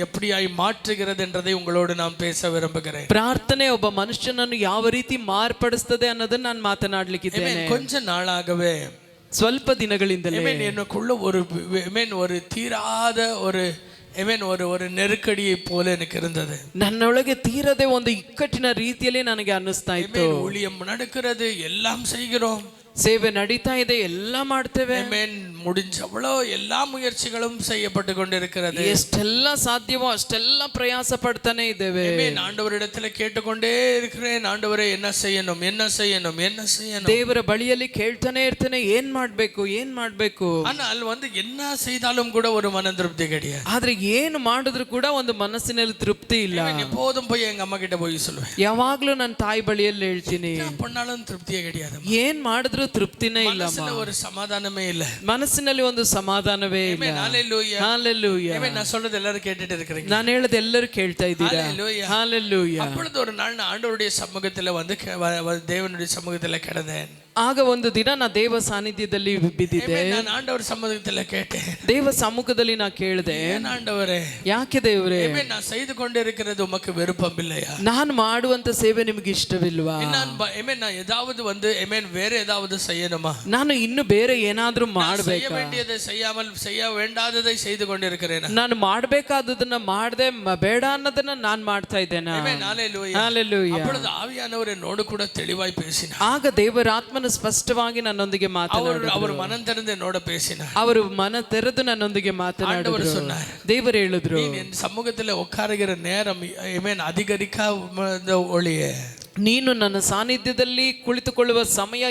எப்படியாய் மாற்றுகிறது என்றதை உங்களோடு நான் பேச விரும்புகிறேன். ಪ್ರಾರ್ಥನೆ ಒಬ್ಬ ಮನುಷ್ಯನನ್ನು ಯಾವ ರೀತಿ ಮಾರ್ಪಡಿಸ್ತದೆ ಅನ್ನೋದನ್ನ ನಾನು ಮಾತನಾಡಲಿಕ್ಕಿದ್ದೇನೆ. கொஞ்ச நாளாகவே ಸ್ವಲ್ಪ ದಿನಗಳಿಂದಲೇ எனக்குள்ள ஒரு தீராத ஒரு ஒரு நெருக்கடியை போல எனக்கு இருந்தது. ನನ್ನೊಳಗೆ ತೀರದೆ ಒಂದು ಇಕ್ಕಟ್ಟಿನ ರೀತಿಯಲ್ಲಿ ನನಗೆ ಅನ್ನಿಸ್ತಾ ಇತ್ತು. ஊழியம் நடக்கிறது, எல்லாம் செய்கிறோம், ಸೇವೆ ನಡೀತಾ ಇದೆ, ಎಲ್ಲ ಮಾಡ್ತೇವೆ, முடிஞ்சவளோ எல்லா முயற்சிகளும் செய்யப்பட்டு கொண்டிருக்கிறது. ಎಷ್ಟೆಲ್ಲ ಸಾಧ್ಯವೋ ಅಷ್ಟೆಲ್ಲ ಪ್ರಯಾಸ ಪಡ್ತಾನೆ ಇದ್ದೇವೆ. ஆண்டவரிடத்துல கேட்டுக்கொண்டே இருக்கிறேன், ஆண்டவரே என்ன செய்யணும் என்ன செய்யணும் என்ன செய்யணும். ದೇವರ ಬಳಿಯಲ್ಲಿ ಕೇಳ್ತಾನೆ ಇರ್ತೇನೆ, ಏನ್ ಮಾಡ್ಬೇಕು. ஆனால் என்ன செய்தாலும் கூட ஒரு மன திருப்தி கிடையாது. ಆದ್ರೆ ಏನು ಮಾಡಿದ್ರು ಕೂಡ ಒಂದು ಮನಸ್ಸಿನಲ್ಲಿ ತೃಪ್ತಿ ಇಲ್ಲ. எப்போதும் போய் எங்க அம்மா கிட்ட போய் சொல்லுவேன், ಯಾವಾಗ್ಲೂ ನನ್ನ ತಾಯಿ ಬಳಿಯಲ್ಲಿ ಹೇಳ್ತೀನಿ, பண்ணாலும் திருப்தியே கிடையாது, ಏನ್ ಮಾಡಿದ್ರು ತೃಪ್ತಿನೇ ಇಲ್ಲ, ஒரு சமாதானமே இல்ல, ಮನಸ್ಸಿನಲ್ಲಿ ಒಂದು ಸಮಾಧಾನವೇ ಇಲ್ಲ. ஹalleluya. நான் சொல்றது எல்லாரும் கேட்டுட்டு இருக்கீங்க, ನಾನು ಹೇಳೋದು ಎಲ್ಲರೂ ಕೇಳ್ತಾ ಇದ್ದೀರಾ? ஹalleluya. அப்பொழுது ஒரு நாள் நான் ஆண்டவருடைய சமூகத்துல தேவனுடைய சமூகத்துல கிடந்தேன். ಆಗ ಒಂದು ದಿನ ನಾ ದೇವ ಸಾನ್ನಿಧ್ಯದಲ್ಲಿ ಬಿದ್ದಿದ್ದೆ. ನಾನು ಆಂಡವರ ಸಮ್ಮುಖದಲ್ಲಿ ಕೇಳ್ದೆ, ದೇವ ಸಮ್ಮುಖದಲ್ಲಿ ನಾ ಕೇಳಿದೆ, ಆಂಡವರೇ ಯಾಕೆ ದೇವರೇ ನಾನು செய்து கொண்டிருக்கிறது உமக்கு விருப்பம் இல்லையா? ನಾನು ಮಾಡುವಂತ ಸೇವೆ ನಿಮಗೆ ಇಷ್ಟವಿಲ್ವಾ? நான் ஏதாவது வேற ஏதாவது செய்யணுமா? ನಾನು ಇನ್ನು ಬೇರೆ ಏನಾದ್ರೂ ಮಾಡಬೇಕಾ? செய்ய வேண்டியதை செய்யாமல் செய்ய வேண்டாததை செய்து கொண்டிருக்கிறேன். ನಾನು ಮಾಡಬೇಕಾದದನ್ನ ಮಾಡದೆ ಬೇಡ ಅನ್ನೋದನ್ನ ನಾನು ಮಾಡ್ತಾ ಇದ್ದೇನೆ. ஹalleluya. அப்பொழுது ஆவியானவர் என்னோடு கூட தெளிவாய் பேசினார். ಆಗ ದೇವರ ಆತ್ಮನ ಸ್ಪಷ್ಟವಾಗಿ ನನ್ನೊಂದಿಗೆ ಮಾತನಾಡಿದರು. ಅವರು ಮನ ತೆರೆದು என்னோட பேசினார். ಅವರು ಮನ ತೆರೆದು ನನ್ನೊಂದಿಗೆ ಮಾತನಾಡಿದರು. ದೇವರು ಹೇಳಿದ್ರು, ನೀನು ಎನ್ನ ಸಮ್ಮುಖದಲ್ಲಿ ಉட்காருகிற நேரம் அதிகரிக்க ஒளியே, ನೀನು ನನ್ನ ಸಾನ್ನಿಧ್ಯದಲ್ಲಿ ಕುಳಿತುಕೊಳ್ಳುವ ಸಮಯ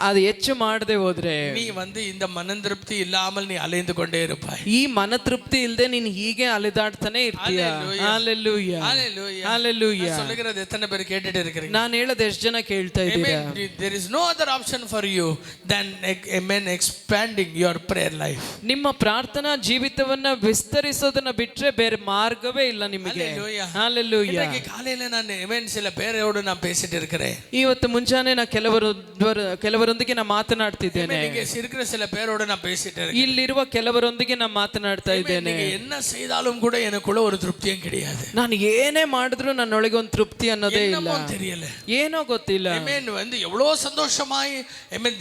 ಅದು ಹೆಚ್ಚು ಮಾಡದೆ ಹೋದ್ರೆ ನೀ இந்த மன திருப்தி இல்லாமல் நீ அலைந்து கொண்டே இருப்பாய். ಈ ಮನ ತೃಪ್ತಿ ಇಲ್ಲದೆ ನೀನು ಹೀಗೆ ಅಲೆದಾಡ್ತಾನೆ ಇರ್ತೀಯ. ஹalleluya ஹalleluya. சொல்லுகிறது எத்தனை பேர் கேட்டுட்டு இருக்கீங்க? ನಾನು ಹೇಳೋದು ಎಷ್ಟು ಜನ ಕೇಳ್ತಾ ಇದ್ದೀರಾ? There is no other option for you than expanding your prayer life. ನಿಮ್ಮ ಪ್ರಾರ್ಥನಾ ಜೀವಿತವನ್ನ ವಿಸ್ತರಿಸೋದನ್ನ ಬಿಟ್ರೆ ಬೇರೆ ಮಾರ್ಗವೇ ಇಲ್ಲ ನಿಮಗೆ. ஹalleluya. இன்னைக்கு காலையில நான் சில பேரோடு நான் பேசிட்டு இருக்கிறேன். ಇವತ್ತು ಮುಂಜಾನೆ ನಾ ಕೆಲವರೊಂದಿಗೆ ನಾ ಮಾತನಾಡ್ತಿದ್ದೇನೆ. இருக்கிற சில பேரோடு நான் பேசிட்டு இருக்கேன். ಇಲ್ಲಿರುವ ಕೆಲವರೊಂದಿಗೆ ನಾ ಮಾತನಾಡ್ತಾ ಇದ್ದೇನೆ. என்ன செய்தாலும் கூட எனக்குள்ள ஒரு திருப்தியும் கிடையாது. ನಾನು ಏನೇ ಮಾಡಿದ್ರು ನನ್ನೊಳಗೆ ಒಂದು ತೃಪ್ತಿ ಅನ್ನೋದೇ ಇಲ್ಲ. தெரியல, ಏನೋ ಗೊತ್ತಿಲ್ಲ. எவ்வளவு சந்தோஷமாய்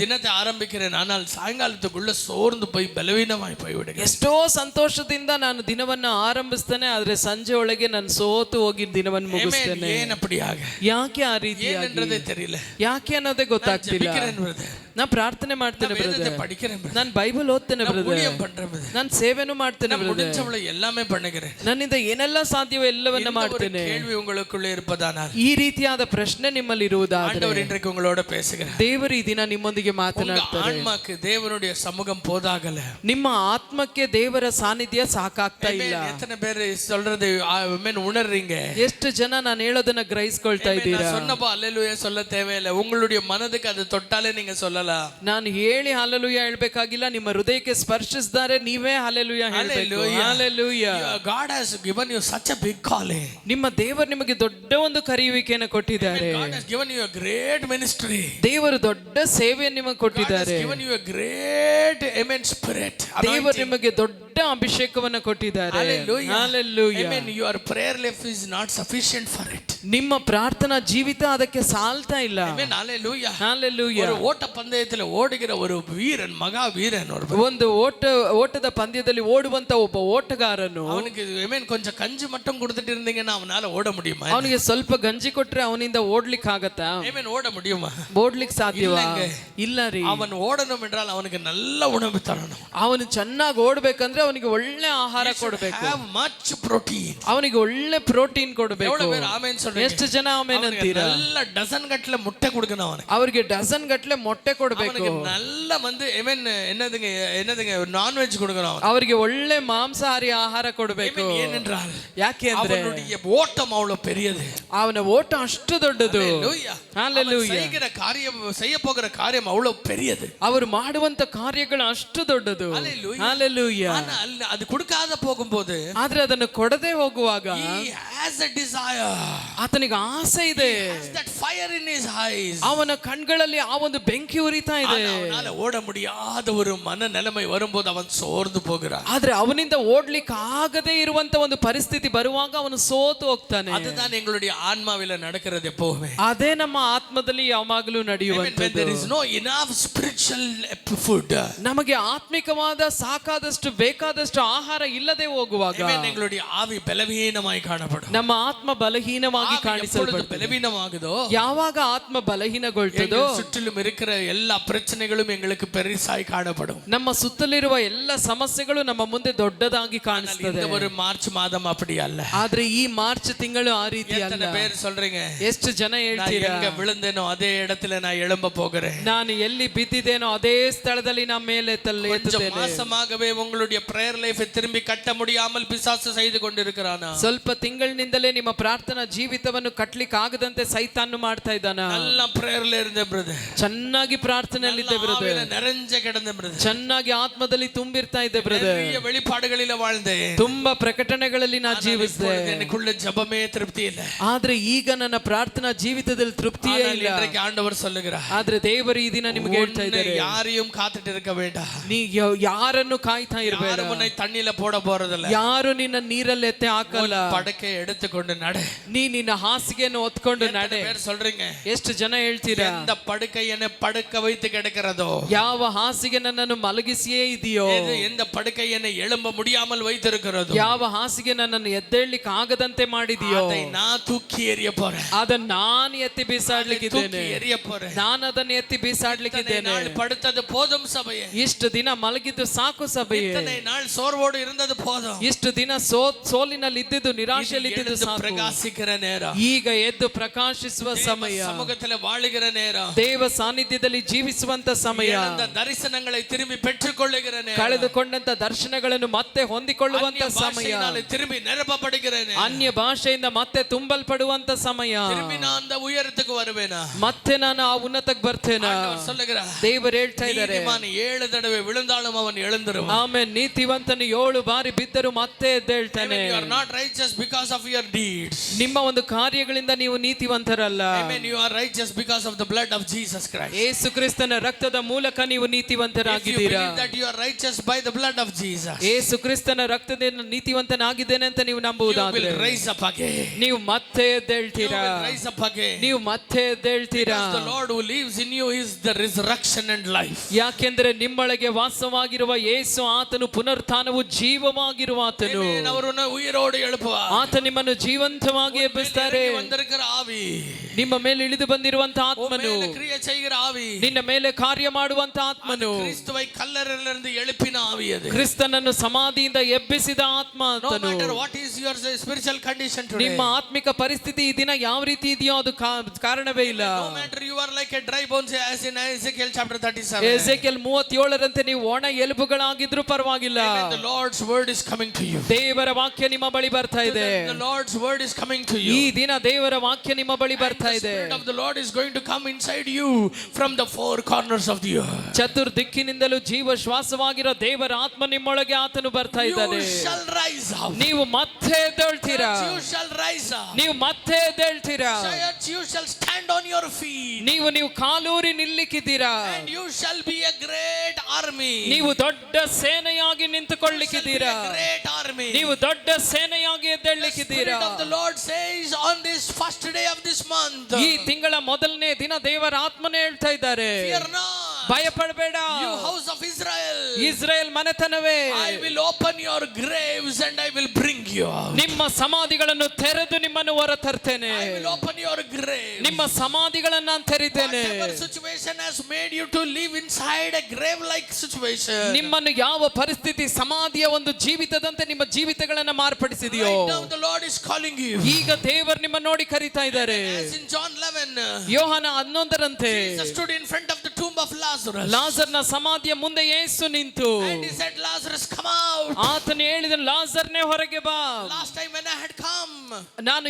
தினத்தை ஆரம்பிக்கிறேன், ஆனால் சாயங்காலத்துக்குள்ள சோர்ந்து போய் பலவீனமாய் போய்விடுங்க. ಎಷ್ಟೋ ಸಂತೋಷದಿಂದ ನಾನು ದಿನವನ್ನ ಆರಂಭಿಸ್ತೇನೆ, ಆದ್ರೆ ಸಂಜೆ ಒಳಗೆ ನಾನು ಸೋತು ಹೋಗಿ ದಿನವನ್ನು ಮುಗಿಸ್ತೇನೆ. ಏನ್ ಅಪ್ಪಡಿಯಾಗ? ಯಾಕೆ ಆ ರೀತಿಯಾಗಿ தெரியல, ಯಾಕೆ ಅನ್ನೋದೇ ಗೊತ್ತಾಗ್ತಿಲ್ಲ. ನಾನು ಪ್ರಾರ್ಥನೆ ಮಾಡ್ತೇನೆ ಬ್ರದರ್, ನಾನು ಬೈಬಲ್ ಓದ್ತೇನೆ ಬ್ರದರ್, ನಾನು ಸೇವೆನೂ ಮಾಡ್ತೇನೆ ಬ್ರದರ್, எல்லாமே பண்ணுகிறேன், ನನ್ನಿಂದ ಏನೆಲ್ಲ ಸಾಧ್ಯವೋ ಎಲ್ಲವನ್ನ ಮಾಡ್ತೇನೆ. கேள்வி உங்களுக்குள்ள இருப்பதானால், ಈ ರೀತಿಯಾದ ಪ್ರಶ್ನೆ ನಿಮ್ಮಲ್ಲಿ ಇರುವುದಾದರೆ ஆண்டவர் இன்றைக்கு உங்களோட பேசுகிறார். ದೇವರು ಈ ದಿನ ನಿಮ್ಮೊಂದಿಗೆ ಮಾತನಾಡ್ತಾರೆ. ஆன்மாக்கு தேவனுடைய சமூகம் போதாகல, ನಿಮ್ಮ ಆತ್ಮಕ್ಕೆ ದೇವರ ಸಾನ್ನಿಧ್ಯ ಸಾಕಾಗ್ತಾ ಇಲ್ಲ. எத்தனை பேர் சொல்றது உணர்றீங்க? ಎಷ್ಟು ಜನ ನಾನು ಹೇಳೋದನ್ನ ಗ್ರಹಿಸ್ಕೊಳ್ತಾ ಇದ್ದೀರಾ? சொன்னப்போ அல்லேலூயா சொல்ல தேவையில்லை, உங்களுடைய மனதுக்கு அது தொட்டாலே நீங்க சொல்லலாம். ನಾನು ಹೇಳಿ ಹಲ್ಲೆಲೂಯಾ ಹೇಳ್ಬೇಕಾಗಿಲ್ಲ, ನಿಮ್ಮ ಹೃದಯಕ್ಕೆ ಸ್ಪರ್ಶಿಸಿದರೆ ನೀವೇ ಹಲ್ಲೆಲೂಯಾ ಹೇಳಬೇಕು. Hallelujah. God has given you such a big calling. ನಿಮ್ಮ ದೇವರು ನಿಮಗೆ ದೊಡ್ಡ ಒಂದು ಕರೆಯುವಿಕೆಯನ್ನು ಕೊಟ್ಟಿದ್ದಾರೆ. God has given you a great ministry. ದೇವರು ದೊಡ್ಡ ಸೇವೆಯನ್ನು ನಿಮಗೆ ಕೊಟ್ಟಿದ್ದಾರೆ. God has given you a great spirit. ದೇವರು ನಿಮಗೆ ದೊಡ್ಡ ಅಭಿಷೇಕವನ್ನು ಕೊಟ್ಟಿದ್ದಾರೆ. Hallelujah. Your prayer life is not sufficient for it. ನಿಮ್ಮ ಪ್ರಾರ್ಥನಾ ಜೀವಿತ ಅದಕ್ಕೆ ಸಾಲ್ತಾ ಇಲ್ಲ. Hallelujah. ஒரு ஓட்ட பந்தயத்தில் ஓடுகிற ஒரு வீரன், மகா வீரன், ಒಂದು ಓಟದ ಪಂದ್ಯದಲ್ಲಿ ಓಡುವಂತ ಒಬ್ಬ ಓಟಗಾರನು, ಅವನಿಗೆ கொஞ்சம் கஞ்சி மட்டும் கொடுத்துட்டு இருந்தீங்கன்னா அவனால ஓட முடியுமா? ಅವನಿಗೆ ಸ್ವಲ್ಪ ಗಂಜಿ ಕೊಟ್ರೆ ಅವನಿಂದ ಓಡ್ಲಿಕ್ಕೆ ಆಗತ್ತಾ? ஓட முடியுமா? ಓಡ್ಲಿಕ್ಕೆ ಸಾಧ್ಯವಾ? ಇಲ್ಲ ರೀ. ಅವನು ಓಡணும் என்றால் ಅವನಿಗೆ நல்ல ಉಣವು ತರணும். ಅವನು ಚೆನ್ನಾಗಿ ಓಡಬೇಕಂದ್ರೆ ಅವನಿಗೆ ಒಳ್ಳೆ ಆಹಾರ ಕೊಡಬೇಕು. much protein. ಅವನಿಗೆ ಒಳ್ಳೆ ಪ್ರೋಟೀನ್ ಕೊಡಬೇಕು. ಎಷ್ಟು ಜನ ಆಮೆನ್ ಅಂತೀರಾ? நல்ல ಡಜನ್ ಗಟ್ಟಲೆ ಮೊಟ್ಟೆ கொடுக்கணும் ಅವನಿಗೆ. ಅವರಿಗೆ ಡಜನ್ ಗಟ್ಟಲೆ ಮೊಟ್ಟೆ ಕೊಡಬೇಕು. நல்ல என்னதுங்க ನಾನ್ ವೆಜ್ கொடுக்கணும். ಅವರಿಗೆ ಒಳ್ಳೆ ಮಾಂಸಾಹಾರಿ ಆಹಾರ ಕೊಡಬೇಕು. ஏனென்றால் ಯಾಕೆ ಅಂದ್ರೆ அவனுடைய ஓட்டம் அவ்வளவு பெரியது. ಅವನ ಓಟ ಅಷ್ಟು ದೊಡ್ಡದು. ஹalleluya. செய்ய போகிற காரியம் அவ்வளவு பெரியது. ಅವರು ಮಾಡುವಂತ ಕಾರ್ಯಗಳು ಅಷ್ಟು ದೊಡ್ಡದು. ஹalleluya. அது கொடுக்காத போகும்போது, ಆದ್ರೆ ಅದನ್ನು ಕೊಡದೆ ಹೋಗುವಾಗ, he has a desire, ಆತನಿಗೆ ಆಸೆ ಇದೆ. Has that fire in his eyes. ಅವನ ಕಣ್ಗಳಲ್ಲಿ ಆ ಒಂದು ಬೆಂಕಿ ಉರಿತಾ ಇದೆ. அவனால ஓட முடியாத ஒரு மனநிலைமை வரும்போது அவன் சோர்ந்து போகிறான். ಆದ್ರೆ ಅವನಿಂದ ಓಡ್ಲಿಕ್ಕೆ ಆಗದೇ ಇರುವಂತ ಒಂದು ಪರಿಸ್ಥಿತಿ ಬರುವಾಗ ಅವನು ಸೋತು ಹೋಗ್ತಾನೆ. அதுதான் எங்களுடைய ஆன்மாவில நடக்கிறது எப்பவுமே. ಅದೇ ನಮ್ಮ ಆತ್ಮದಲ್ಲಿ ಯಾವಾಗಲೂ ನಡೆಯುವಂತದ್ದು. There is no enough spiritual food. ನಮಗೆ ಆತ್ಮಿಕವಾದ ಸಾಕಾದಷ್ಟು ಬೇಕಾದಷ್ಟು ಆಹಾರ ಇಲ್ಲದೆ ಹೋಗುವಾಗ எங்களுடைய ஆவி பலவீனமாய் காணப்படும். ನಮ್ಮ ಆತ್ಮ ಬಲಹೀನವಾಗಿ ಕಾಣಿಸಲ್ಪಡುತ್ತದೆ. பலவீனமாகுதோ ಯಾವಾಗ ಆತ್ಮ ಬಲಹೀನಗೊಳ್ತದೋ சுற்றிலும் இருக்கிற எல்லா பிரச்சனைகளும் எங்களுக்கு பெரிசாய் காணப்படும். ನಮ್ಮ ಸುತ್ತಲಿರುವ ಎಲ್ಲ ಸಮಸ್ಯೆಗಳು ನಮ್ಮ ಮುಂದೆ ದೊಡ್ಡದಾಗಿ ಕಾಣಿಸ್ತದೆ. இந்த ஒரு மார்ச் மாதம் அப்படி அல்ல. ಆದ್ರೆ ಈ ಮಾರ್ಚ್ ತಿಂಗಳು ಆ ರೀತಿ ಅಲ್ಲ. எத்தனை பேர் சொல்றீங்க? ಎಷ್ಟು ಜನ ಹೇಳ್ತೀರಾ? எங்க விழுந்தேனோ அதே இடத்துல நான் எழும்ப போகிறேன். ನಾನು ಎಲ್ಲಿ ಬಿದ್ದಿದ್ದೇನೋ ಅದೇ ಸ್ಥಳದಲ್ಲಿ ನಾನು ಮೇಲೆ ಎತ್ತುತ್ತೇನೆ. மாசமாகவே உங்களுடைய prayer life திரும்பಿ ಕಟ್ಟ முடியாமல் பிசாசு செய்து கொண்டிருக்கிறானா? ಸ್ವಲ್ಪ ತಿಂಗಳಿನಿಂದಲೇ ನಿಮ್ಮ ಪ್ರಾರ್ಥನಾ ಜೀವಿತವನ್ನು ಕಟ್ಟಲಿಕ್ಕೆ ಆಗದಂತೆ ಸೈತಾನು ಮಾಡ್ತಾ ಇದ್ದಾನ. நல்ல ಪ್ರೇಯರ್ல இருந்த ಬ್ರದರ್. ಚೆನ್ನಾಗಿ ಪ್ರಾರ್ಥನೆಯಲ್ಲಿ ಇದ್ದೆ ಬ್ರದರ್. நிறைஞ்ச கிடந்த ಬ್ರದರ್. ಚೆನ್ನಾಗಿ ಆತ್ಮದಲ್ಲಿ ತುಂಬಿರ್ತಾ ಇದ್ದೆ ಬ್ರದರ್. நிறைய வெளிப்பாடுகளில வாழ்ந்தே. ತುಂಬಾ ಪ್ರಕಟಣೆಗಳಲ್ಲಿ ನಾನು ಜೀವಿಸಿದೆ. எனக்குள்ள ஜெபமே திருப்தி ಇಲ್ಲ. ಆದ್ರೆ ಈಗ ನನ್ನ ಪ್ರಾರ್ಥನಾ ಜೀವಿತದಲ್ಲಿ ತೃಪ್ತಿಯೇ ಇಲ್ಲ. இன்றைக்கு ஆண்டவர் சொல்லுகிறார். ಆದ್ರೆ ದೇವರು ಈ ದಿನ ನಿಮಗೆ ಹೇಳ್ತಾ ಇದ್ದಾರೆ, யாரையும் காத்துட்டு இருக்க வேண்டாம். ನೀ ಯಾರನ್ನು ಕಾಯ್ತಾ ಇರಬೇಡ. உன்னை தண்ணில போட போறதில்ல. ಯಾರು ನಿನ್ನ ನೀರಲ್ಲಿ ಎತ್ತೆ ಹಾಕಲ್ಲ. ಪಡಕೆ எடுத்துಕೊಂಡು ನಡೆ. ನೀ ನಿನ್ನ ಹಾಸಿಗೆಯನ್ನು ಹೊತ್ಕೊಂಡು ನಡೆ. சொல்றீங்க? ಎಷ್ಟು ಜನ ಹೇಳ್ತೀರಾ? எந்த படுக்கையனை படுக்க வைத்து கிடக்கிறதோ, ಯಾವ ಹಾಸಿಗೆ ನನ್ನನ್ನು ಮಲಗಿಸಿಯೇ ಇದೆಯೋ, எந்த படுக்கையனை எழும்ப முடியாமல் வைத்திருக்கிறதோ, ಯಾವ ಹಾಸಿಗೆ ನನ್ನನ್ನು ಎದ್ದೇಳಲಿಕ್ಕೆ ಆಗದಂತೆ ಮಾಡಿದೆಯೋ, அதை நான் தூக்கி எறிய போறேன். ಅದನ್ನು ನಾನು ಎತ್ತಿ ಬೀಸಾಡ್ಲಿಕ್ಕಿದ್ದೇನೆ. ಎறிಯ போறேன். ನಾನು ಅದನ್ನು ಎತ್ತಿ ಬೀಸಾಡ್ಲಿಕ್ಕಿದ್ದೇನೆ. ಪಡುತ್ತದೆ போதும் ಸಭೆಯೇ. ಇಷ್ಟು ದಿನ ಮಲಗಿದ್ದು ಸಾಕು ಸಭೆಯೇ. ಇತನೆ ನಾள் ಸೋರ್வோடு இருந்தது போதும். ಇಷ್ಟು ದಿನ ಸೋಲಿನಲ್ಲಿ ಇದ್ದಿದ್ದು, ನಿರಾಶೆಯಲ್ಲಿ ಇದ್ದಿದ್ದು ಸಾಕು. ಪ್ರಕಾಶಿக்கிற நேரம். ಈಗ ಎದ್ದು ಪ್ರಕಾಶಿಸುವ ಸಮಯ. ಸಮ್ಮುಖದಲ್ಲಿ ವಾಳುகிற நேரம். ದೇವ ಸಾನ್ನಿಧ್ಯದಲ್ಲಿ ಜೀವಿಸುವಂತ ಸಮಯ. ದರ್ಶನங்களை திரும்பி பெற்றுக்கொள்ளுகிற நேரம். ಕಳೆದುಕೊಂಡಂತ ದರ್ಶನಗಳನ್ನು ಮತ್ತೆ ಹೊಂದಿಕೊಳ್ಳುವಂತ ಸಮಯ. திரும்பி நிரப்பப்படுகிற நேரம். ಅನ್ಯ ಭಾಷೆಯಿಂದ ಮತ್ತೆ ತುಂಬಲ್ಪಡುವಂತ ಸಮಯ. திரும்பி நான் அந்த உயரத்துக்கு வருவேனா? ಮತ್ತೆ ನಾನು ಆ ಉನ್ನತಕ್ಕೆ ಬರ್ತೇನಾ? ದೇವರು ಹೇಳ್ತಾ ಇದ್ದಾರೆ, 7 தடவை விழுந்தாலும் அவன் எழுந்திருவான். ಆಮೆನ್. ನೀತಿವಂತನು 7 ಬಾರಿ ಬಿದ್ದರೂ ಮತ್ತೆ ಎದ್ದೇಳ್ತಾನೆ. You are not righteous because of your deeds. ನಿಮ್ಮ ಒಂದು ಕಾರ್ಯಗಳಿಂದ ನೀವು ನೀತಿವಂತರಲ್ಲ. Amen. You are righteous because of the blood of Jesus Christ. ಯೇಸು ಕ್ರಿಸ್ತನ ರಕ್ತದ ಮೂಲಕ ನೀವು ನೀತಿವಂತರಾಗಿದ್ದೀರಾ. If you believe that you are righteous by the blood of Jesus, ಯೇಸು ಕ್ರಿಸ್ತನ ರಕ್ತದಿಂದ ನೀತಿವಂತನಾಗಿದ್ದೇನೆ ಅಂತ ನೀವು ನಂಬುವುದಾದರೆ, you will rise up again. ನೀವು ಮತ್ತೆ ಎದ್ದೇಳ್ತೀರಾ. You will rise up again. ನೀವು ಮತ್ತೆ ಎದ್ದೇಳ್ತೀರಾ. Because the Lord who lives in you is the resurrection and life. ಯಾಕೆಂದರೆ ನಿಮ್ಮೊಳಗೆ ವಾಸವಾಗಿರುವ ಯೇಸು ಆತನು ಪುನರುತ್ಥಾನವು ಜೀವವಾಗಿರುವ ಆತನು. ಅವರನ್ನು ಉಯಿರೋಡು ಎಳುಪುವ. ಆತ ನಿಮ್ಮನ್ನು ಜೀವಂತವಾಗಿ ಎಬ್ಬಿಸ್ತಾರೆ. வந்திருக்கிற ஆவி, ನಿಮ್ಮ ಮೇಲೆ ಇಳಿದು ಬಂದಿರುವಂತ ಆತ್ಮನು, ಕ್ರಿಯೆ செய்கிற ಆವಿ, ನಿನ್ನ ಮೇಲೆ ಕಾರ್ಯ ಮಾಡುವಂತ ಆತ್ಮನು, ಕ್ರಿಸ್ತುவை ಕಲ್ಲರೆಲ್ಲರಿಂದ ಎಳುಪಿನ ಆವಿ ಅದು. ಕ್ರಿಸ್ತನನ್ನು ಸಮಾಧಿಯಿಂದ ಎಬ್ಬಿಸಿದ ಆತ್ಮ ಆತನು. No matter what is your spiritual condition today, ನಿಮ್ಮ ಆತ್ಮಿಕ ಪರಿಸ್ಥಿತಿ ಈ ದಿನ ಯಾವ ರೀತಿ ಇದೆಯೋ ಅದು ಕಾರಣವೇ ಇಲ್ಲ. No matter you are like a dry bones as in Ezekiel chapter 37. Ezekiel 37ರಂತೆ ನೀವು ಒಣ ಎಲುಬುಗಳಾಗಿದ್ರೂ ಪರವಾಗಿಲ್ಲ. The Lord's word is coming to you. ದೇವರ ವಾಕ್ಯ ನಿಮ್ಮ ಬಳಿ ಬರ್ತಾ ಇದೆ. The Lord's word is coming to you. ಈ ದಿನ ದೇವರ ವಾಕ್ಯ ನಿಮ್ಮ ಬಳಿ ಬರ್ತಾ ಇದೆ. The Spirit of the Lord is going to come inside you from the four corners of the earth. ಚತುರ್ದಿಕ್ಕಿನಿಂದಲೂ ಜೀವ ಶ್ವಾಸವಾಗಿರೋ ದೇವರ ಆತ್ಮ ನಿಮ್ಮೊಳಗೆ ಆತನು ಬರ್ತಾ ಇದ್ದಾನೆ. You shall rise up. ನೀವು ಮತ್ತೆ ಎದ್ದೇಳ್ತೀರಾ. You shall rise up. ನೀವು ಮತ್ತೆ ಎದ್ದೇಳ್ತೀರಾ. You shall stand on your feet. ನೀವು ಕಾಲೂರಿ ನಿಲ್ಲಿಕ್ಕಿದ್ದೀರಾ. And you shall be a great army. ನೀವು ದೊಡ್ಡ ಸೇನೆಯಾಗಿ ನಿಂತುಕೊಳ್ಳಿಕ್ಕಿದ್ದೀರಾ. Great army. ನೀವು ದೊಡ್ಡ ಸೇನೆಯಾಗಿ ಎದ್ದೇಳಲಿಕ್ಕಿದ್ದೀರಾ. The Spirit of the Lord says on this first day of this month. ಈ ತಿಂಗಳ ಮೊದಲನೇ ದಿನ ದೇವರ ಆತ್ಮನೇ ಹೇಳ್ತಾ ಇದ್ದಾರೆ, Fear not. ಭಯಪಡಬೇಡ. You house of Israel. Israel ಮನೆತನವೇ, I will open your graves and I will bring you out. ನಿಮ್ಮ ಸಮಾಧಿಗಳನ್ನು ತೆರೆದು ನಿಮ್ಮನ್ನು ಹೊರ ತರ್ತೇನೆ. I will open your graves. ನಿಮ್ಮ ಸಮಾಧಿಗಳನ್ನು ನಾನು ತೆರಿತೇನೆ. Whatever situation has made you to live inside a grave like situation. ನಿಮ್ಮನ್ನು ಯಾವ ಪರಿಸ್ಥಿತಿ ಸಮಾಧಿಯ ಒಂದು ಜೀವಿತದಂತೆ ನಿಮ್ಮ ಜೀವಿತಗಳನ್ನು ಮಾರ್ಪಡಿಸಿದೆಯೋ, Right now the Lord is calling you. ಈಗ ದೇವರು ನಿಮ್ಮ ನೋಡಿ ಕರೀತಾ ಇದ್ದಾರೆ. As in John 11, ಯೋಹಾನ 11ರಂತೆ Jesus stood in front of the tomb of Lazarus. Lazarus. ಲಾಜರ್ನ ಸಮಾಧಿಯ ಮುಂದೆ ಯೇಸು ನಿಂತು And he said, Lazarus, come out. ಆತನು ಹೇಳಿದನು, ಲಾಜರ್ನೇ ಹೊರಗೆ ಬಾ. Last time when I had come, ನಾನು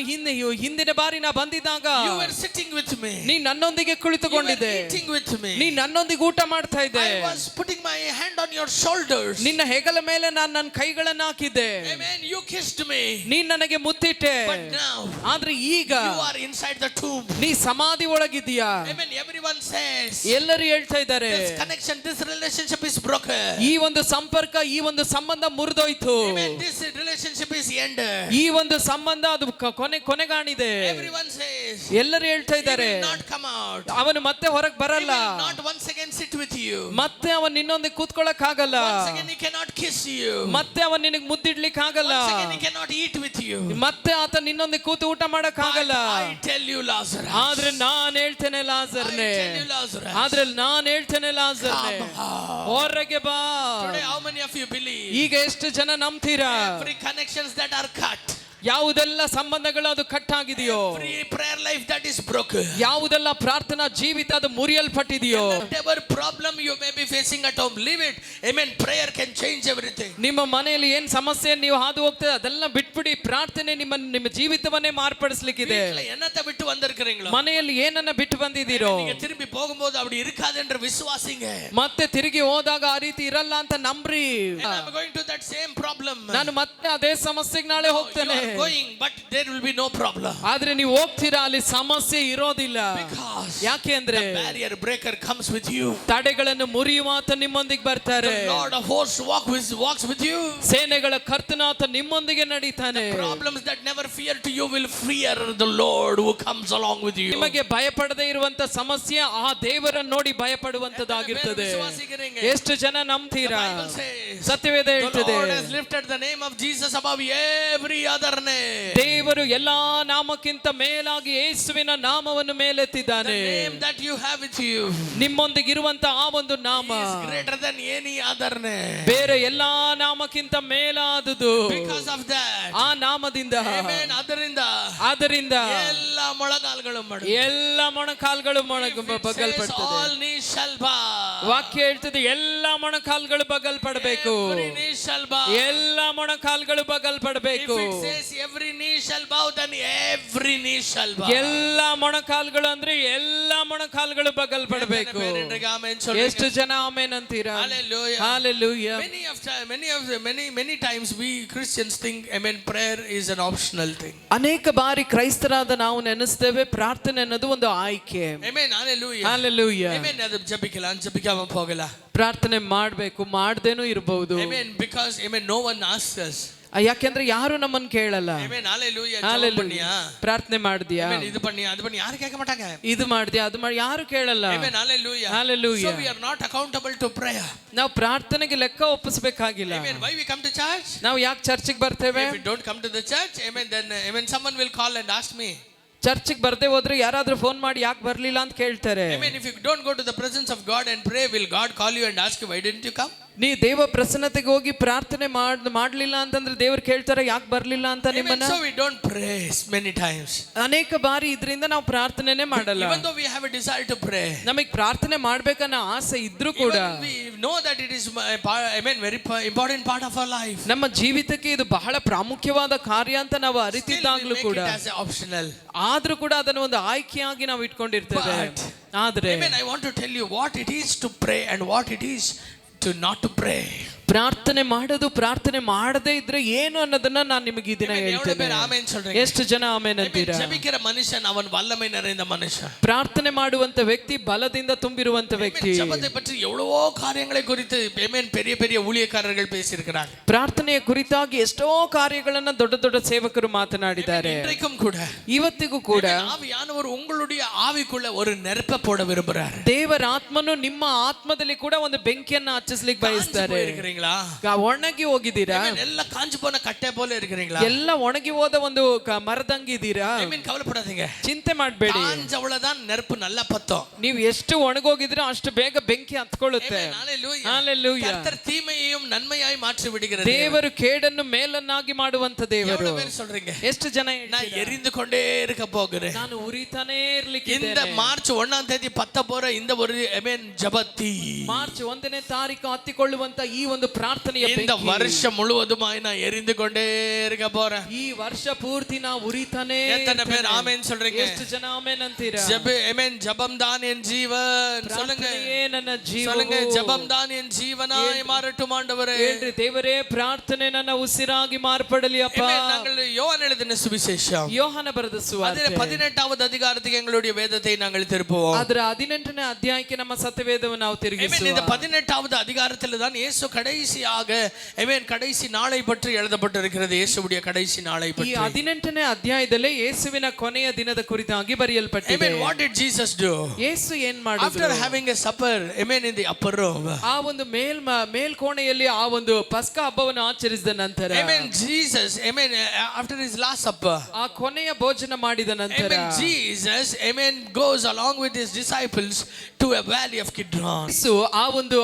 ಹಿಂದಿನ ಬಾರಿ ನಾ ಬಂದಿದ್ದಾಗ you were sitting with me. ನೀ ನನ್ನೊಂದಿಗೆ You ಕುಳಿತುಕೊಂಡಿದ್ದೆ. were eating with me. ನೀ ನನ್ನೊಂದಿಗೆ ಊಟ ಮಾಡ್ತಾ ಇದ್ದೆ. I was putting my hand on your shoulders. ನಿನ್ನ ಹೆಗಲ ಮೇಲೆ ನಾನು ನನ್ನ ಕೈಗಳನ್ನು ಹಾಕಿದ್ದೆ. Amen. You kissed me. ನೀ ನನಗೆ ಮುತ್ತಿಟ್ಟೆ. But now, ಆದ್ರೆ ಈಗ you are inside the tomb. ನೀ ಸಮಾಧಿ ಒಳಗಿದ್ದೀಯಾ. Amen. Everyone says, ಎಲ್ಲರೂ ಹೇಳ್ತಾ ಇದ್ದಾರೆ, this connection, this relationship is broken. ಈ ಒಂದು ಸಂಪರ್ಕ, ಈ ಒಂದು ಸಂಬಂಧ ಮುರಿದೋಯ್ತು. Amen. This relationship is ended. ಈ ಒಂದು ಸಂಬಂಧ ಅದು ಕೊನೆಗಾಣಿದೆ. Everyone says, ಎಲ್ಲರೂ ಹೇಳ್ತಾ he ಇದ್ದಾರೆ, will not come out. ಅವನು ಮತ್ತೆ ಹೊರಗೆ He ಬರಲ್ಲ. will not once again sit with you. ಮತ್ತೆ ಅವನ್ ನಿನ್ನೊಂದಿಗೆ ಕೂತ್ಕೊಳ್ಳಕ್ ಆಗಲ್ಲ. Once again he cannot kiss you. ಮತ್ತೆ ಅವನ್ ನಿನಗೆ ಮುದ್ದಿಡ್ಲಿಕ್ಕೆ ಆಗಲ್ಲ. Once again he cannot eat with you. ಮತ್ತೆ ಆತ ನಿನ್ನೊಂದಿಗೆ ಕೂತು ಊಟ ಮಾಡಕ್ ಆಗಲ್ಲ. I tell you, Lazarus. ಆದ್ರೆ ನಾನ್ ಹೇಳ್ತೇನೆ ಲಾಜರ್ನೇ, I tell you, Lazarus. ಆದ್ರೆ ನಾನ್ ಹೇಳ್ತೇನೆ ಲಾಜರ್ನೇ, ಹೊರಗೆ ಬಾ. Today, how many of you believe? ಈಗ ಎಷ್ಟು ಜನ ನಂಬ್ತೀರಾ? Every connections that are cut. ಯಾವುದೆಲ್ಲ ಸಂಬಂಧಗಳು ಅದು ಕಟ್ ಆಗಿದೆಯೋ, Every prayer life that is broken. ಯಾವುದೆಲ್ಲ ಪ್ರಾರ್ಥನಾ ಜೀವಿತ ಅದು ಮುರಿಯಲ್ಪಟ್ಟಿದೆಯೋ, Whatever problem you may be facing at home, leave it. Amen. Prayer can change everything. ನಿಮ್ಮ ಮನೆಯಲ್ಲಿ ಏನ್ ಸಮಸ್ಯೆ ನೀವು ಹಾದು ಹೋಗ್ತದೆ ಅದೆಲ್ಲ ಬಿಟ್ಬಿಡಿ. ಪ್ರಾರ್ಥನೆ ನಿಮ್ಮ ಜೀವಿತವನ್ನೇ ಮಾರ್ಪಡಿಸ್ಲಿಕ್ಕಿದೆ. என்னத்தை விட்டு வந்திருக்கீங்களோ, ಮನೆಯಲ್ಲಿ ಏನನ್ನ ಬಿಟ್ಟು ಬಂದಿದ್ದೀರೋ, நீங்க திரும்பி போகும்போது அப்படி இருக்காது என்று விசுவாசிங்க. ಮತ್ತೆ ತಿರುಗಿ ಹೋದಾಗ ಆ ರೀತಿ ಇರಲ್ಲ ಅಂತ ನಂಬ್ರಿ. I'm going to that same problem. ನಾನು ಮತ್ತೆ ಅದೇ ಸಮಸ್ಯೆಗೆ ನಾಳೆ ಹೋಗ್ತೇನೆ. You are going, but there will be no problem. ಆದ್ರೆ ನೀವು ಹೋಗ್ತೀರಾ, ಅಲ್ಲಿ ಸಮಸ್ಯೆ ಇರೋದಿಲ್ಲ. Because ಯಾಕೆ ಅಂದ್ರೆ the barrier breaker comes with you. ತಡೆಗಳನ್ನು ಮುರಿಯುವಾತ ನಿಮ್ಮೊಂದಿಗೆ ಬರ್ತಾರೆ. The Lord of hosts walks with you. ಸೇನೆಗಳ ಕರ್ತನಾತ ನಿಮ್ಮೊಂದಿಗೆ ನಡೀತಾನೆ. Problems that never fear to you will fear the Lord who comes along with you. ನಿಮಗೆ ಭಯಪಡದೇ ಇರುವಂತ ಸಮಸ್ಯೆ ಆ ದೇವರನ್ನು ನೋಡಿ ಭಯಪಡುವಂತದ್ದಾಗಿರ್ತದೆ. ಎಷ್ಟು ಜನ ನಂಬ್ತೀರಾ? ಸತ್ಯವೇದ The ಹೇಳ್ತದೆ, Lord has lifted the name of Jesus above every other name. ದೇವರು ಎಲ್ಲಾ ನಾಮಕ್ಕಿಂತ ಮೇಲಾಗಿ ಯೇಸುವಿನ ನಾಮವನ್ನು ಮೇಲೆತ್ತಿದ್ದಾನೆ. The name that you have with you ನಿಮ್ಮೊಂದಿಗಿರುವಂತ ಆ ಒಂದು ನಾಮ is greater than any other name. ಬೇರೆ ಎಲ್ಲಾ ನಾಮಕ್ಕಿಂತ ಮೇಲಾದುದು. Because of that, ಆ ನಾಮದಿಂದ, amen, ಆದ್ದರಿಂದ ಎಲ್ಲ ಮೊಳಕಾಲ್ಗಳು ಎಲ್ಲ ಮೊಣಕಾಲ್ಗಳು ಬಗಲ್ಪಡ್ತದೆ. all knees shall bow. ವಾಕ್ಯ ಹೇಳ್ತದೆ, ಎಲ್ಲ ಮೊಣಕಾಲ್ಗಳು ಬಗಲ್ಪಡಬೇಕು. Every knee shall bow. ಎಲ್ಲ ಮೊಣಕಾಲ್ಗಳು ಬಗಲ್ಪಡಬೇಕು. If it says every knee shall bow, then every knee shall bow. ಎಲ್ಲ ಮೊಣಕಾಲ್ಗಳು ಅಂದ್ರೆ ಎಲ್ಲ ಮೊಣಕಾಲ್ಗಳು ಬಗಲ್ಪಡಬೇಕು. ಎಷ್ಟು ಜನ ಆಮೆನ್ ಅಂತೀರಾ? Hallelujah. Hallelujah. Many times we Christians think, amen, prayer is an optional thing. ಅನೇಕ ಬಾರಿ ಕ್ರೈಸ್ತರಾದ ನಾವು ನೆನೆಸ್ತೇವೆ ಪ್ರಾರ್ಥನೆ ಅನ್ನೋದು ಒಂದು ಆಯ್ಕೆ. Amen. Hallelujah. Hallelujah. Amen. ಅದು ಜಪಿಕಾಮ ಹೋಗಲ್ಲ. ಪ್ರಾರ್ಥನೆ ಮಾಡ್ಬೇಕು, ಮಾಡ್ದೇನೂ ಇರಬಹುದು. Amen. Because amen, no one asks us. ಯಾಕೆಂದ್ರೆ ಯಾರು ನಮ್ಮನ್ನು ಕೇಳಲ್ಲ. Amen. Hallelujah. ಪ್ರಾರ್ಥನೆ ಮಾಡಿದ್ಯಾ, ಇದು ಪಣ್ಣಿ ಅದು ಪಣ್ಣಿ ಯಾರು ಕೇಳ್ಕ ಮಾಟಾಗ, ಇದು ಮಾಡಿದ್ಯಾ, ಅದು ಮಾಡಿ ಯಾರು ಕೇಳಲ್ಲ. Amen. Hallelujah. Hallelujah. So we are not accountable to prayer. ನಾವು ಪ್ರಾರ್ಥನೆಗೆ ಲೆಕ್ಕ ಒಪ್ಪಿಸಬೇಕಾಗಿಲ್ಲ. Amen. Why we come to church? ನಾವು ಯಾಕೆ ಚರ್ಚಿಗೆ ಬರ್ತೇವೆ? If we don't come to the church, amen, then amen, someone will call and ask me. ಚರ್ಚಿಗೆ ಬರ್ದೇ ಹೋದ್ರೆ ಯಾರಾದ್ರೂ phone ಮಾಡಿ ಯಾಕೆ ಬರ್ಲಿಲ್ಲ ಅಂತ ಕೇಳ್ತಾರೆ. Amen. If you don't go to the presence of God and pray, will God call you and ask you, why didn't you come? ನೀ ದೇವ ಪ್ರಸನ್ನತೆಗೆ ಹೋಗಿ ಪ್ರಾರ್ಥನೆ ಮಾಡ್ಲಿಲ್ಲ ಅಂತಂದ್ರೆ ದೇವ್ರು ಕೇಳ್ತಾರೆ ಯಾಕೆ ಬರ್ಲಿಲ್ಲ ಅಂತ ನಿಮ್ಮನ್ನ. So we don't pray many times. ಅನೇಕ ಬಾರಿ ಇದರಿಂದ ನಾವು ಪ್ರಾರ್ಥನೆನೇ ಮಾಡಲ್ಲ. Even though we have a desire to pray, ನಮಗೆ ಪ್ರಾರ್ಥನೆ ಮಾಡ್ಬೇಕನ್ನೋ ಆಸೆ ಇದ್ರೂ ಕೂಡ, we know that it is amen, very important part of our life. ನಮ್ಮ ಜೀವಿತಕ್ಕೆ ಇದು ಬಹಳ ಪ್ರಾಮುಖ್ಯವಾದ ಕಾರ್ಯ ಅಂತ ನಾವು ಅರಿತಿದ್ದಾಗ್ಲೂ ಕೂಡ, optional. ಆದ್ರೂ ಕೂಡ ಅದನ್ನು ಒಂದು ಆಯ್ಕೆಯಾಗಿ ನಾವು ಇಟ್ಕೊಂಡಿರ್ತೇವೆ. ಆದ್ರೆ amen, I want to tell you what it is to pray and what it is to not to pray. ಪ್ರಾರ್ಥನೆ ಮಾಡೋದು, ಪ್ರಾರ್ಥನೆ ಮಾಡದೇ ಇದ್ರೆ ಏನು ಅನ್ನೋದನ್ನ ನಾನು ನಿಮಗೆ ಈ ದಿನ ಹೇಳ್ತೇನೆ. ಎಷ್ಟು ಜನ ಆಮೆನ್ ಅಂತೀರಾ? ಜಪಿக்கிற மனுஷன் அவன் வல்லமை நிறைந்த மனுஷன். ಪ್ರಾರ್ಥನೆ ಮಾಡುವಂತ ವ್ಯಕ್ತಿ ಬಲದಿಂದ ತುಂಬಿರುವಂತ ವ್ಯಕ್ತಿ. ஜெபத்தை பற்றி எவ்வளவோ காரியங்களை குறித்து ஆமென் பெரிய பெரிய ஊழியக்காரர்கள் பேசியிருக்கிறாங்க. ಪ್ರಾರ್ಥನೆಯ ಕುರಿತಾಗಿ ಎಷ್ಟೋ ಕಾರ್ಯಗಳನ್ನ ದೊಡ್ಡ ದೊಡ್ಡ ಸೇವಕರು ಮಾತನಾಡಿದ್ದಾರೆ. இன்றைக்கும் கூட, ಇವತ್ತಿಗೂ ಕೂಡ ஆவியானவர் உங்களுடைய ஆவிக்குள்ள ஒரு நெருப்பை போட விரும்புறார். ದೇವರ ಆತ್ಮನು ನಿಮ್ಮ ಆತ್ಮದಲ್ಲಿ ಕೂಡ ಒಂದು ಬೆಂಕಿಯನ್ನು ಹಚ್ಚಿಸ್ಲಿಕ್ಕೆ ಬಯಸ್ತಾರೆ. இருக்கிறீங்களா? ಒಣಗಿ ಹೋಗಿದ್ದೀರಾ? ಎಲ್ಲ ಕಾಂಜು போன ಕಟ್ಟೆ போல இருக்கிறீங்களா? ಎಲ್ಲ ಒಣಗಿ ಹೋದ ಒಂದು ಮರದಂಗಿದ್ದೀರಾ? ಕವಲೆಪಡಾதீங்க, ಚಿಂತೆ ಮಾಡಬೇಡಿ. ಕಾಂಜವಳதான் நெருப்பு நல்லா பத்தும். ನೀವು ಎಷ್ಟು ಒಣಗೋಗಿದ್ರೆ ಅಷ್ಟು ಬೇಗ ಬೆಂಕಿ ಹತ್ಕೊಳ್ಳುತ್ತೆ. ಹalleluya. ಕರ್ತರ್ தீமையையும் நன்மையாய் மாற்றி விடுகிறார். ದೇವರು ಕೇಡನ್ನು ಮೇಲನ್ನಾಗಿ ಮಾಡುವಂತ ದೇವರು. ಎಷ್ಟು ಜನ நான் எரிந்து கொண்டே இருக்க போகிறேன், ನಾನು ಉರಿತಾನೇ ಇರಲಿಕ್ಕೆ இந்த ಮಾರ್ಚ್ 1ஆம் தேதி பத்த போற இந்த ஒரு ஜபத்தி, ಮಾರ್ಚ್ 1ನೇ ತಾರೀಕು ಹತ್ತಿಕೊಳ್ಳುವಂತ ಈ ಒಂದು ಪ್ರಾರ್ಥನೆಯ ಬೆಂಕಿ, இந்த வருஷம் முழுவதுமாய் நான் எரிந்து கொண்டே இருக்க போறேன். ಈ ವರ್ಷ ಪೂರ್ತಿ ನಾವು ಉರಿತಾನೇ. எத்தனை பேர் ஆமென் சொல்றீங்க? ಎಷ್ಟು ಜನ ಆಮೆನ್ ಅಂತೀರಾ? ஜெபம் தான் என் ஜீவன் சொல்லுங்க. ನನ್ನ ಜೀವ சொல்லுங்க, ஜெபம் தான் என் ஜீவனாய் மாறட்டும் ஆண்டவரே. ಹೇಳ್ರಿ, ದೇವರೇ ಪ್ರಾರ್ಥನೆ ನನ್ನ ಉಸಿರಾಗಿ ಮಾರ್ಪಡಲಿ ಅಪ್ಪ. நாங்கள் யோவான் எழுதின சுவிசேஷம், ಯೋಹಾನ ಬರೆದ ಸುವಾರ್ತೆ 18வது அதிகாரத்துக்கு எங்களுடைய வேதத்தை நாங்கள் திருப்புவோம். ಅದರ 18ನೇ ಅಧ್ಯಾಯಕ್ಕೆ ನಮ್ಮ ಸತ್ಯವೇದವನ್ನು ನಾವು ತಿರುಗಿಸುವ. இந்த 18வது அதிகாரத்தில் தான் இயேசு கடைசியாக கடைசி நாளை பற்றி எழுதப்பட்டிருக்கிறது. இயேசுவுடைய கடைசி நாளை பற்றி ಈ 18ನೇ ಅಧ್ಯಾಯದಲ್ಲಿ ಯೇಸುವಿನ ಕೊನೆಯ ದಿನದ ಕುರಿತಾಗಿ ಬರೆಯಲ್ಪಟ್ಟಿದೆ. What did Jesus do? ಯೇಸು ಏನ್ ಮಾಡಿದ್ರು? After having a supper, in the upper room, ಆ ಒಂದು ಮೇಲ್ಕೋಣೆಯಲ್ಲಿ ಆ ಒಂದು ಪಸ್ಕ ಹಬ್ಬವನ್ನು ಆಚರಿಸಿದ ನಂತರ, Jesus, after his last supper, ಆ ಕೊನೆಯ ಭೋಜನ ಮಾಡಿದ ನಂತರ, Jesus, goes along with his disciples to a valley of Kidron. ಯೇಸು ಆ ಒಂದು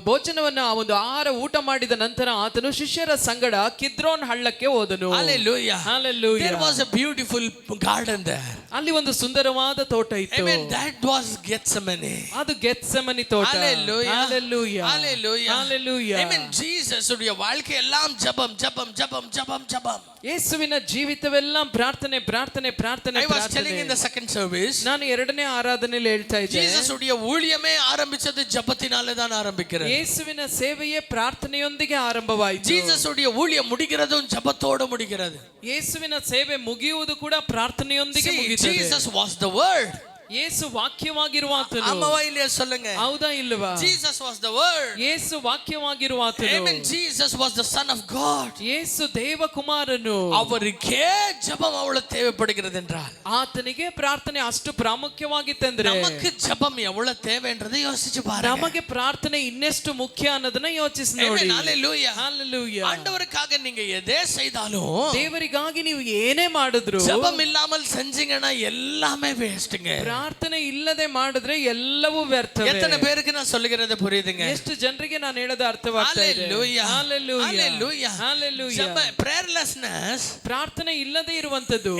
ಭೋಜನವನ್ನು ಆ ಒಂದು ಆಹಾರ ಊಟ ಮಾಡಿದ ನಂತರ ಆತನು ಶಿಷ್ಯರ ಸಂಗಡ ಕಿದ್ರೋನ್ ಹಳ್ಳಕ್ಕೆ ಹೋದನು. Hallelujah. Hallelujah. There was a beautiful garden there. ಅಲ್ಲಿ ಒಂದು ಸುಂದರವಾದ ತೋಟ ಇತ್ತು. That was Gethsemane. ಅದು ಗೆತ್ಸೆಮನಿ ತೋಟ. Hallelujah. Hallelujah. Hallelujah. Hallelujah. Jesus உடைய வாழ்க்கை எல்லாம் ஜெபம் ஜெபம் ஜெபம் ஜெபம் ஜெபம். ಯೇಸುವಿನ ಜೀವಿತವೆಲ್ಲ ಪ್ರಾರ್ಥನೆ ಪ್ರಾರ್ಥನೆ ಪ್ರಾರ್ಥನೆ. I was telling in the second service, ನಾನು ಎರಡನೇ ಆರಾಧನೆಯಲ್ಲಿ ಹೇಳ್ತಾ ಇದ್ದೆ, Jesus உடைய ஊழியமே ஆரம்பிச்சது ஜெபத்தினாலே தான் ஆரம்பிக்கிறது. ಯೇಸುವಿನ ಸೇವೆಯೇ ಪ್ರಾರ್ಥನೆಯೊಂದಿಗೆ ಆರಂಭವಾಯಿತು. Jesus உடைய ஊழியம் முடிகிறதும் ஜெபத்தோடு முடிகிறது. ಯೇಸುವಿನ ಸೇವೆ ಮುಗಿಯುವುದು ಕೂಡ ಪ್ರಾರ್ಥನೆಯೊಂದಿಗೆ ಮುಗಿಯುತ್ತದೆ. Jesus was the word. ಯೇಸು ವಾಕ್ಯವಾಗಿರುವ ಆತನು. ಆಮವಾ ಇಲ್ಲೇ சொல்லுங்க, ಹೌದಾ ಇಲ್ಲವಾ? Jesus was the word. ಯೇಸು ವಾಕ್ಯವಾಗಿರುವ ಆತನು. Amen. Jesus was the son of God. ಯೇಸು ದೇವಕುಮಾರನು. ಅವರಿಗೆ ஜெபம் அவ்வளவு தேவைப்படுகிறது என்றால், ಆತನಿಗೆ ಪ್ರಾರ್ಥನೆ ಅಷ್ಟು ಪ್ರಾಮುಖ್ಯವಾಗಿತ್ತೆಂದ್ರೆ, நமக்கு ஜெபம் எவ்வளவு தேவைன்றதை யோசிச்சு பாருங்க. ನಮಗೆ ಪ್ರಾರ್ಥನೆ ಇನ್ನೆಷ್ಟು ಮುಖ್ಯ ಅನ್ನೋದನ್ನ ಯೋಚಿಸಿ ನೋಡಿ. Hallelujah. Hallelujah. ஆண்டவருக்காக நீங்க எதை செய்தாலும், ದೇವರಿಗಾಗಿ ನೀವು ಏನೇ ಮಾಡಿದ್ರು, ஜெபம் இல்லாமல் செஞ்சீங்கன்னா எல்லாமே வேஸ்ட்ங்க. ಪ್ರಾರ್ಥನೆ ಇಲ್ಲದೆ ಮಾಡಿದ್ರೆ ಎಲ್ಲವೂ ವ್ಯರ್ಥವೇ. எத்தனை பேருக்கு நான் சொல்லுகிறது புரியுதுங்க? ಎಷ್ಟು ಜನರಿಗೆ ನಾನು ಹೇಳೋದು ಅರ್ಥವಾಗ್ತಾ ಇದೆ? Hallelujah. Hallelujah. Hallelujah. Prayerlessness, ಪ್ರಾರ್ಥನೆ ಇಲ್ಲದೆ ಇರುವಂತದ್ದು,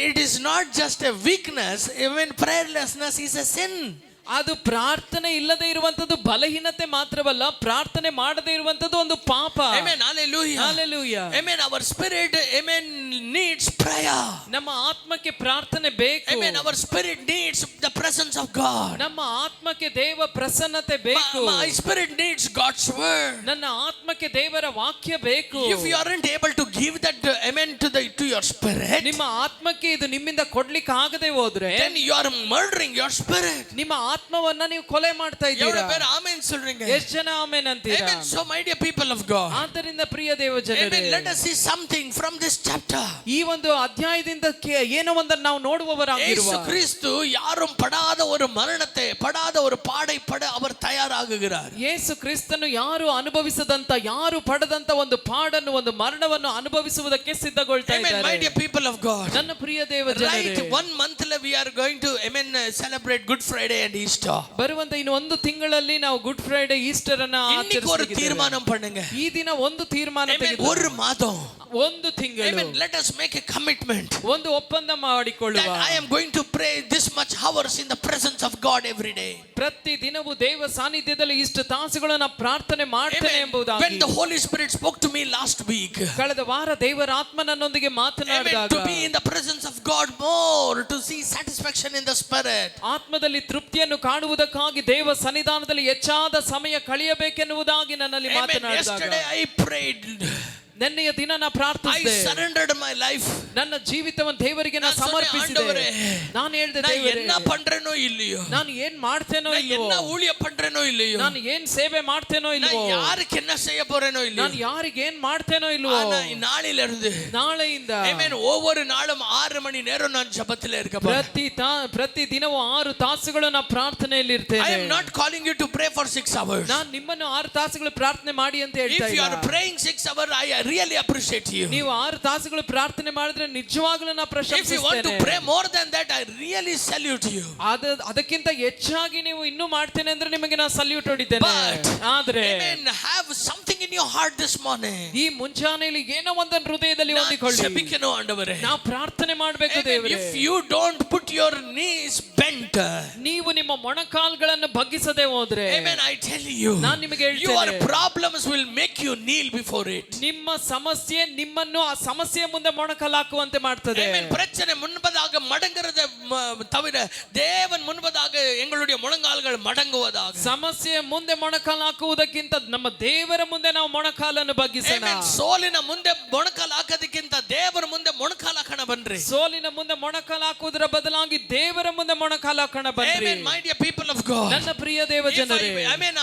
it is not just a weakness. Prayerlessness is a sin. ಅದು ಪ್ರಾರ್ಥನೆ ಇಲ್ಲದೆ ಇರುವಂತದ್ದು ಬಲಹೀನತೆ ಮಾತ್ರವಲ್ಲ, ಪ್ರಾರ್ಥನೆ ಮಾಡದೆ ಇರುವಂತದ್ದು ಒಂದು ಪಾಪ. Hallelujah. Hallelujah. Our spirit needs prayer. ನಮ್ಮ ಆತ್ಮಕ್ಕೆ ಪ್ರಾರ್ಥನೆ ಬೇಕು. Our spirit needs the presence of God. ನಮ್ಮ ಆತ್ಮಕ್ಕೆ ದೇವ ಪ್ರಸನ್ನತೆ ಬೇಕು. My spirit needs God's word. ನನ್ನ ಆತ್ಮಕ್ಕೆ ದೇವರ ವಾಕ್ಯ ಬೇಕು. If you aren't able to give that to your spirit, ನಿಮ್ಮ ಆತ್ಮಕ್ಕೆ ಇದು ನಿಮ್ಮಿಂದ ಕೊಡ್ಲಿಕ್ಕೆ ಆಗದೆ ಹೋದ್ರೆ, then you are murdering your spirit. ನಿಮ್ಮ ಆತ್ಮವನ್ನ ನೀವು ಕೊಲೆ ಮಾಡ್ತಾ ಇದ್ದೀರಾ. ಆಮೆನ್ சொல்றீங்க? ಎಷ್ಟು ಜನ ಆಮೆನ್ ಅಂತೀರಾ? So my dear people of God, ಆದ್ದರಿಂದ ಪ್ರಿಯ ದೇವ ಜನರೇ, let us see something from this chapter. ಈ ಒಂದು ಅಧ್ಯಾಯದಿಂದ ಏನೋ ಒಂದನ್ನು ನಾವು ನೋಡುವವರಾಗಿರುವ, ಯೇಸು ಕ್ರಿಸ್ತು ಯಾரும் ಪಡಾದ ஒரு மரணத்தை, படாத ஒரு பாடை பட அவர் தயாராகுகிறார். ಯೇಸು ಕ್ರಿಸ್ತನು ಯಾರು ಅನುಭವಿಸದಂತ, ಯಾರು ಪಡದಂತ ಒಂದು ಪಾಡನ್ನು, ಒಂದು ಮರಣವನ್ನು ಅನುಭವಿಸುವುದಕ್ಕೆ ಸಿದ್ಧಗೊಳ್ತಾ ಇದ್ದಾರೆ. My dear people of God, ನನ್ನ ಪ್ರಿಯ ದೇವ ಜನರೇ, right, 1 month we are going to celebrate Good Friday and Easter. ಬರುವಂತ ಇನ್ನು ಒಂದು ತಿಂಗಳಲ್ಲಿ ನಾವು ಗುಡ್ ಫ್ರೈಡೆ, ಈಸ್ಟರ್ ಅನ್ನು இன்னைக்கு ஒரு தீர்மானம் பண்ணுங்க. ಈ ದಿನ ಒಂದು ತೀರ್ಮಾನ ತೆಗೆದು, ஒரு மாதம், ಒಂದು ತಿಂಗಳು, let us make a commitment. ಒಂದು ಒಪ್ಪಂದ ಮಾಡಿಕೊಳ್ಳುವ, I am going to pray this much hours in the presence of God every day. ಪ್ರತಿ ದಿನವೂ ದೇವ ಸಾನ್ನಿಧ್ಯದಲ್ಲಿ ಇಷ್ಟು ತಾಸುಗಳನ್ನು ಪ್ರಾರ್ಥನೆ ಮಾಡ್ತೇನೆ ಎಂಬುದಾಗಿ. When the Holy Spirit spoke to me last week, ಕಳೆದ ವಾರ ದೇವರ ಆತ್ಮ ನನ್ನೊಂದಿಗೆ ಮಾತನಾಡಿದಾಗ, to be in the presence of God more, to see satisfaction in the spirit, ಆತ್ಮದಲ್ಲಿ ತೃಪ್ತಿಯನ್ನು ಕಾಣುವುದಕ್ಕಾಗಿ ದೇವ ಸನ್ನಿಧಾನದಲ್ಲಿ ಹೆಚ್ಚಾದ ಸಮಯ ಕಳೆಯಬೇಕೆನ್ನುವುದಾಗಿ ನನ್ನಲ್ಲಿ ಮಾತನಾಡಿದಾಗ, yesterday I prayed, ನೆನ್ನೆಯ ದಿನ ನಾ I ಪ್ರಾರ್ಥಿಸಿದೆ, surrendered my life. ನನ್ನ ಜೀವಿತವನ್ನು ದೇವರಿಗೆ ನಾ ಸಮರ್ಪಿಸಿದೆ. ನಾನು ಹೇಳಿದೆ, நான் ದೇವರೇ, என்ன பண்றேனோ இல்லையோ, ನಾನು ಏನ್ ಮಾಡ್ತೇನೋ நான் ಇಲ್ವೋ, என்ன ஊழிய பண்றேனோ இல்லையோ, ನಾನು ಏನ್ ಸೇವೆ ಮಾಡ್ತೇನೋ நான் ಇಲ್ವೋ, யாருக்கு என்ன செய்ய போறேனோ இல்லையோ, ನಾನು ಯಾರಿಗೆ ಏನ್ ಮಾಡ್ತೇನೋ ಇಲ್ವೋ, ஆனா நாளில இருந்து ನಾಳೆಯಿಂದ ಆಮೆನ್ ஒவ்வொரு நாளும் 6 மணி நேரம் நான் ஜெபத்திலே இருக்க போறேன். ಪ್ರತಿ ದಿನವೂ 6 ತಾಸುಗಳು ನಾ ಪ್ರಾರ್ಥನೆಯಲ್ಲಿ I ಇರ್ತೇನೆ. am not calling you to pray for 6 hours. ನಾನು ನಿಮ್ಮನ್ನು 6 ತಾಸುಗಳು ಪ್ರಾರ್ಥನೆ ಮಾಡಿ ಅಂತ ಹೇಳ್ತಾ If you ಇಲ್ಲ. are praying 6 hours, I really appreciate you. ನೀವು 6 ತಾಸುಗಳು ಪ್ರಾರ್ಥನೆ ಮಾಡಿದ್ರೆ ನಿಜವಾಗ್ಲೂ ನಾ If you want to ಪ್ರಶಂಸಿಸ್ತೇನೆ. pray more than that, I really salute you. ಅದಕ್ಕಿಂತ ಹೆಚ್ಚಾಗಿ ನೀವು ಇನ್ನೂ ಮಾಡ್ತೇನೆ ಅಂದ್ರೆ ನಿಮಗೆ ನಾನು ಸಲ್ಯೂಟ್ ಹೊಡಿತೇನೆ. But, ಆದ್ರೆ amen, have something in your heart this morning. ಈ ಮುಂಜಾನೆಯಲ್ಲಿ ಏನೋ ಒಂದನ್ನು ಹೃದಯದಲ್ಲಿ ಹೊಂದಿಕೊಳ್ಳಿ. ಜಪಿಕೆನೋ ಆಂಡವರೇ, ನಾವು ಪ್ರಾರ್ಥನೆ ಮಾಡಬೇಕು ದೇವರೇ. If you don't put your knees bent, ನೀವು ನಿಮ್ಮ ಮೊಣಕಾಲ್ಗಳನ್ನು ಬಗ್ಗಿಸದೆ ಹೋದ್ರೆ, amen, I tell you, ನಾನು ನಿಮಗೆ ಹೇಳ್ತೇನೆ, your problems will make you kneel before it. ನಿಮ್ಮ ಸಮಸ್ಯೆ ನಿಮ್ಮನ್ನು ಆ ಸಮಸ್ಯೆಯ ಮುಂದೆ ಮೊಣಕಾಲಾಕುವಂತೆ ಮಾಡ್ತದೆ. Amen. பிரச்சனை முன்பதாக மடங்குறத தவிர தேவன் முன்பதாக எங்களுடைய முழங்கால்கள் மடங்குவதாக. ಸಮಸ್ಯೆಯ ಮುಂದೆ ಮೊಣಕಾಲಾಕುವುದಕ್ಕಿಂತ ನಮ್ಮ ದೇವರ ಮುಂದೆ ನಾವು ಮೊಣಕಾಲನ್ನು ಬಗ್ಗಿಸೋಣ. Amen. ಸೋಲಿನ ಮುಂದೆ ಮೊಣಕಾಲು ಹಾಕೋದಕ್ಕಿಂತ ದೇವರ ಮುಂದೆ ಮೊಣಕಾಲು ಹಾಕೋಣ ಬನ್ರಿ. ಸೋಲಿನ ಮುಂದೆ ಮೊಣಕಾಲು ಹಾಕುವುದರ ಬದಲಾಗಿ ದೇವರ ಮುಂದೆ ಮೊಣಕಾಲು ಹಾಕೋಣ ಬನ್ರಿ. Amen. My dear people of God. ನನ್ನ ಪ್ರಿಯ ದೇವ ಜನರೇ, Amen.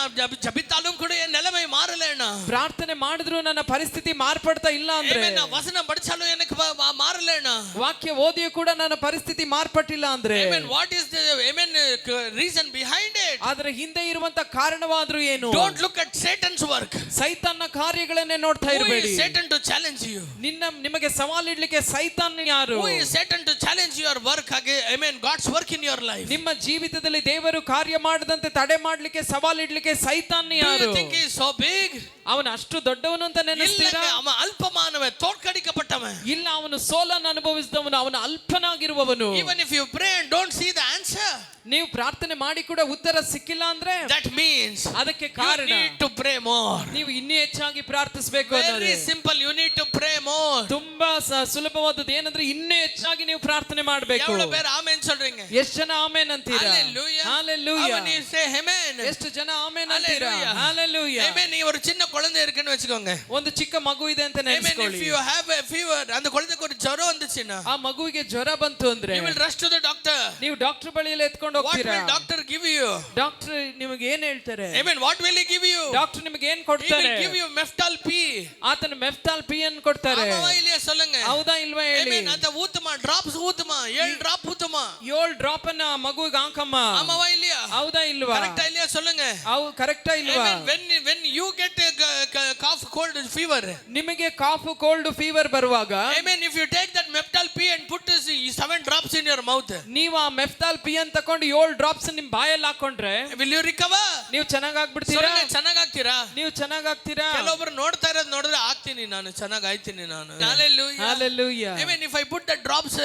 ಜಪಿತಾலும் ಕೂಡ என் நிலைமை மாறலனா, ಪ್ರಾರ್ಥನೆ ಮಾಡಿದ್ರು ನನ್ನ ಪರಿಸ್ಥಿತಿ ಮಾರ್ಪಡ್ತಾ ಇಲ್ಲ ಅಂದ್ರೆ, Amen, நான் வசனம் படிச்சாலும் எனக்கு மாறலனா, ವಾಕ್ಯ ಓದಿಯೂ ಕೂಡ ನನ್ನ ಪರಿಸ್ಥಿತಿ ಮಾರ್ಪಟ್ಟಿಲ್ಲ ಅಂದ್ರೆ, Amen, what is the reason behind it? ಅದರ ಹಿಂದೆ ಇರುವಂತ ಕಾರಣವಾದ್ರೂ ಏನು? Don't look at Satan's work. ಸೈತಾನನ ಕಾರ್ಯಗಳನ್ನೇ ನೋಡ್ತಾ ಇರಬೇಡಿ. Who is Satan to challenge you? ನಿಮಗೆ ಸವಾಲಿಡ್ಲಿಕ್ಕೆ ಸೈತಾನ್ ಯಾರು? Who is Satan to challenge your work again? Amen, God's work in your life. ನಿಮ್ಮ ಜೀವಿತದಲ್ಲಿ ದೇವರು ಕಾರ್ಯ ಮಾಡದಂತೆ ತಡೆ ಮಾಡ್ಲಿಕ್ಕೆ ಸವಾಲಿಡ್ಲಿಕ್ಕೆ ಸೈತಾನ್ ಯಾರು? Do you think he is so big? ಅವನು ಅಷ್ಟು ದೊಡ್ಡವನು ಅಂತ ನೆನೆಸ್ತೀರಾ? ಅವ ಅಲ್ಪಮಾನವ, ತೋರ್ಕಡಿக்கப்பಟ್ಟವ. ಇಲ್ಲ, ಅವನು ಸೋಲನ್ನು ಅನುಭವಿಸಿದವನು, ಅವನು ಅಲ್ಪನಾಗಿರುವವನು. Even if you pray and don't see the answer, ನೀವು ಪ್ರಾರ್ಥನೆ ಮಾಡಿ ಕೂಡ ಉತ್ತರ ಸಿಕ್ಕಿಲ್ಲ ಅಂದ್ರೆ, that means ಅದಕ್ಕೆ ಕಾರಣ you need to pray more. ನೀವು ಇನ್ನೂ ಹೆಚ್ಚಾಗಿ ಪ್ರಾರ್ಥಿಸಬೇಕು. Very simple, you need to pray more. ತುಂಬಾ ಸುಲಭವಾದದ್ದು ಏನಂದ್ರೆ ಇನ್ನೂ ಹೆಚ್ಚಾಗಿ ನೀವು ಪ್ರಾರ್ಥನೆ ಮಾಡಬೇಕು. ಎவ்வளவு பேர் ಆಮೆನ್ சொல்றீங்க? ಎಷ್ಟು ಜನ ಆಮೆನ್ ಅಂತೀರಾ? Hallelujah. Hallelujah. When you say amen, ಎಷ್ಟು ಜನ ಆಮೆನ್ ಅಂತೀರಾ? Hallelujah. Amen. நீ ஒரு சின்ன குழந்தை இருக்குன்னு வெச்சுக்கோங்க. ಒಂದು ಚಿಕ್ಕ ಮಗು ಇದೆ ಅಂತ ನೆನೆಸಿಕೊಳ್ಳಿ. If you have a fever, அந்த குழந்தைக்கு ஒரு ಜ್ವರ வந்துச்சுனா, ಆ ಮಗುವಿಗೆ ಜ್ವರ ಬಂತು ಅಂದ್ರೆ, you will rush to the doctor. ನೀವು ಡಾಕ್ಟರ್ ಬಳಿಯಲ್ಲಿ ಎತ್ಕೊಂಡು ಹೋಗ್ತೀರಾ? What will doctor give you? Doctor ನಿಮಗೆ ಏನು ಹೇಳ್ತಾರೆ? Amen. What will he give you? Doctor ನಿಮಗೆ ಏನು ಕೊಡ್ತಾರೆ? He will give you Meftal P. ಆತನ ಮೆಫ್ಟಾಲ್ ಪಿ ಅನ್ನು ಕೊಡ್ತಾರೆ. ಆಮವಾ ಇಲ್ಲಿಯಾ சொல்லுங்க. ಹೌದಾ ಇಲ್ವಾ ಹೇಳಿ? Amen. ಅದ ಊತಮ, ಡ್ರಾಪ್ಸ್ ಊತಮ, 7 ಡ್ರಾಪ್ ಊತಮ. 7 ಡ್ರಾಪ್ ಅನ್ನು ಮಗುವಿಗೆ ಹಾಕಮ್ಮ. ಆಮವಾ ಇಲ್ಲಿಯಾ? ಹೌದಾ ಇಲ್ವಾ? ಕರೆಕ್ಟಾ ಇಲ್ಲಿಯಾ சொல்லுங்க. ಹೌದು, ಕರೆಕ್ಟಾ ಇಲ್ವಾ? When you get a cough, cold, fever, ನಿಮಗೆ ಕಾಫ್ ಕೋಲ್ಡ್ ಫೀವರ್ ಬರುವಾಗ, Amen, if you take that Meftal P and put 7 drops in your mouth, ನೀವು ಆ ಮೆಫ್ಟಾಲ್ ಪಿ ಅಂತ ತಕೊಂಡು 7 ಡ್ರಾಪ್ಸ್ ನಿಮ್ ಬಾಯಲ್ಲಿ ಹಾಕೊಂಡ್ರೆ, will you recover? ನೀವು ಚೆನ್ನಾಗಿ ಆಗ್ಬಿಡ್ತೀರಾ? ಚೆನ್ನಾಗಾಗ್ತೀರಾ? ನೀವು ಚೆನ್ನಾಗಿ ಆಗ್ತೀರಾ? ಕೆಲವೊಬ್ರು ನೋಡ್ತಾ ಇರೋದು ನೋಡಿದ್ರೆ ಆಗ್ತೀನಿ ನಾನು, ಚೆನ್ನಾಗಿ ಆಯ್ತೀನಿ ನಾನು. Hallelujah. Hallelujah. Amen. If I put the drops,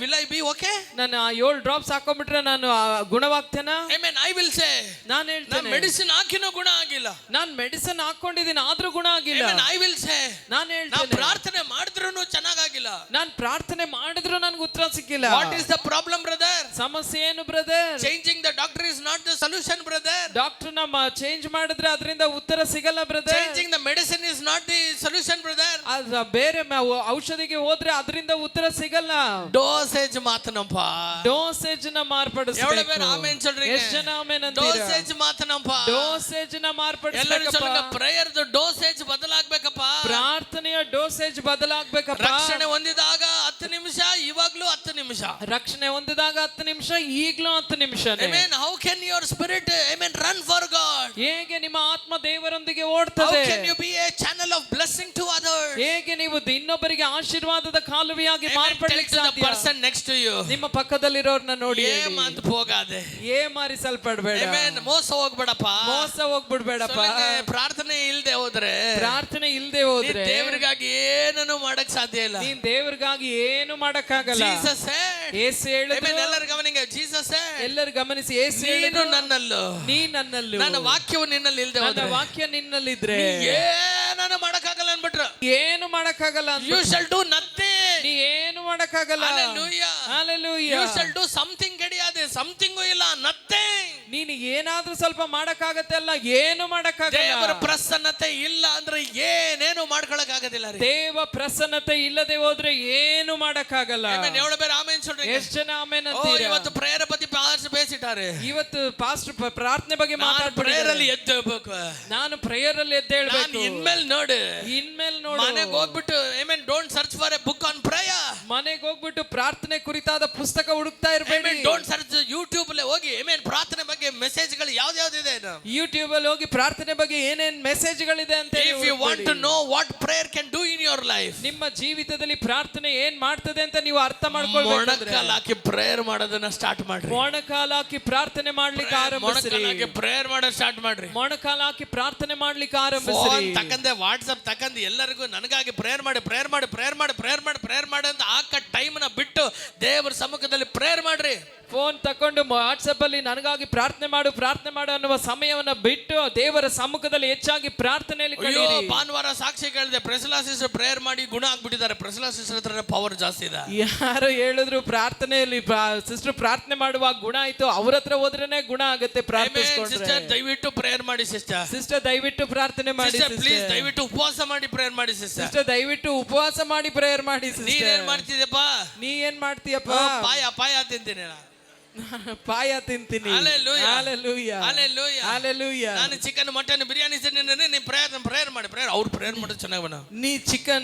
will I be okay? ನಾನು 7 ಡ್ರಾಪ್ಸ್ ಹಾಕೊಂಡ್ಬಿಟ್ರೆ ನಾನು ಗುಣವಾಗ್ತೇನಾ? Amen. I will say, ನಾನು ಹೇಳ್ತೇನೆ, ಮೆಡಿಸಿನ್ ಹಾಕಿನೂ ಗುಣ ಆಗಿಲ್ಲ. ನಾನು ಮೆಡಿಸಿನ್ ಹಾಕೊಂಡಿದ್ದೀನಿ ಆದ್ರೂ ಗುಣ ಆಗಿಲ್ಲ. Amen. I will say, ನಾನು ಹೇಳ್ತೇನೆ, ಪ್ರಾರ್ಥನೆ ಮಾಡಿದ್ರೂ ಚೆನ್ನಾಗಿಲ್ಲ. ನಾನು ಪ್ರಾರ್ಥನೆ ಮಾಡಿದ್ರು ನನಗೆ ಉತ್ತರ ಸಿಕ್ಕಿಲ್ಲ. What is the problem, brother? ಸಮಸ್ಯೆ ಏನು brother? Changing the doctor is not the solution, brother. Doctor ನಮ್ಮ ಚೇಂಜ್ ಮಾಡಿದ್ರೆ ಅದರಿಂದ ಉತ್ತರ ಸಿಗಲ್ಲ brother. Changing the medicine is not the solution, brother. ಬೇರೆ ಔಷಧಿಗೆ ಹೋದ್ರೆ ಅದರಿಂದ ಉತ್ತರ ಸಿಗಲ್ಲ. ಡೋಸೇಜ್ ಮಾತನಪ್ಪ, ಡೋಸೇಜ್ ನ ಮಾರ್ಪಡಿಸಬೇಕು. ಎவ்வளவு பேர் ஆமென் சொல்றீங்க? ಎಷ್ಟು ಜನ ಆಮೆನ್ ಅಂತೀರಾ? ಡೋಸೇಜ್ ಮಾತನಪ್ಪ, ಡೋಸೇಜ್ ನ ಮಾರ್ಪಡಿಸಬೇಕು. ಎಲ್ಲರೂ சொல்லுங்க, ಪ್ರೇಯರ್ ದ ಡೋಸೇಜ್ ಬದಲಾಗಬೇಕಪ್ಪ. ಪ್ರಾರ್ಥನೆಯ ಡೋಸೇಜ್ ಬದಲಾಗಬೇಕಪ್ಪ. ರಕ್ಷಣೆ ಹೊಂದಿದಾಗ 10 ನಿಮಿಷ, ಇವಾಗ್ಲೂ 10 ನಿಮಿಷ. ರಕ್ಷಣೆ ಹೊಂದಿದಾಗ 10 ನಿಮಿಷ, ಈಗಲೂ 10 ನಿಮಿಷನೇ. Amen. How can your spirit, amen, run for God? ಹೇಗೆ ನಿಮ್ಮ ಆತ್ಮ ದೇವರೊಂದಿಗೆ ಓಡ್ತದೆ? How can you be a channel of blessing to others? ಹೇಗೆ ನೀವು ಇನ್ನೊಬ್ಬರಿಗೆ ಆಶೀರ್ವಾದದ ಕಾಲುವೆಯಾಗಿ ಮಾರ್ಪಡಲಿಕ್ಕೆ ಸಾಧ್ಯ? The person next to you, ನಿಮ್ಮ ಪಕ್ಕದಲ್ಲಿರೋರ್ನ ನೋಡಿ ಏಮಾಂತ ಹೋಗಾದೆ, ಏಮಾರಿಸಲ್ಪಡಬೇಡ. Amen. ಮೋಸ ಹೋಗ್ಬೇಡಪ್ಪ, ಮೋಸ ಹೋಗ್ಬಿಡ್ಬೇಡಪ್ಪ. ಪ್ರಾರ್ಥನೆ ಇಲ್ಲದೆ ಹೋದ್ರೆ, ಪ್ರಾರ್ಥನೆ ಇಲ್ಲದೆ ಹೋದ್ರೆ ದೇವರಿಗಾಗಿ ಏನನ್ನು ಮಾಡಕ್ ಸಾಧ್ಯ ಇಲ್ಲ. ನೀನ್ ದೇವರಿಗಾಗಿ ಏನು ಮಾಡಕ್ಕಾಗಲ್ಲ. Jesus said, ಯೇಸು ಹೇಳಿದ್ರು. ಎಲ್ಲರೂ ಗಮನಿಸಿ, Jesus said, ಎಲ್ಲರೂ ಗಮನಿಸಿ, ಯೇಸು ಹೇಳಿದ್ರು, ನೀನು ನನ್ನಲ್ಲೂ, ನೀ ನನ್ನಲ್ಲೂ, ನನ್ನ ವಾಕ್ಯವು ನಿನ್ನಲ್ಲಿ ಇಲ್ಲದೆ ಹೋದ್ರೆ, ನನ್ನ ವಾಕ್ಯ ನಿನ್ನಲ್ಲಿದ್ರೆ ಏನನ್ನು ಮಾಡಕ್ಕಾಗಲ್ಲ ಅನ್ಬಿಟ್ರು. ಏನು ಮಾಡಕ್ಕಾಗಲ್ಲ. You shall do nothing. ನೀ ಏನು ಮಾಡಕ್ಕಾಗಲ್ಲ. Hallelujah. Hallelujah. You shall do something. கிடையாது, something ಇಲ್ಲ, nothing. ನೀ ನೀನು ಏನಾದ್ರೂ ಸ್ವಲ್ಪ ಮಾಡಕ್ಕಾಗತ್ತೆ ಅಲ್ಲ, ಏನು ಮಾಡಕ್ಕಾಗಲ್ಲ. ದೇವರ ಪ್ರಸನ್ನತೆ ಇಲ್ಲ ಅಂದ್ರೆ ಏನೇನು ಮಾಡ್ಕೊಳಕ್ ಆಗೋದಿಲ್ಲ ರೀ. ದೇವ ಪ್ರಸನ್ನತೆ ಇಲ್ಲದೆ ಹೋದ್ರೆ ಏನು ಮಾಡಕ್ಕಾಗಲ್ಲ. எவ்வளவு பேர் ஆமென் சொல்றீங்க? ಎಷ್ಟು ಜನ ಆಮೆನ್ ಅಂತೀರಾ? ಇವತ್ತು ಪ್ರೇಯರ್ ಬಗ್ಗೆ ಪಾಸ್ಟರ್ ಬೇಸಿದ್ದಾರೆ. ಇವತ್ತು ಪಾಸ್ಟರ್ ಪ್ರಾರ್ಥನೆ ಬಗ್ಗೆ ಮಾತಾಡ್ತಾರೆ. ಪ್ರೇಯರ್ ಅಲ್ಲಿ ಎದ್ದೇಳಬೇಕು. ನಾನು ಪ್ರೇಯರ್ ಅಲ್ಲಿ ಎದ್ದೇಳಬೇಕು. ನಾನು ಇನ್ಮೇಲೆ ನೋಡು, ಇನ್ಮೇಲೆ ನೋಡು. ಮನೆಗೆ ಹೋಗ್ಬಿಟ್ಟು amen don't search for A book on prayer. ಮನೆಗೆ ಹೋಗ್ಬಿಟ್ಟು ಪ್ರಾರ್ಥನೆ ಕುರಿತಾದ ಪುಸ್ತಕ ಹುಡುಕ್ತಾ ಇರಬೇಡಿ. ಡೋಂಟ್ ಸರ್ಚ್ ಯೂಟ್ಯೂಬ್ ಅಲ್ಲಿ ಹೋಗಿ ಆಮೆನ್ ಪ್ರಾರ್ಥನೆ ಬಗ್ಗೆ ಮೆಸೇಜ್ಗಳು ಯಾವ್ದು ಇದೆ ಯೂಟ್ಯೂಬ್ ಅಲ್ಲಿ ಹೋಗಿ ಪ್ರಾರ್ಥನೆ ಬಗ್ಗೆ ಏನೇನ್ ಮೆಸೇಜ್ಗಳಿದೆ ಅಂತ. If you want to know what prayer can do in your life, ನಿಮ್ಮ ಜೀವಿತದಲ್ಲಿ ಪ್ರಾರ್ಥನೆ ಏನ್ ಮಾಡ್ತದೆ ಅಂತ ನೀವು ಅರ್ಥ ಮಾಡ್ಕೊಳ್ಬೇಕು. ಮೊಣಕಾಲು ಹಾಕಿ ಪ್ರೇಯರ್ ಮಾಡೋದನ್ನ ಸ್ಟಾರ್ಟ್ ಮಾಡ್ರಿ. ಮೊಣಕಾಲು ಹಾಕಿ ಪ್ರಾರ್ಥನೆ ಮಾಡ್ಲಿಕ್ಕೆ ಆರಂಭಿಸ್ರಿ. ಮೊಣಕಾಲು ಹಾಕಿ ಪ್ರೇಯರ್ ಮಾಡೋದು ಸ್ಟಾರ್ಟ್ ಮಾಡ್ರಿ. ಮೊಣಕಾಲು ಹಾಕಿ ಪ್ರಾರ್ಥನೆ ಮಾಡ್ಲಿಕ್ಕೆ ಆರಂಭಿಸ್ರಿ. ತಕ್ಕಂತೆ ವಾಟ್ಸ್ಆಪ್ ತಕ್ಕಂತೆ ಎಲ್ಲರಿಗೂ ನನಗಾಗಿ ಪ್ರೇಯರ್ ಮಾಡಿ ಪ್ರೇಯರ್ ಮಾಡಿ ಪ್ರೇಯರ್ ಮಾಡಿ ಪ್ರೇಯರ್ ಮಾಡಿ ಪ್ರೇಯರ್ ಮಾಡಿ ಅಂತ ಹಾಕ ಟೈಮ್ನ ಬಿಟ್ಟು ದೇವರ ಸಮ್ಮುಖದಲ್ಲಿ ಪ್ರೇಯರ್ ಮಾಡ್ರಿ. ಫೋನ್ ತಕೊಂಡು ವಾಟ್ಸಪ್ ಅಲ್ಲಿ ನನಗಾಗಿ ಪ್ರಾರ್ಥನೆ ಮಾಡು ಅನ್ನುವ ಸಮಯವನ್ನ ಬಿಟ್ಟು ದೇವರ ಸಮ್ಮುಖದಲ್ಲಿ ಹೆಚ್ಚಾಗಿ ಪ್ರಾರ್ಥನೆಯಲ್ಲಿ ಕಳೆಯಿರಿ. ಭಾನುವಾರ ಸಾಕ್ಷಿ ಕೇಳಿದೆ, ಪ್ರೆಸಲಾ ಸಿಸ್ಟರ್ ಪ್ರೇಯರ್ ಮಾಡಿ ಗುಣ ಆಗ್ಬಿಟ್ಟಿದ್ದಾರೆ. ಪ್ರೆಸಲಾ ಸಿಸ್ಟರ್ ಹತ್ರ ಪವರ್ ಜಾಸ್ತಿ ಇದೆ. ಯಾರು ಹೇಳಿದ್ರು ಪ್ರಾರ್ಥನೆಯಲ್ಲಿ ಸಿಸ್ಟರ್ ಪ್ರಾರ್ಥನೆ ಮಾಡುವಾಗ ಗುಣ ಆಯ್ತು, ಅವ್ರ ಹತ್ರ ಹೋದ್ರೇನೆ ಗುಣ ಆಗುತ್ತೆ. ಸಿಸ್ಟರ್ ದಯವಿಟ್ಟು ಪ್ರೇಯರ್ ಮಾಡಿ ಸಿಸ್ಟರ್ ದಯವಿಟ್ಟು ಪ್ರಾರ್ಥನೆ ಮಾಡಿ ಪ್ಲೀಸ್, ದಯವಿಟ್ಟು ಉಪವಾಸ ಮಾಡಿ ಪ್ರೇಯರ್ ಮಾಡಿ ಸಿಸ್ಟರ್ ದಯವಿಟ್ಟು ಉಪವಾಸ ಮಾಡಿ ಪ್ರೇಯರ್ ಮಾಡಿ. ನೀನ್ ಮಾಡ್ತಿದ್ಯಪ್ಪ? ನೀ ಏನ್ ಮಾಡ್ತೀಯಪ್ಪ? ಪಾಯ ತಿಂತೀನಿ, ಪಾಯ ತಿಂತೀನಿ. ನಾನು ಚಿಕನ್ ಮಟನ್ ಬಿರಿಯಾನಿ ನೀ ಪ್ರೇಯರ್ ಮಾಡಿ ಅವ್ರು ಪ್ರೇಯರ್ ಮಾಡೋದು ಚೆನ್ನಾಗಿ.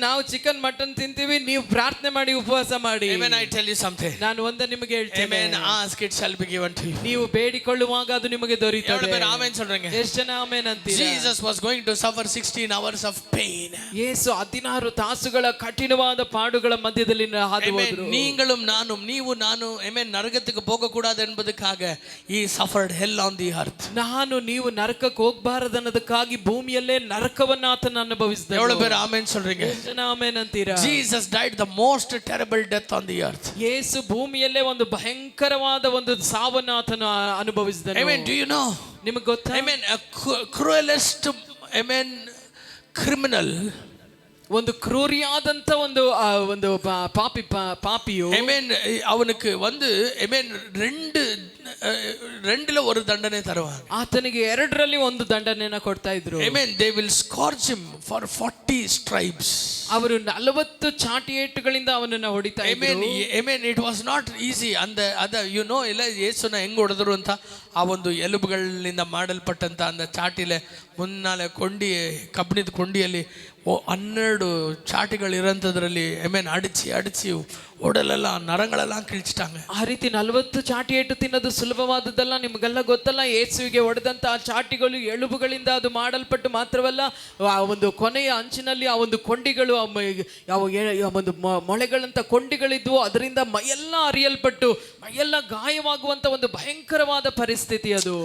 ನಾವು ಚಿಕನ್ ಮಟನ್ ತಿಂತೀವಿ, ನೀವು ಪ್ರಾರ್ಥನೆ ಮಾಡಿ ಉಪವಾಸ ಮಾಡಿ. I tell you something. ನಾನು ಒಂದು ನಿಮಗೆ ಹೇಳ್ತೇನೆ, ask it shall be given to you. ನೀವು ಬೇಡಿಕೊಳ್ಳುವಾಗ ಅದು ನಿಮಗೆ ದೊರೆಯುತ್ತದೆ. ಆಮೆನ್ சொல்றீங்க? ಎಷ್ಟು ಜನ ಆಮೆನ್ ಅಂತೀರಾ? Jesus was going to suffer 16 hours of pain. ಯೇಸು 16 ತಾಸುಗಳ ಕಠಿಣವಾದ ಪಾಡುಗಳ ಮಧ್ಯದಲ್ಲಿ ಹಾದು ಹೋದರು. நீங்களும் நானும் ನೀವು ನಾನು ಆಮೆನ್ ನರಕಕ್ಕೆ ಹೋಗக்கூடாது என்பதற்காக he suffered hell on the earth. ನಾನು ನೀವು ನರಕಕ್ಕೆ ಹೋಗಬಾರದನ್ನದಕ್ಕಾಗಿ ಭೂಮಿಯಲ್ಲೇ ನರಕವನ್ನು ಆತನ ಅನುಭವಿಸಿದ. ಎவ்வளவு பேர் ಆಮೆನ್ சொல்றீங்க? ಆಮೆನ್ ಅಂತೀರಾ? Jesus died the most terrible death on the earth. ಯೇಸು ಭೂಮಿಯಲ್ಲೇ ಒಂದು ಭಯಂಕರವಾದ ಒಂದು ಸಾವನ್ನು ಆತನು ಅನುಭವಿಸಿದನು. Amen. Do you know? ನಿಮಗೆ ಗೊತ್ತಾ? Amen. A cruelest amen criminal, ಒಂದು ಕ್ರೂರಿಯಾದಂತ ಒಂದು ಪಾಪಿಯು ಅವನಿಗೆ ಒಂದು ரெண்டுல ஒரு தண்டனை தருவாங்க. ಆತನಿಗೆ 2ರಲ್ಲಿ ಒಂದು ದಂಡನೆಯನ್ನು ಕೊಡ್ತಾ ಇದ್ರು. they will scourge him for 40 stripes. ಅವರು 40 ಚಾಟಿ ಏಟುಗಳಿಂದ ಅವನನ್ನು ಹೊಡಿತಾ ಇದ್ರು. it was not easy. ಅದ ಇಲ್ಲ ಯೇಸುನ ಹೆಂಗ್ ಹೊಡೆದ್ರು ಅಂತ ಆ ಒಂದು ಎಲುಬುಗಳಿಂದ ಮಾಡಲ್ಪಟ್ಟಂತ ಅಂದ ಚಾಟಿಲೆ ಮುನ್ನಾಲೆ ಕಬ್ಬಿಣದ ಕೊಂಡಿಯಲ್ಲಿ 12 ಚಾಟಿಗಳು ಇರೋಂಥದ್ರಲ್ಲಿ ಅಡಿಸಿ ಒಡಲೆಲ್ಲ ನರಗಳೆಲ್ಲ ಕಿಳ್ಚಿட்டாங்க. ಆ ರೀತಿ 40 ಚಾಟಿ ಏಟು ತಿನ್ನೋದು ಸುಲಭವಾದದ್ದಲ್ಲ. ನಿಮಗೆಲ್ಲ ಗೊತ್ತಲ್ಲ, ಯೇಸುವಿಗೆ ಹೊಡೆದಂತ ಆ ಚಾಟಿಗಳು ಎಲುಬುಗಳಿಂದ ಅದು ಮಾಡಲ್ಪಟ್ಟು ಮಾತ್ರವಲ್ಲ, ಆ ಒಂದು ಕೊನೆಯ ಅಂಚಿನಲ್ಲಿ ಆ ಒಂದು ಕೊಂಡಿಗಳು ಒಂದು ಮೊಳೆಗಳಂತ ಕೊಂಡಿಗಳಿದ್ವು, ಅದರಿಂದ ಮೈಯೆಲ್ಲ ಅರಿಯಲ್ಪಟ್ಟು ಮೈಯೆಲ್ಲ ಗಾಯವಾಗುವಂತ ಒಂದು ಭಯಂಕರವಾದ ಪರಿಸ್ಥಿತಿ ಅದು.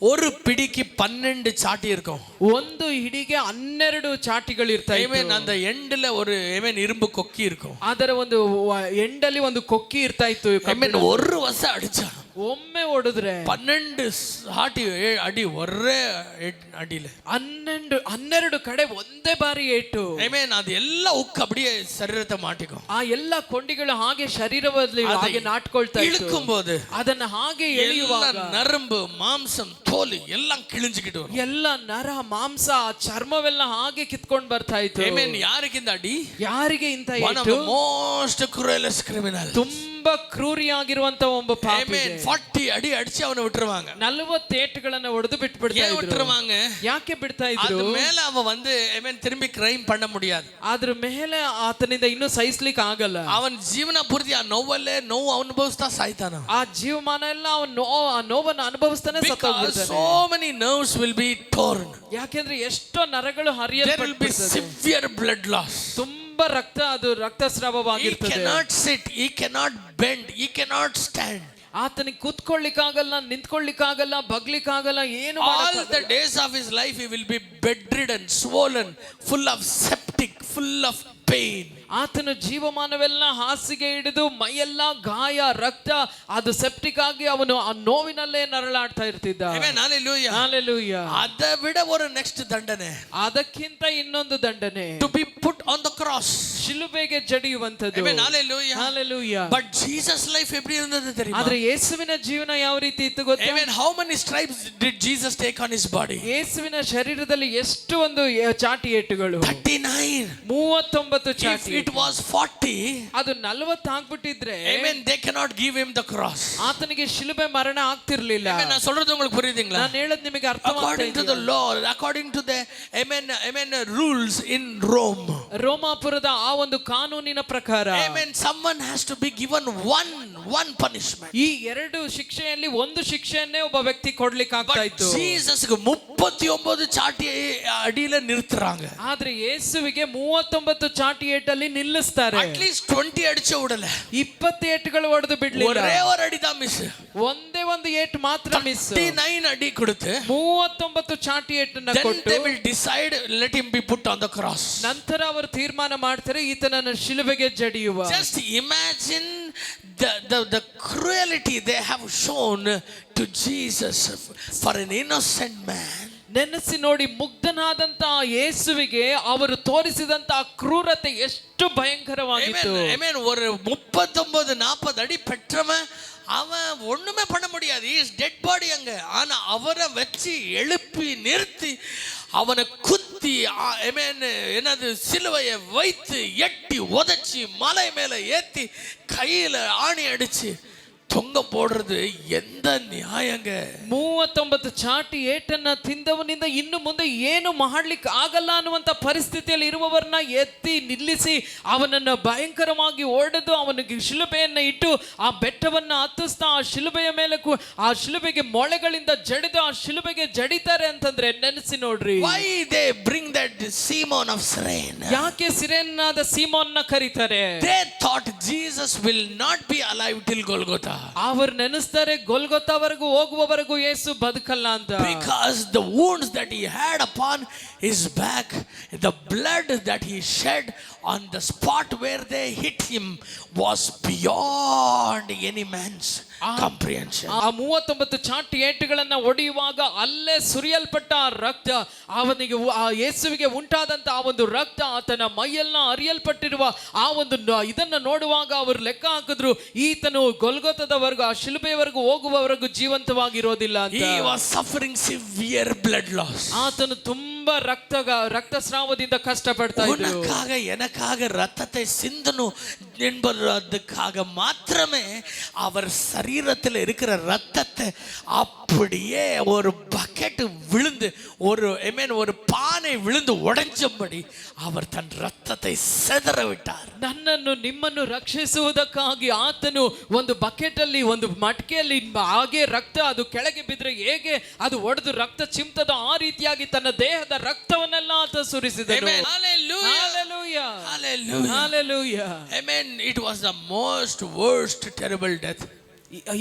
ஒரு பிடிக்கு 12 சாட்டி இருக்கும். ಒಂದು ಹಿಡಿಗೆ 12 ಚಾಟಿಗಳು ಇರ್ತಾ ಇವೆ. அந்த எண்ட்ல ஒரு இரும்பு கொக்கி இருக்கும். ಅದರ ಒಂದು ಎಂಡಲ್ಲಿ ಒಂದು ಕೊಕ್ಕಿ ಇರ್ತಾ ಇತ್ತು. ஒரு ವರ್ಷ ಅಡಿಚಾ, ಒಮ್ಮೆ ಹೊಡೆದ್ರೆ 12 ಸಾಟಿ ಅಡಿ ಒರೇ ಅಡಿಲೆ 12 ಕಡೆ ಒಂದೇ ಬಾರಿ ಏಟು. ಅದು ಎಲ್ಲ ಉಕ್ಕು அப்படியே ಶರೀರத்தை மாட்டிக்கும். ಆ ಎಲ್ಲ ಕೊಂಡಿಗಳು ಹಾಗೆ ಶರೀರದಲ್ಲಿ ಹಾಗೆ ನಾಟ್ಕೊಳ್ತಾ ಇತ್ತು. ಇಳುಕುம்போது ಅದನ್ನ ಹಾಗೆ ಎಳೆಯುವಾಗ ನರಂಬು ಮಾಂಸಂ ತೋಲು ಎಲ್ಲ ಕಿಳಿಂಜಿಕಿಟ್ಟು ಎಲ್ಲ ನರ ಮಾಂಸ ಚರ್ಮವೆಲ್ಲ ಹಾಗೆ ಕಿತ್ಕೊಂಡು ಬರ್ತಾ ಇತ್ತು. ಯಾರಿಗಿಂತ ಅಡಿ, ಯಾರಿಗೆ ಇಂತ ಏಟು? ಮೋಸ್ಟ್ ಕ್ರೂಯಲೆಸ್ಟ್ ಕ್ರಿಮಿನಲ್, ತುಂಬಾ ಕ್ರೂರಿಯಾಗಿರುವಂತ ಒಬ್ಬ ಪಾಪಿ. 40 ಅಡಿ ಅಡಿಸಿ ಅವನ ಬಿಟ್ಟಿರುವಾங்க. 40 ಏಟುಗಳನ್ನು ಹೊಡೆದು ಬಿಟ್ಬಿಡ್ತಾ ಇದ್ರು. ಯಾಕೆ ಬಿಡ್ತಾ ಇದ್ರು? ಮೇಲೆ ಅವ ತಿರುಂಬಿ ಕ್ರೈಮ್ ಪಣ್ಣ ಮುಡಿயாது. ಅದ್ರ ಮೇಲೆ ಆತನಿಂದ ಇನ್ನೂ ಸಹಿಸ್ಲಿಕ್ಕೆ ಆಗಲ್ಲ. ಅವನ ಜೀವನ ಪೂರ್ತಿ ಆ ನೋವಲ್ಲೇ ನೋವು ಅನುಭವಿಸ್ತಾ ಸಾಯ್ತಾನ. ಆ ಜೀವಮಾನ ಎಲ್ಲ ಆ ನೋವನ್ನು ಅನುಭವಿಸ್ತಾನೆ ಸತ್ತೋಗ್ಬಿಡ್ತಾನೆ. So many nerves will be torn. ಯಾಕೆಂದ್ರೆ ಎಷ್ಟೋ ನರಗಳು ಹರಿಯಲ್ಪಡುತ್ತವೆ. There will be severe blood loss. ತುಂಬಾ ರಕ್ತಸ್ರಾವವಾಗಿರ್ತದೆ. He cannot sit, he cannot bend, he cannot stand. ಆತನಿಗೆ ಕೂತ್ಕೊಳ್ಳಿಕ್ಕಾಗಲ್ಲ, ನಿಂತ್ಕೊಳ್ಳಿಕ್ಕಾಗಲ್ಲ, ಬಗ್ಲಿಕ್ಕಾಗಲ್ಲ, ಏನು all the days of his life he will be bedridden, swollen, full of septic, full of pain. ಆತನ ಜೀವಮಾನವೆಲ್ಲ ಹಾಸಿಗೆ ಹಿಡಿದು ಮೈಯೆಲ್ಲ ಗಾಯ ರಕ್ತ ಅದು ಸೆಪ್ಟಿಕ್ ಆಗಿ ಅವನು ಆ ನೋವಿನಲ್ಲೇ ನರಳಾಡ್ತಾ ಇರ್ತಿದ್ದ. Amen. Hallelujah. Hallelujah. ಅದ ಬಿಡ ಒಂದು ನೆಕ್ಸ್ಟ್ ದಂಡನೆ, ಅದಕ್ಕಿಂತ ಇನ್ನೊಂದು ದಂಡನೆ, to be put on the cross. ಶಿಲುಬೆಗೆ ಜಡಿಯುವಂತದ್ದು. Amen. Hallelujah. Hallelujah. But Jesus life எப்படி இருந்தது தெரியுமா? ಆದ್ರೆ ಯೇಸುವಿನ ಜೀವನ ಯಾವ ರೀತಿ ಇತ್ತು ಗೊತ್ತಾ? Amen. How many stripes did Jesus take on his body? ಯೇಸುವಿನ ಶರೀರದಲ್ಲಿ ಎಷ್ಟು ಒಂದು ಚಾಟಿ ಏಟುಗಳು? 39. 39 ಚಾಟಿ. If it was 40, ಅದು 40 ಆಗ್ಬಿಟ್ಟಿದ್ರೆ, amen, they cannot give him the cross. ಆತನಿಗೆ ಶಿಲುಬೆ ಮರಣ ಆಗ್ತಿರ್ಲಿಲ್ಲ. Amen. ನಾನು சொல்றது உங்களுக்கு புரியுதுங்களா? ನಾನು ಹೇಳೋದು ನಿಮಗೆ ಅರ್ಥವಾಗ್ತಾ According to the law, according to the amen rules in Rome, ರೋಮಾಪುರದ ಆ ಒಂದು ಕಾನೂನಿನ ಪ್ರಕಾರ, amen, someone has to be given one punishment. ಈ ಎರಡು ಶಿಕ್ಷೆಯಲ್ಲಿ ಒಂದು ಶಿಕ್ಷೆಯನ್ನೇ ಒಬ್ಬ ವ್ಯಕ್ತಿ ಕೊಡ್ಲಿಕ್ಕೆ ಆಗ್ತಾ ಇತ್ತು. ಜೀಸಸ್ಗೆ 39 ಚಾಟಿ ಅಡಿயில நிறுத்துறாங்க. ಆದ್ರೆ ಯೇಸುವಿಗೆ 39 ಚಾಟಿ ಏಟಲ್ಲಿ ನಿಲ್ಲಿಸ್ತಾರೆ. at least 20 ಅಡಿಚ ಉಡಲ್ಲ, 20 ಏಟುಗಳು ಹೊಡೆದು ಬಿಡ್ಲಿಲ್ಲ. ஒரே ஒரு அடி தான் மிஸ், ಒಂದೇ ಒಂದು ಏಟು ಮಾತ್ರ ಮಿಸ್. 39 ಅಡಿ ಕೊಡುತ್ತೆ, 39 ಚಾಟಿ ಏಟನ್ನ ಕೊಟ್ಟು, they will decide let him be put on the cross. ನಂತರ ಅವರು ತೀರ್ಮಾನ ಮಾಡ್ತಾರೆ ಈತನನ್ನು ಶಿಲುಬೆಗೆ ಜಡಿಯುವ. just imagine the cruelty they have shown to Jesus for an innocent man. ನೆನೆಸಿ ನೋಡಿ, ಮುಗ್ಧನಾದಂತ ಯೇಸುವಿಗೆ ಅವರು ತೋರಿಸಿದಂತ ಕ್ರೂರತೆ ಎಷ್ಟು ಭಯಂಕರವಾಗಿತ್ತು. ஒரு 39-40 அடி பெற்றவன் அவன் ஒண்ணுமே பண்ண முடியாது, இஸ் டெட் பாடி அங்க. ஆனா அவரை வச்சு எழுப்பி நிறுத்தி அவனை குத்தி என்னது சிலுவையை வைத்து எட்டி உதைச்சி மலை மேல ஏத்தி கையில ஆணி அடிச்சு ತೊಂಗ போடுறது ಎಂದ ನ್ಯಾಯಂಗ? 39 ಚಾಟಿ ಏಟನ್ನ ತಿಂದವನಿಂದ ಇನ್ನು ಮುಂದೆ ಏನು ಮಾಡ್ಲಿಕ್ಕೆ ಆಗಲ್ಲ ಅನ್ನುವಂತ ಪರಿಸ್ಥಿತಿಯಲ್ಲಿ ಇರುವವರನ್ನ ಎತ್ತಿ ನಿಲ್ಲಿಸಿ ಅವನನ್ನ ಭಯಂಕರವಾಗಿ ಹೊಡೆದು ಅವನಿಗೆ ಶಿಲುಬೆಯನ್ನ ಇಟ್ಟು ಆ ಬೆಟ್ಟವನ್ನ ಹತ್ತಿಸ್ತಾ ಆ ಶಿಲುಬೆಯ ಮೇಲೆ ಆ ಶಿಲುಬೆಗೆ ಮೊಳೆಗಳಿಂದ ಜಡಿದು ಆ ಶಿಲುಬೆಗೆ ಜಡಿತಾರೆ ಅಂತಂದ್ರೆ ನೆನೆಸಿ ನೋಡ್ರಿ. Why they bring that Simon of Cyrene? ಯಾಕೆ ಸಿರೇನಾದ ಸೀಮೋನ್ನ ಕರೀತಾರೆ? They thought Jesus will not be alive till Golgotha. ಅವರು ನೆನೆಸ್ತಾರೆ ಗೊಲ್ಗೊಥಾವರೆಗೂ ಹೋಗುವವರೆಗೂ ಯೇಸು ಬದುಕಲ್ಲ ಅಂತ. Because the wounds that he had upon his back, the blood that he shed on the spot where they hit him was beyond any man's comprehension. ಆ 39 ಚಾಟಿ ಏಟುಗಳನ್ನ ಹೊಡೆಯುವಾಗ ಅಲ್ಲೇ ಸುರಿಯಲ್ಪಟ್ಟ ರಕ್ತ, ಅವನಿಗೆ ಆ ಯೇಸುವಿಗೆ ಉಂಟಾದಂತ ಆ ಒಂದು ರಕ್ತ ಆತನ ಮೈಯೆಲ್ಲ ಹರಿಯಲ್ಪಟ್ಟಿರುವ ಆ ಒಂದು ಇದನ್ನ ನೋಡುವಾಗ ಅವರು ಲೆಕ್ಕ ಹಾಕಿದ್ರು, ಈತನು ಗೊಲ್ಗೊಥಾದವರೆಗೂ ಆ ಶಿಲುಬೆಯವರೆಗೂ ಹೋಗುವವರೆಗೂ ಜೀವಂತವಾಗಿರೋದಿಲ್ಲ ಅಂತ. He was suffering severe blood loss. ಆತನು ತುಂಬಾ ರಕ್ತಸ್ರಾವದಿಂದ ಕಷ್ಟಪಡ್ತಾ ಇದ್ರು. உனக்காக எனக்காக ரத்தத்தை சிந்தணும் என்பதற்காக மாத்திரமே அவர் சரீரத்தில் இருக்கிற ரத்தத்தை அப்படியே ஒரு பக்கெட் விழுந்து ஒரு பானை விழுந்து உடைஞ்சபடி அவர் தன் ரத்தத்தை செதற விட்டார். ನನ್ನನ್ನು ನಿಮ್ಮನ್ನು ರಕ್ಷಿಸುವುದಕ್ಕಾಗಿ ಆತನು ಒಂದು ಬಕೆಟ್ ಅಲ್ಲಿ ಒಂದು ಮಟಕೆಯಲ್ಲಿ ಹಾಗೆ ರಕ್ತ ಅದು ಕೆಳಗೆ ಬಿದ್ರೆ ಹೇಗೆ ಅದು ಒಡೆದು ರಕ್ತ ಚಿಮ್ತದ ಆ ರೀತಿಯಾಗಿ ತನ್ನ ದೇಹದ ರಕ್ತವನ್ನೆಲ್ಲ ಆತ ಸುರಿಸಿದನು. Hallelujah. Hallelujah. Hallelujah. Hallelujah. Amen. It was the most worst terrible death.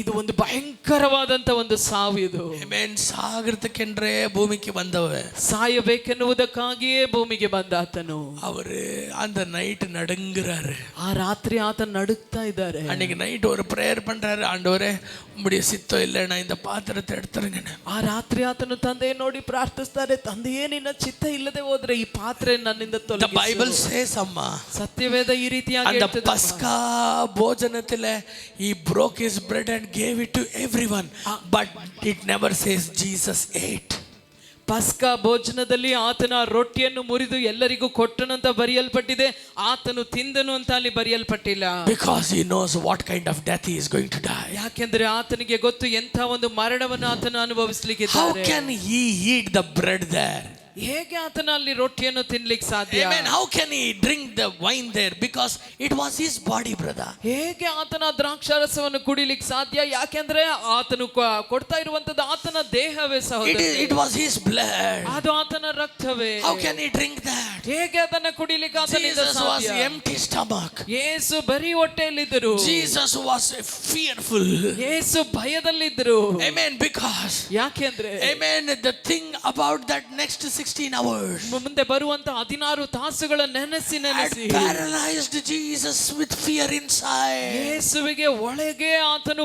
ಇದು ಒಂದು ಭಯಂಕರವಾದಂತ ಒಂದು ಸಾವು ಇದು. Amen. ಸಾಗರದಕ್ಕೆಂದ್ರೆ ಭೂಮಿಗೆ ಬಂದವ, ಸಾಯಬೇಕೆನ್ನುವುದಕ್ಕಾಗಿಯೇ ಭೂಮಿಗೆ ಬಂದ ಆತನು. ಅವರು அந்த நைட் நடுங்குறாரு, ಆ ರಾತ್ರಿ ಆತ ನಡುಗ್ತಾ ಇದ್ದಾರೆ. அன்னைக்கு நைட் ஒரு பிரேயர் பண்றாரு, ஆண்டவரே உம்முடைய சித்தம் இல்லைன்னா இந்த பாத்திரத்தை எடுத்துருங்க. ಆ ರಾತ್ರಿ ಆತನು ತಂದೆ ನೋಡಿ ಪ್ರಾರ್ಥಿಸ್ತಾರೆ, ತಂದೆಯೇ ನಿನ್ನ ಚಿತ್ತ ಇಲ್ಲದೆ ಹೋದ್ರೆ ಈ ಪಾತ್ರೆ ನನ್ನಿಂದ ತೊಲಗಿಸು. The Bible says ಅಮ್ಮ, ಸತ್ಯವೇದ ಈ ರೀತಿಯಾಗಿ அந்த ಹೇಳ್ತದೆ. பஸ்கா ಭೋಜನத்திலே he broke his bread and gave it to everyone, but it never says Jesus ate. ಪಸ್ಕಾ ಭೋಜನದಲ್ಲಿ ಆತನ ರೊಟ್ಟಿಯನ್ನು ಮುರಿದು ಎಲ್ಲರಿಗೂ ಕೊಟ್ಟನಂತ ಬರೆಯಲ್ಪಟ್ಟಿದೆ, ಆತನು ತಿಂದನು ಅಂತ ಅಲ್ಲಿ ಬರೆಯಲ್ಪಟ್ಟಿಲ್ಲ. Because he knows what kind of death he is going to die. ಯಾಕೆಂದ್ರೆ ಆತನಿಗೆ ಗೊತ್ತು ಎಂಥ ಒಂದು ಮರಣವನ್ನು ಆತನು ಅನುಭವಿಸಲಿಕ್ಕೆ. How can he eat the bread there? ಹೇಗೆ ಆತನ ಅಲ್ಲಿ ರೊಟ್ಟಿಯನ್ನು ತಿನ್ಲಿಕ್ಕೆ ಸಾಧ್ಯ? Amen. How can he drink the wine there? Because it was his body, brother. ಹೇಗೆ ಆತನ ದ್ರಾಕ್ಷಾರಸವನ್ನು ಕುಡಿಲಿಕ್ಕೆ ಸಾಧ್ಯ? ಯಾಕೆಂದ್ರೆ ಆತನು ಕೊಡ್ತಾ ಇರುವಂತದ್ದು ಆತನ ದೇಹವೇ ಸಹೋದರ. It was his blood. ಅದು ಆತನ ರಕ್ತವೇ. How can he drink that? ಹೇಗೆ ಅದನ್ನ ಕುಡಿಲಿಕ್ಕೆ ಆತನಿಂದ Jesus was ಸಾಧ್ಯ? empty stomach. ಯೇಸು ಬರೀ ಹೊಟ್ಟೆಯಲ್ಲಿದ್ದರು. Jesus was fearful. Yesu ಭಯದಲ್ಲಿದ್ದರು. Amen. Because ಯಾಕೆಂದ್ರೆ amen, the thing about that next 16 hours ಮುಂದೆ ಬರುವಂತ 16 ತಾಸುಗಳ ನೆನೆಸಿ had paralyzed Jesus with fear inside. ಯೇಸುವಿಗೆ ಒಳಗೆ ಆತನು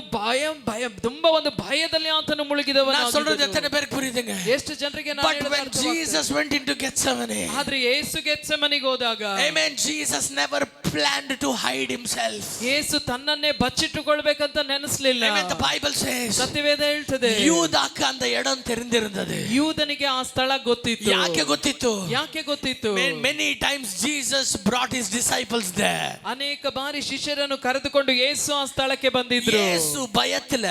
ತುಂಬಾ ಒಂದು ಭಯದಲ್ಲಿ ಆತನು நான் சொல்றது ಮುಳುಗಿದವನಾಗಿದ್ದನು. எத்தனை பேருக்கு புரியுதுங்க? ಎಷ್ಟು ಜನರಿಗೆ ನಾನು But ಹೇಳೋದು when ಅರ್ಥವಾಗ್ತದೆ? Jesus went into Gethsemane, ಆದ್ರೆ ಯೇಸು ಗೆತ್ಸೆಮನೆಗೆ ಹೋದಾಗ amen, Jesus never planned to hide himself. ಯೇಸು ತನ್ನನ್ನೇ ಬಚ್ಚಿಟ್ಟುಕೊಳ್ಬೇಕಂತ ನೆನೆಸಲಿಲ್ಲ. Amen. The Bible says ಸತ್ಯವೇದ ಹೇಳ್ತದೆ யூதாக்கு அந்த இடம் தெரிந்திருந்தது. ಯೂದನಿಗೆ ಆ ಸ್ಥಳ ಗೊತ್ತಿತ್ತು. ಯಾಕೆ ಗೊತ್ತಿತ್ತು? ಯಾಕೆ ಗೊತ್ತಿತ್ತು? Many times Jesus brought his disciples there. ಅನೇಕ ಬಾರಿ ಶಿಷ್ಯರನ್ನು ಕರೆದುಕೊಂಡು ಯೇಸು ಆ ಸ್ಥಳಕ್ಕೆ ಬಂದಿದ್ರು. ಯೇಸು ಭಯத்துல,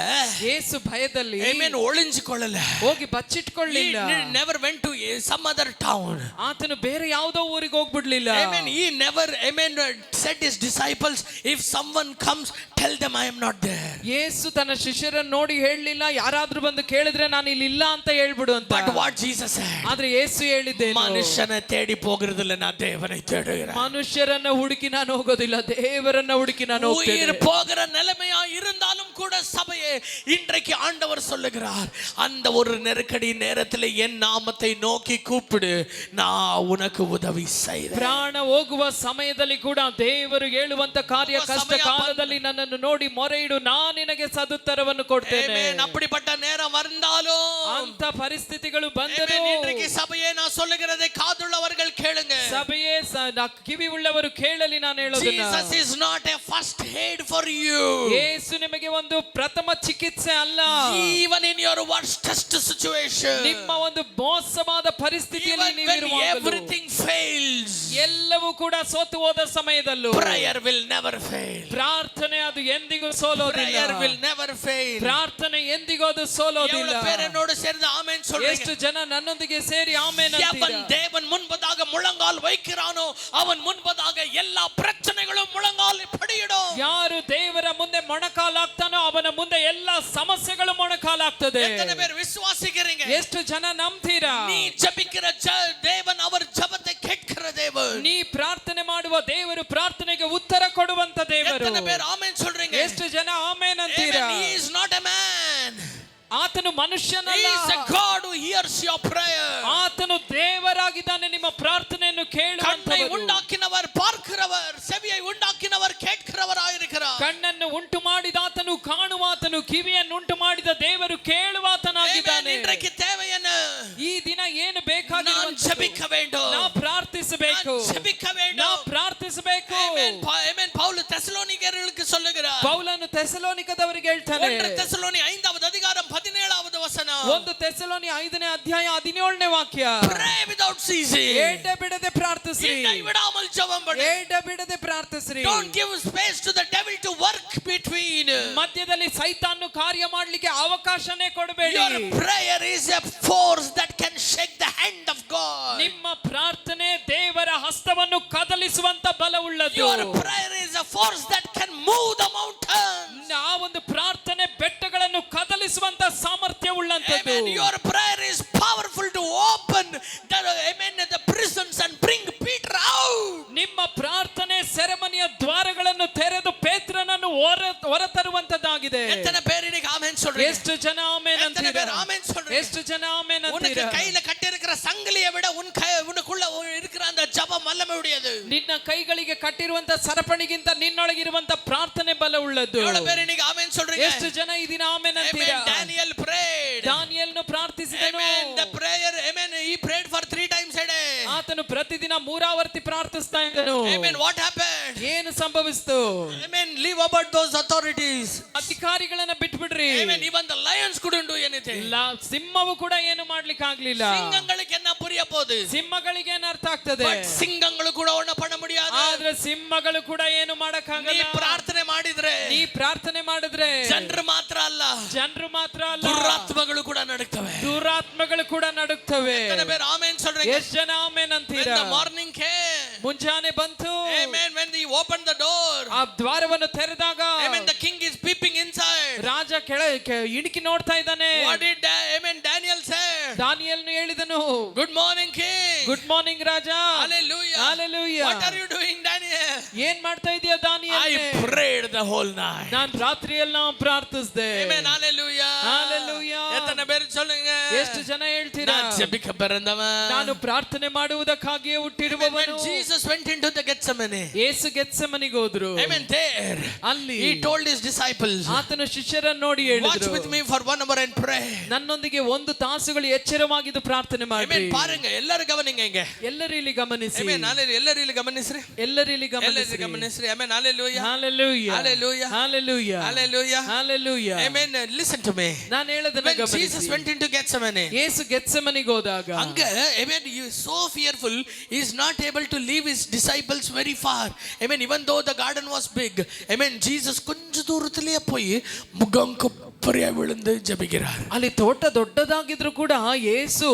ಯೇಸು ಭಯದಲ್ಲಿ amen, ಒಳಿಂಜಿಕೊಳ್ಳಲ್ಲ. ಹೋಗಿ ಬಚ್ಚಿಟ್ಕೊಳ್ಳಿಲ್ಲ. He never went to some other town. ಆತನು ಬೇರೆ ಯಾವುದೋ ಊರಿಗೆ ಹೋಗ್ಬಿಡ್ಲಿಲ್ಲ. Amen. He never, amen, said his disciples, if someone comes, tell them I am not there. ಯೇಸು ತನ್ನ ಶಿಷ್ಯರನ್ನು ನೋಡಿ ಹೇಳಲಿಲ್ಲ, ಯಾರಾದ್ರೂ ಬಂದು ಕೇಳಿದ್ರೆ ನಾನು ಇಲ್ಲಿ ಇಲ್ಲ ಅಂತ ಹೇಳ್ಬಿಡು ಅಂತ. But what Jesus said, ಆದ್ರೆ ಯೇಸು ಹೇಳಿದ್ದೇನು? ಮನುಷ್ಯನ ತೇಡಿ போகிறதில்ல, நான் தேவனை தேடுகிறேன். ಮನುಷ್ಯರನ್ನ ಹುಡುಕಿ ನಾನು ಹೋಗೋದಿಲ್ಲ, ದೇವರನ್ನ ಹುಡುಕಿ ನಾನು ಹೋಗ್ತೇನೆ. உயிர் போகிற நிலைமையா இருந்தாலும் கூட சபையே இன்றைக்கு ஆண்டவர் சொல்லுகிறார், அந்த ஒரு நெருக்கடி நேரத்தில் என் நாமத்தை நோக்கி கூப்பிடு, நான் உனக்கு உதவி செய்கிறேன். ಪ್ರಾಣ ಹೋಗುವ ಸಮಯದಲ್ಲಿ ಕೂಡ ದೇವರು ಹೇಳುವಂತ ಕಾರ್ಯ ಕಷ್ಟ ಕಾಲದಲ್ಲಿ ನನ್ನನ್ನು ನೋಡಿ ಮೊರೆ ಇಡು, ನಾನು ನಿನಗೆ ಸದುತ್ತರವನ್ನು ಕೊಡ್ತೇನೆ. Amen. அப்படிப்பட்ட நேரம் வந்தாலும், ಅಂತ ಪರಿಸ್ಥಿತಿಗಳು ಬಂದರೂ இன்றைக்கு சபையே நான் சொல்லுகிறதை காதுள்ளவர்கள் கேளுங்க. ಸಭೆಯೇ ಕಿವಿ ಉಳ್ಳವರು ಕೇಳಲಿ ನಾನು ಹೇಳೋದನ್ನ. Jesus is not a first aid for you. ಯೇಸು ನಿಮಗೆ ಒಂದು ಪ್ರಥಮ ಚಿಕಿತ್ಸೆ ಅಲ್ಲ. Even in your worstest situation, ನಿಮ್ಮ ಒಂದು ಮೋಸವಾದ ಪರಿಸ್ಥಿತಿಯಲ್ಲಿ even ನೀವು when ಇರುವಾಗಲೂ, everything fails, ಎಲ್ಲವೂ ಕೂಡ ಸೋತು ಹೋದ ಸಮಯದಲ್ಲೂ prayer will never fail. ಪ್ರಾರ್ಥನೆ ಅದು ಎಂದಿಗೂ ಸೋಲೋದಿಲ್ಲ. Prayer will never fail. ಪ್ರಾರ್ಥನೆ ಎಂದಿಗೂ ಅದು ಸೋಲೋದಿಲ್ಲ. எவ்வளவு பேர் என்னோடு சேர்ந்து ஆமென் சொல்றீங்க? ಎಷ್ಟು ಜನ ನನ್ನೊಂದಿಗೆ ಸೇರಿ ಆಮೆನ್ எவன் ಅಂತೀರಾ? தேவன் முன்பதாக முழங்கால் வைக்கிறானோ அவன் முன்பதாக எல்லா பிரச்சனைகளும் முழங்கால் படியிடும். ಯಾರು ದೇವರ ಮುಂದೆ ಮೊಣಕಾಲಾಗ್ತಾನೋ ಅವನ ಮುಂದೆ ಎಲ್ಲಾ ಸಮಸ್ಯೆಗಳು ಮೊಣಕಾಲಾಗ್ತದೆ. எத்தனை பேர் விசுவாசிக்கிறீங்க? ಎಷ್ಟು ಜನ ನಂಬ್ತೀರಾ? நீ ஜெபிக்கிற தேவன் அவர் ஜெபத்தை கேட்கிற தேவன். ನೀ ಪ್ರಾರ್ಥನೆ ಮಾಡುವ ದೇವರು ಪ್ರಾರ್ಥನೆಗೆ ಉತ್ತರ ಕೊಡುವಂತ ದೇವರು. எத்தனை பேர் ஆமென் சொல்றீங்க? ಎಷ್ಟು ಜನ ಆಮೆನ್ ಅಂತೀರಾ? He is not a man. ಆತನು ಮನುಷ್ಯನಲ್ಲ. He is a God who hears your prayer. ಆತನು ದೇವರಾಗಿದ್ದಾನೆ, ನಿಮ್ಮ ಪ್ರಾರ್ಥನೆಯನ್ನು கண்ணை ಕೇಳುವಂತವರು. உண்டாக்கினவர் பார்க்கிறவர், செவியை உண்டாக்கினவர் கேட்கிறவராயிருக்கிறார். ಕಣ್ಣನ್ನು ಉಂಟು ಮಾಡಿದ ಆತನು ಕಾಣುವಾತನು, ಕಿವಿಯನ್ನು ಉಂಟು ಮಾಡಿದ ದೇವರು ಕೇಳುವಾತನಾಗಿದ್ದಾನೆ. இன்றைக்கு தேவை என்ன? ಈ ದಿನ ಏನು நான் ಬೇಕಾಗಿರುವಂತದ್ದು? ஜெபிக்க வேண்டும். ನಾವು ಪ್ರಾರ್ಥಿಸಬೇಕು. நான் ஜெபிக்க வேண்டும். ನಾವು ಪ್ರಾರ್ಥಿಸಬೇಕು. ஆமென். பவுல் தெசலோனிக்கேயர்களுக்கு சொல்லுகிறார். ಪೌಲನು ಥೆಸಲೋನಿಕದವರಿಗೆ ಹೇಳ್ತಾನೆ. 1 தெசலோனி 5வது அதிகாரம் 17வது வசனம். 1 ಥೆಸಲೋನಿ 5ನೇ ಅಧ್ಯಾಯ 17ನೇ ವಾಕ್ಯ. Pray without ceasing. ಎಡೆಬಿಡದೆ ಪ್ರಾರ್ಥಿಸಿರಿ. இடைவிடாமல் ஜெபம் பண்ணு. ಎಡೆಬಿಡದೆ ಪ್ರಾರ್ಥಿಸಿರಿ. Don't give space to the devil to work between. ಮಧ್ಯದಲ್ಲಿ ಸೈತಾನನು ಕಾರ್ಯ ಮಾಡಲಿಕ್ಕೆ ಅವಕಾಶನೇ ಕೊಡಬೇಡಿ. Your prayer is a force that can shake the hand of God. ನಿಮ್ಮ ಪ್ರಾರ್ಥನೆ ದೇವರ ಹಸ್ತವನ್ನು ಕದಲಿಸುವಂತ ಬಲವುಳ್ಳದ್ದು. Your prayer is a force that can move the mountains. ಆ ಒಂದು ಪ್ರಾರ್ಥನೆ ಬೆಟ್ಟಗಳನ್ನು ಕದಲಿಸುವಂತ ಸಾಮರ್ಥ್ಯವುಳ್ಳಂತದ್ದು. Amen. Your prayer is powerful to open the prisons and bring Peter out. ನಿಮ್ಮ ಪ್ರಾರ್ಥನೆ ಸೆರೆಮನೆಯ ದ್ವಾರಗಳನ್ನು ತೆರೆದು ಪೇತ್ರನನ್ನು ಹೊರತರುವಂತದ್ದಾಗಿದೆ. எத்தனை பேர் இன்னைக்கு ஆமென் சொல்றீங்க? ಎಷ್ಟು ಜನ ಆಮೆನ್ எத்தனை ಅಂತೀರಾ? பேர் ஆமென் சொல்றீங்க? ಎಷ್ಟು ಜನ ಆಮೆನ್ உனக்கு ಅಂತೀರಾ? கையில கட்டி இருக்கிற சங்கிலியை விட உனக்குள்ள இருக்கிற அந்த ஜெபம் வல்லமை உடையது. ನಿನ್ನ ಕೈಗಳಿಗೆ ಕಟ್ಟಿರುವಂತ ಸರಪಣಿಗಿಂತ ನಿನ್ನೊಳಗಿರುವಂತ ಪ್ರಾರ್ಥನೆ ಬಲವುಳ್ಳದ್ದು. எவ்வளவு பேர் இன்னைக்கு ஆமென் சொல்றீங்க? ಎಷ್ಟು ಜನ ಈ ದಿನ ಆಮೆನ್ ಅಂತೀರಾ? Amen. Daniel prayed. ದಾನಿಯೇಲನು ಪ್ರಾರ್ಥಿಸಿದನು. Amen. The prayer, amen, he prayed for 3 times a day. ಆತನು ಪ್ರತಿದಿನ 3 ಆವರ್ತಿ ಪ್ರಾರ್ಥಿಸ್ತಾ ಇದ್ದನು. Amen. What happened? ಏನು ಸಂಭವಿಸಿತು? Amen. Leave about those authorities. ಅಧಿಕಾರಿಗಳನ್ನ ಬಿಟ್ಬಿಡ್ರಿ. Amen. Even the lions couldn't do anything. ಸಿಂಹವು ಕೂಡ ಏನು ಮಾಡ್ಲಿಕ್ಕೆ ಆಗ್ಲಿಲ್ಲ. சிங்கங்களுக்கு என்ன புரிய போகுது? ಸಿಂಹಗಳಿಗೆ ಏನು ಅರ್ಥ ಆಗ್ತದೆ? But சிங்கಗಳು ಕೂಡ ಒಣ ಪಣ முடியாது. ಆದ್ರೆ ಸಿಂಹಗಳು ಕೂಡ ಏನು ಮಾಡಕ್ಕಾಗಲ್ಲ. ನೀ ಪ್ರಾರ್ಥನೆ ಮಾಡಿದ್ರೆ, ನೀ ಪ್ರಾರ್ಥನೆ ಮಾಡಿದ್ರೆ ಜನರು ಮಾತ್ರ ಅಲ್ಲ, ಜನರು ಮಾತ್ರ ಅಲ್ಲ, ದುರಾತ್ಮಗಳು ಕೂಡ ನಡುಕ್ತವೆ. ದುರಾತ್ಮಗಳು ಕೂಡ ನಡುಕ್ತವೆ. ಎಷ್ಟನ ಬೇರೆ ಆಮೆನ್ சொல்றீங்க? ಎಷ್ಟು ಜನ ಆಮೆನ್ ಅಂತೀರಾ? When the morning came, ಮುಂಜಾನೆ ಬಂತು. amen, when he opened the door, ಆ ದ್ವಾರವನ್ನು ತೆರೆದಾಗ, amen, the king is peeping inside. ರಾಜ ಇಣುಕಿ ನೋಡ್ತಾ ಇದ್ದಾನೆ. What did amen Daniel said? ದಾನಿಯೇಲನು ಹೇಳಿದನು, Good morning, king. Good morning Raja. Hallelujah. Hallelujah. What are you doing, Daniel? ಏನ್ ಮಾಡ್ತಾ ಇದೀಯ ದಾನಿಯೇಲನೇ? I prayed the whole night. ನಾನು ರಾತ್ರಿಯೆಲ್ಲ ಪ್ರಾರ್ಥಿಸಿದೆ. Amen. Hallelujah. Hallelujah. எத்தனை பேர் சொல்லுங்க? ಎಷ್ಟು ಜನ ಹೇಳ್ತೀರಾ? நான் ஜெபிக்க பிறந்தவன். ನಾನು ಪ್ರಾರ್ಥನೆ ಮಾಡುವುದಕ್ಕಾಗಿಯೇ ಹುಟ್ಟಿರುವವನು. When Jesus went into the Gethsemane. ಯೇಸು ಗೆತ್ಸೆಮನೆಗೆ ಹೋದ್ರು. Amen. There. ಅಲ್ಲಿ He told his disciples. ಆತನ ಶಿಷ್ಯರನ್ನು ನೋಡಿ Watch ಹೇಳಿದ್ರು, with me for 1 hour and pray. ನನ್ನೊಂದಿಗೆ 1 ತಾಸುಗಳು ಎಚ್ಚರವಾಗಿದ್ದು ಪ್ರಾರ್ಥನೆ ಮಾಡಿ. Amen. பாருங்க எல்லாரும் கவனிங்க இங்க. ಎಲ್ಲರೂ ಇಲ್ಲಿ ಗಮನಿಸಿ. Amen. Hallelujah. ಎಲ್ಲರೂ ಇಲ್ಲಿ ಗಮನಿಸ್ರಿ. ಎಲ್ಲರೂ ಇಲ್ಲಿ ಎಲ್ಲರೂ ಗಮನಿಸಿ. ಗಮನಿಸ್ರಿ. Amen. Hallelujah. Hallelujah. Hallelujah. Hallelujah. Hallelujah. Hallelujah. Amen. Listen to me. ನಾನು ಹೇಳದನ್ನ When ಗಮನಿಸಿ. Jesus went into Gethsemane. ಯೇಸು ಗೆತ್ಸೆಮನೆಗೆ ಹೋದಾಗ அங்க amen, he is so fearful, he is not able to leave his disciples very far. Amen. Even though the garden was big, amen, Jesus கொஞ்ச தூரத்திலேயே போய் முகங்குப்புறையா விழுந்து ஜெபிக்கிறார். ಅಲ್ಲಿ ತೋಟ ದೊಡ್ಡದಾಗಿದ್ರು ಕೂಡ ಯೇಸು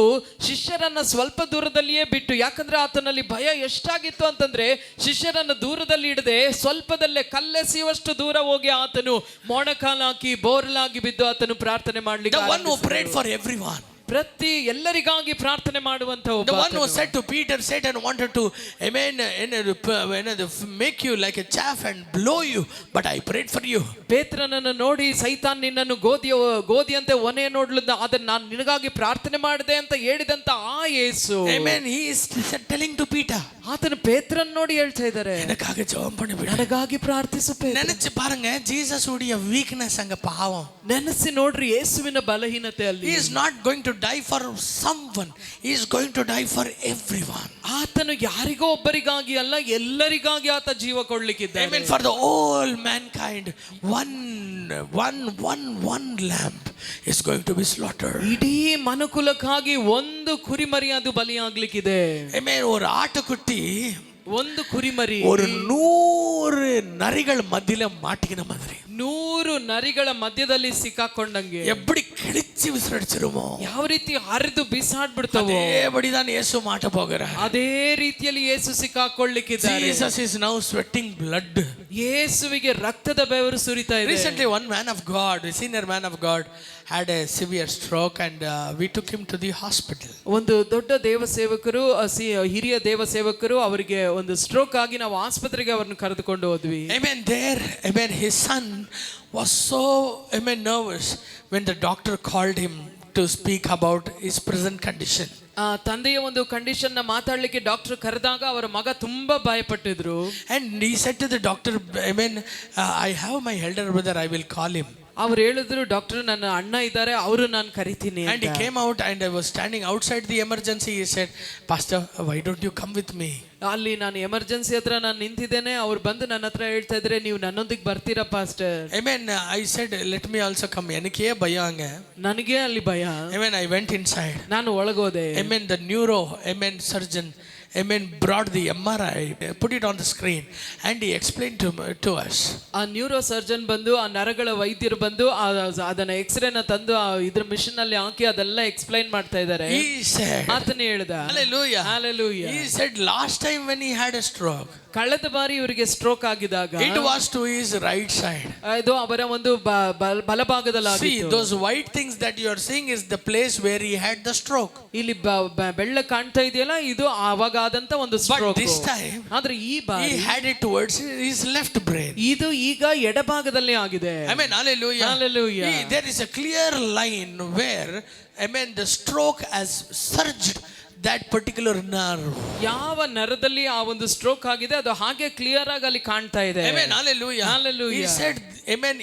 ಶಿಷ್ಯರನ್ನ ಸ್ವಲ್ಪ ದೂರದಲ್ಲಿಯೇ ಬಿಟ್ಟು, ಯಾಕಂದ್ರೆ ಆತನಲ್ಲಿ ಭಯ ಎಷ್ಟಾಗಿತ್ತು ಅಂತಂದ್ರೆ ಶಿಷ್ಯರನ್ನ ದೂರದಲ್ಲಿ ಇಡದೆ ಸ್ವಲ್ಪದಲ್ಲೇ ಕಲ್ಲೆಸೆಯುವಷ್ಟು ದೂರ ಹೋಗಿ ಆತನು ಮೊಣಕಾಲಾಕಿ ಬೋರ್ಲಾಗಿ ಬಿದ್ದು ಆತನು ಪ್ರಾರ್ಥನೆ ಮಾಡ್ಲಿಕ್ಕೆ The one who prayed for everyone. ಪ್ರತಿ ಎಲ್ಲರಿಗಾಗಿ ಪ್ರಾರ್ಥನೆ ಮಾಡುವಂತ ಒಬ್ಬ The one who said to Peter, Satan wanted to, amen, make you like a chaff and blow you, but I prayed for you. ಪೇತ್ರನನ್ನು ನೋಡಿ ಸೈತಾನ್ ನಿನ್ನನ್ನು ಗೋಧಿಯಂತೆ ಒನೆ ನೋಡ್ಲಿದ್ದ, ಅದನ್ನ ನಾನು ನಿನಗಾಗಿ ಪ್ರಾರ್ಥನೆ ಮಾಡಿದೆ ಅಂತ ಹೇಳಿದಂತ ಆ ಯೇಸು, Amen, he is telling to Peter, ಆತನು ಪೇತ್ರನ್ ನೋಡಿ ಹೇಳ್ತಾ ಇದ್ದಾರೆ, எனக்காக ஜெபம் பண்ணி விடு. ನನಗಾಗಿ ಪ್ರಾರ್ಥಿಸು ಪೇತ್ರ. நினைச்சு பாருங்க, ஜீசஸ் உடைய வீக்னஸ் அங்க பாவம். ನೆನೆಸಿ ನೋಡ್ರಿ ಯೇಸುವಿನ ಬಲಹೀನತೆ ಅಲ್ಲಿ. He is not going to die for someone, he is going to die for everyone. ಆತನು ಯಾರಿಗೋ ಒಬ್ಬರಿಗಾಗಿ ಅಲ್ಲ, ಎಲ್ಲರಿಗಾಗಿ ಆತ ಜೀವ ಕೊಡ್ಲಿಕ್ಕಿದ್ದಾನೆ. Amen. For the whole mankind, one lamb is going to be slaughtered. ಇಡೀ ಮನುಕುಲಕ್ಕಾಗಿ ಒಂದು ಕುರಿಮರಿ ಅದು ಬಲಿಯಾಗ್ಲಿಕ್ಕಿದೆ. Amen. ஒரு ஆட்டுக்குட்டி ಒಂದು ಕುರಿಮರಿ ஒரு 100 நரிகள் மத்தியில மாட்டிக்கின மாதிரி, 100 ನರಿಗಳ ಮಧ್ಯದಲ್ಲಿ ಸಿಕ್ಕಾಕೊಂಡಂಗೆ எப்படி கிழிச்சு விசிறடிச்சிருமோ, ಯಾವ ರೀತಿ ಹರಿದು ಬಿಸಾಡ್ಬಿಡ್ತಾವೋ அதேபடிதான் இயேசு மாட்ட போகிறார். ಅದೇ ರೀತಿಯಲ್ಲಿ ಯೇಸು ಸಿಕ್ಕಾಕೊಳ್ಳಿಕ್ಕಿದ್ದಾರೆ. Jesus is now sweating blood. ಯೇಸುವಿಗೆ ರಕ್ತದ ಬೆವರು ಸುರಿತಾ ಇದೆ. Recently one man of God, a senior man of God, had a severe stroke and we took him to the hospital. ಒಂದು ದೊಡ್ಡ ದೇವ ಸೇವಕರು, ಹಿರಿಯ ದೇವ ಸೇವಕರು, ಅವರಿಗೆ ಒಂದು ಸ್ಟ್ರೋಕ್ ಆಗಿ ನಾವು ಆಸ್ಪತ್ರೆಗೆ ಅವರನ್ನು ಕರೆದುಕೊಂಡು ಹೋದ್ವಿ. Amen. There, amen, his son was so, amen, nervous when the doctor called him to speak about his present condition. ತಂದೆಯ ಒಂದು ಕಂಡೀಷನ್ ನ ಮಾತಾಡ್ಲಿಕ್ಕೆ ಡಾಕ್ಟರ್ ಕರೆದಾಗ ಅವರ ಮಗ ತುಂಬಾ ಭಯಪಟ್ಟಿದ್ರು. And he said to the doctor, amen, I have my elder brother, I will call him. ಅವ್ರು ಹೇಳಿದ್ರು, ಡಾಕ್ಟರ್ ನನ್ನ ಅಣ್ಣ ಇದ್ದಾರೆ, ಅವರು ನಾನು ಕರಿತೀನಿ. And he came out and I was standing outside the emergency. He said, Pastor, why don't you come with me? ಅಲ್ಲಿ ನಾನು ಎಮರ್ಜೆನ್ಸಿ ಹತ್ರ ನಾನು ನಿಂತಿದ್ದೇನೆ, ಅವ್ರು ಬಂದು ನನ್ನ ಹತ್ರ ಹೇಳ್ತಾ ಇದ್ರೆ, ನೀವು ನನ್ನೊಂದಿಗೆ ಬರ್ತೀರಾ pastor? Amen. I said, let me also come. ನನಗೆ ಭಯ ಹಂಗೆ, ನನಗೆ ಅಲ್ಲಿ ಭಯ. Amen. I went inside. ನಾನು ಒಳಗೋದೆ. Amen. The neuro, amen, surgeon, amen, brought the MRI, put it on the screen, and he explained to us. ಆ neuro surgeon ಬಂದು, ಆ ನರಗಳ ವೈದ್ಯರು ಬಂದು ಅದನ್ನ ಎಕ್ಸ್ರೇನ ತಂದು ಇದ್ರ ಮಿಷನ್ ಅಲ್ಲಿ ಹಾಕಿ ಅದೆಲ್ಲ ಎಕ್ಸ್ಪ್ಲೈನ್ ಮಾಡ್ತಾ ಇದ್ದಾರೆ. He said, ಆತನೇ ಹೇಳ್ದ, Hallelujah. Hallelujah. He said last time when he had a stroke, ಕಳೆದ ಬಾರಿ ಇವರಿಗೆ stroke ಆಗಿದಾಗ it was to his right side. ಇದು ಅವರ ಒಂದು ಬಲಭಾಗದಲ್ಲಿ See, ಆಗಿತ್ತು. those white things that you are seeing is the place where he had the stroke. ಇಲ್ಲಿ ಬೆಳ್ಳ ಕಾಣ್ತಾ ಇದೆಯಲ್ಲ, ಇದು ಆವಾಗ ಆದಂತ ಒಂದು But ಸ್ಟ್ರೋಕ್. this time, ಆದ್ರೆ ಈ ಬಾರಿ he had it towards his left brain. ಇದು ಈಗ ಎಡಭಾಗದಲ್ಲಿ ಆಗಿದೆ. Amen. Hallelujah. Hallelujah. There is a clear line where, amen, the stroke has surged that particular nerve. ಯಾವ ನರದಲ್ಲಿ ಆ ಒಂದು ಸ್ಟ್ರೋಕ್ ಆಗಿದೆ ಅದು ಹಾಗೆ ಕ್ಲಿಯರ್ ಆಗಿ ಅಲ್ಲಿ ಕಾಣ್ತಾ ಇದೆ. Amen. Hallelujah. Hallelujah. He said, amen,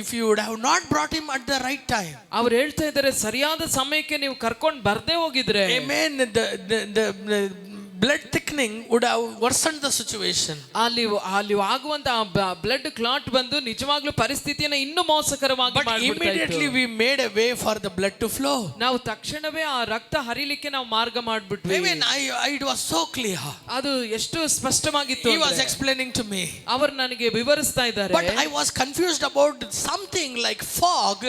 if you would have not brought him at the right time, ಅವ್ರು ಹೇಳ್ತಾ ಇದ್ದಾರೆ, ಸರಿಯಾದ ಸಮಯಕ್ಕೆ ನೀವು ಕರ್ಕೊಂಡು ಬರ್ದೇ ಹೋಗಿದ್ರೆ, amen, the blood thickening would have worsened the situation. ಅಲ್ಲಿ ಆಗುವಂತ ಬ್ಲಡ್ ಕ್ಲಾಟ್ ಬಂದು ನಿಜವಾಗ್ಲೂ ಪರಿಸ್ಥಿತಿಯನ್ನು ಇನ್ನೂ ಮೋಸಕರವಾಗಿ But ಮಾಡಿಬಿಡ್ತಾ immediately ಇತ್ತು. we made a way for the blood to flow. ನಾವು ತಕ್ಷಣವೇ ಆ ರಕ್ತ ಹರಿಲಿಕ್ಕೆ ನಾವು ಮಾರ್ಗ ಮಾಡ್ಬಿಟ್ವಿ. Amen. It was so clear. ಅದು ಎಷ್ಟು ಸ್ಪಷ್ಟವಾಗಿತ್ತು. He was explaining to me. ಅವರು ನನಗೆ ವಿವರಿಸ್ತಾ ಇದ್ದಾರೆ. But I was confused about something like fog